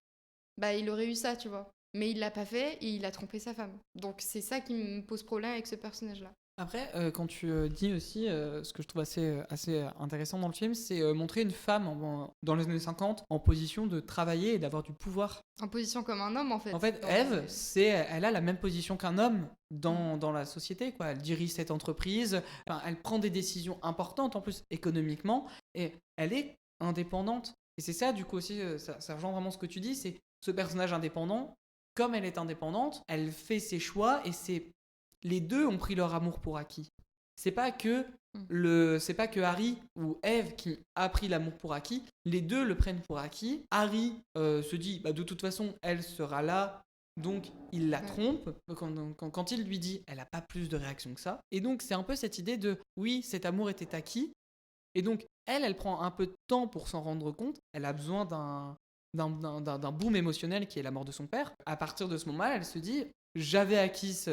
il aurait eu ça, tu vois. Mais il l'a pas fait et il a trompé sa femme. Donc c'est ça qui me pose problème avec ce personnage-là. Après, quand tu dis aussi, ce que je trouve assez intéressant dans le film, c'est montrer une femme dans les années 50 en position de travailler et d'avoir du pouvoir. En position comme un homme, en fait. En fait, Eve, elle a la même position qu'un homme dans la société, quoi. Elle dirige cette entreprise, elle prend des décisions importantes, en plus, économiquement, et elle est indépendante. Et c'est ça, du coup, aussi, ça rejoint vraiment ce que tu dis, c'est ce personnage indépendant. Comme elle est indépendante, elle fait ses choix, et les deux ont pris leur amour pour acquis. C'est pas que Harry ou Eve qui a pris l'amour pour acquis, les deux le prennent pour acquis. Harry se dit de toute façon elle sera là, donc il la trompe. Quand il lui dit, elle a pas plus de réaction que ça. Et donc c'est un peu cette idée de oui, cet amour était acquis, et donc elle prend un peu de temps pour s'en rendre compte. Elle a besoin d'un boom émotionnel qui est la mort de son père. À partir de ce moment-là, elle se dit j'avais acquis,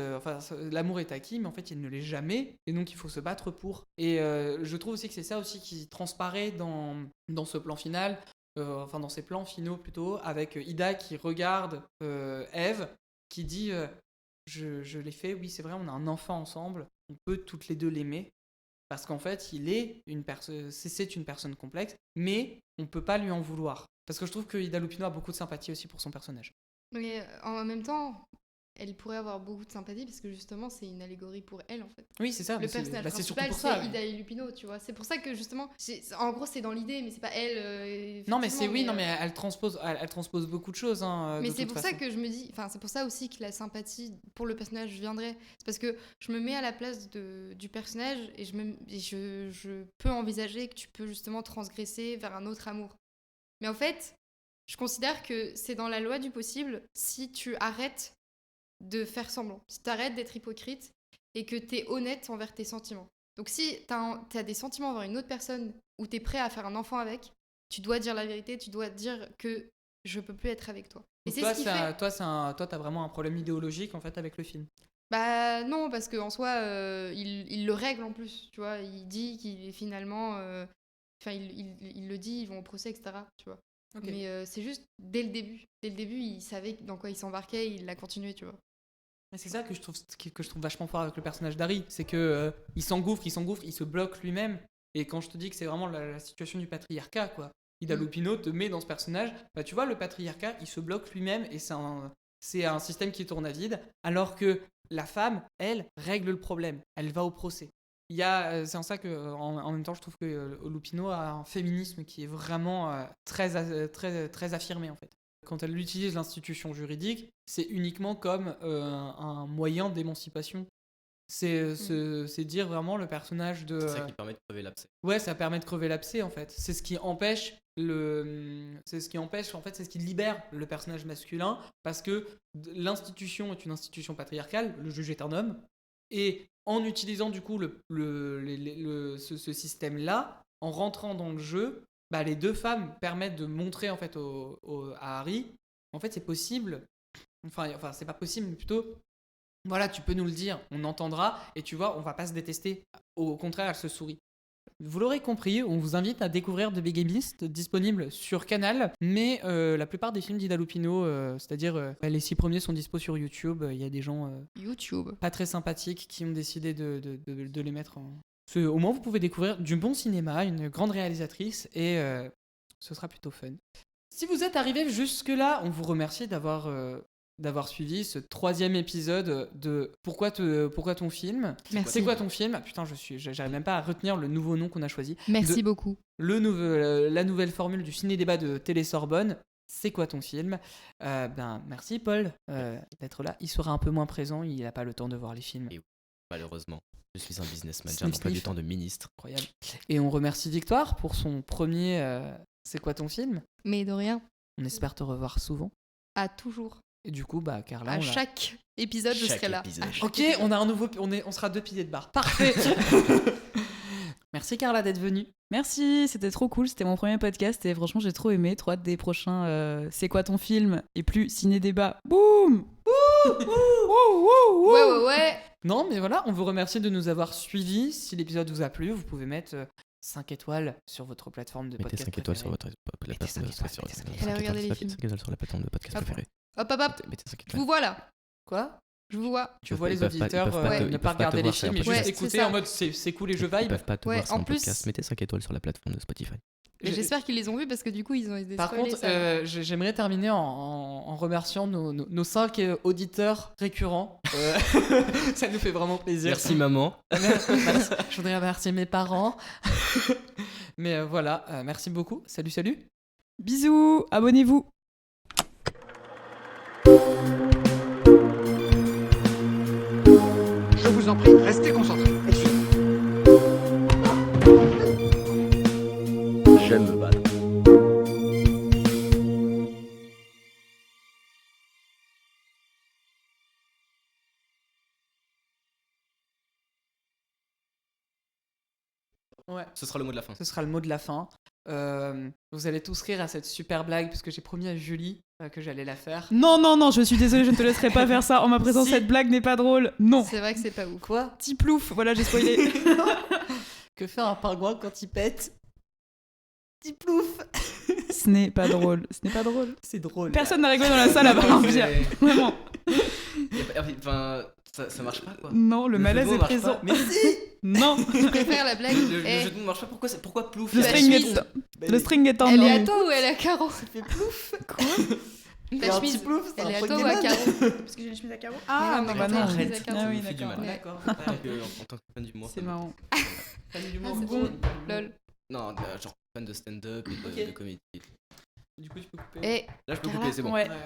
l'amour est acquis, mais en fait il ne l'est jamais, et donc il faut se battre pour. Et je trouve aussi que c'est ça aussi qui transparaît dans ce plan final, dans ces plans finaux plutôt, avec Ida qui regarde Eve, qui dit je l'ai fait, oui c'est vrai, on a un enfant ensemble, on peut toutes les deux l'aimer. Parce qu'en fait, c'est une personne complexe, mais on peut pas lui en vouloir. Parce que je trouve que Ida Lupino a beaucoup de sympathie aussi pour son personnage. Mais en même temps, elle pourrait avoir beaucoup de sympathie parce que justement, c'est une allégorie pour elle, en fait. Oui, c'est ça. Le personnage principal, c'est Ida Lupino, tu vois. C'est pour ça que justement, en gros, c'est dans l'idée, mais c'est pas elle. Non, mais elle transpose beaucoup de choses. Mais c'est pour ça que je me dis, c'est pour ça aussi que la sympathie pour le personnage viendrait. C'est parce que je me mets à la place du personnage et je peux envisager que tu peux justement transgresser vers un autre amour. Mais en fait, je considère que c'est dans la loi du possible si tu arrêtes de faire semblant, si tu arrêtes d'être hypocrite et que tu es honnête envers tes sentiments. Donc si tu as des sentiments envers une autre personne ou tu es prêt à faire un enfant avec, tu dois dire la vérité, tu dois dire que je peux plus être avec toi. Et c'est ce qui fait... Toi, t'as vraiment un problème idéologique en fait avec le film. Non, parce qu'en soi, il le règle en plus, tu vois. Il dit qu'il est finalement... il le dit, ils vont au procès, etc. Tu vois. Okay. Mais c'est juste, dès le début, il savait dans quoi il s'embarquait, il l'a continué, tu vois. C'est ça que je trouve vachement fort avec le personnage d'Harry, c'est que il s'engouffre, il se bloque lui-même. Et quand je te dis que c'est vraiment la situation du patriarcat, quoi. Ida Lupino te met dans ce personnage, tu vois, le patriarcat, il se bloque lui-même et c'est un système qui tourne à vide, alors que la femme, elle, règle le problème, elle va au procès. C'est en ça que, en même temps, je trouve que Lupino a un féminisme qui est vraiment très affirmé, en fait. Quand elle utilise l'institution juridique, c'est uniquement comme un moyen d'émancipation. C'est dire vraiment le personnage de... C'est ça qui permet de crever l'abcès. Ouais, ça permet de crever l'abcès en fait. C'est ce qui empêche c'est ce qui libère le personnage masculin parce que l'institution est une institution patriarcale, le juge est un homme, et en utilisant du coup ce système-là, en rentrant dans le jeu, bah, les deux femmes permettent de montrer en fait à Harry, en fait c'est possible, enfin c'est pas possible, mais plutôt voilà, tu peux nous le dire, on entendra, et tu vois, on va pas se détester, au contraire, elle se sourit. Vous l'aurez compris, on vous invite à découvrir The Bigamist, disponible sur Canal, mais la plupart des films d'Ida Lupino, c'est-à-dire les 6 premiers sont dispo sur YouTube, il y a des gens YouTube pas très sympathiques qui ont décidé de les mettre en... Au moins vous pouvez découvrir du bon cinéma, une grande réalisatrice, et ce sera plutôt fun. Si vous êtes arrivé jusque-là, on vous remercie d'avoir suivi ce 3e épisode de Pourquoi ton film. Merci. C'est quoi ton film? Ah, putain, j'arrive même pas à retenir le nouveau nom qu'on a choisi. Merci beaucoup. La nouvelle formule du ciné-débat de Télé-Sorbonne. C'est quoi ton film? Merci Paul d'être là. Il sera un peu moins présent, il n'a pas le temps de voir les films. Et malheureusement, je suis un businessman, j'ai Sniff, un emploi du sniff. temps de ministre. Incroyable. Et on remercie Victoire pour son premier C'est quoi ton film? Mais de rien. On espère te revoir souvent. À toujours. Et du coup, Carla, À chaque épisode, je serai là. À chaque Ok, épisode. on a un nouveau, on sera 2 piliers de bar. Parfait. Merci Carla d'être venue. Merci, c'était trop cool, c'était mon premier podcast et franchement j'ai trop aimé. Trop hâte des prochains C'est quoi ton film et plus ciné-débat. Boum. Ouais. Non, mais voilà, on vous remercie de nous avoir suivis. Si l'épisode vous a plu, vous pouvez mettre 5 étoiles sur votre plateforme de Mettez podcast 5 étoiles sur préférée. votre plateforme de podcast. Allez, regardez les films. 5 étoiles sur la plateforme de podcast Hop. préférée. Hop. Mettez 5 Je étoiles. vous vois là. Quoi? Je vous vois. Tu vois les Ils peuvent pas- auditeurs ils peuvent pas te- ne ils pas peuvent pas regarder te les voir, c'est films un et juste podcast. écouter Ouais, c'est en mode c'est cool et je Ils vibe. peuvent pas te Ouais, voir, c'est en un plus- podcast. Mettez 5 étoiles sur la plateforme de Spotify. Et j'espère qu'ils les ont vus parce que du coup, ils ont été Par spoilés, contre, ça. j'aimerais terminer en remerciant nos 5 auditeurs récurrents. Ça nous fait vraiment plaisir. Merci maman. Merci. Je voudrais remercier mes parents. Mais voilà, merci beaucoup. Salut. Bisous, abonnez-vous. Je vous en prie, restez concentrés. J'aime me battre. Ouais. Ce sera le mot de la fin. Ce sera le mot de la fin. Vous allez tous rire à cette super blague parce que j'ai promis à Julie que j'allais la faire. Non, je suis désolée, je ne te laisserai pas faire ça. En ma présence, Si. cette blague n'est pas drôle. Non. C'est vrai que c'est pas ouf. Quoi? Petit plouf, voilà, j'ai spoilé. Que fait un pingouin quand il pète? Petit plouf. Ce n'est pas drôle. C'est drôle. Personne n'a rigolé dans la salle à part Mais- Pierre. Vraiment. Enfin, ça marche pas quoi. Non, le malaise jeu de est mots marche présent. pas. Mais si. Non. Je préfère la blague. Le Eh, jeu de mots marche pas. Pourquoi plouf? Le Bah, string chemise. le string est elle tendu. est à toi ou elle est à carreau? Ça fait plouf. Ta Et un chemise. petit plouf, c'est Elle un est à toi ou Pokémon. à carreau? Parce que j'ai les chemises à carreaux. Ah, non, mais bah t'as non, une chemise arrête. à carreau. Ah oui, Ça me fait du d'accord. mal. D'accord. En tant que fan d'humour. C'est marrant. Fan Ah, d'humour. c'est bon. Lol. Non, genre fan de stand-up et de comédie. Du coup, tu peux couper. Eh, Là, je peux Carla, couper, c'est bon. Ouais. Ouais.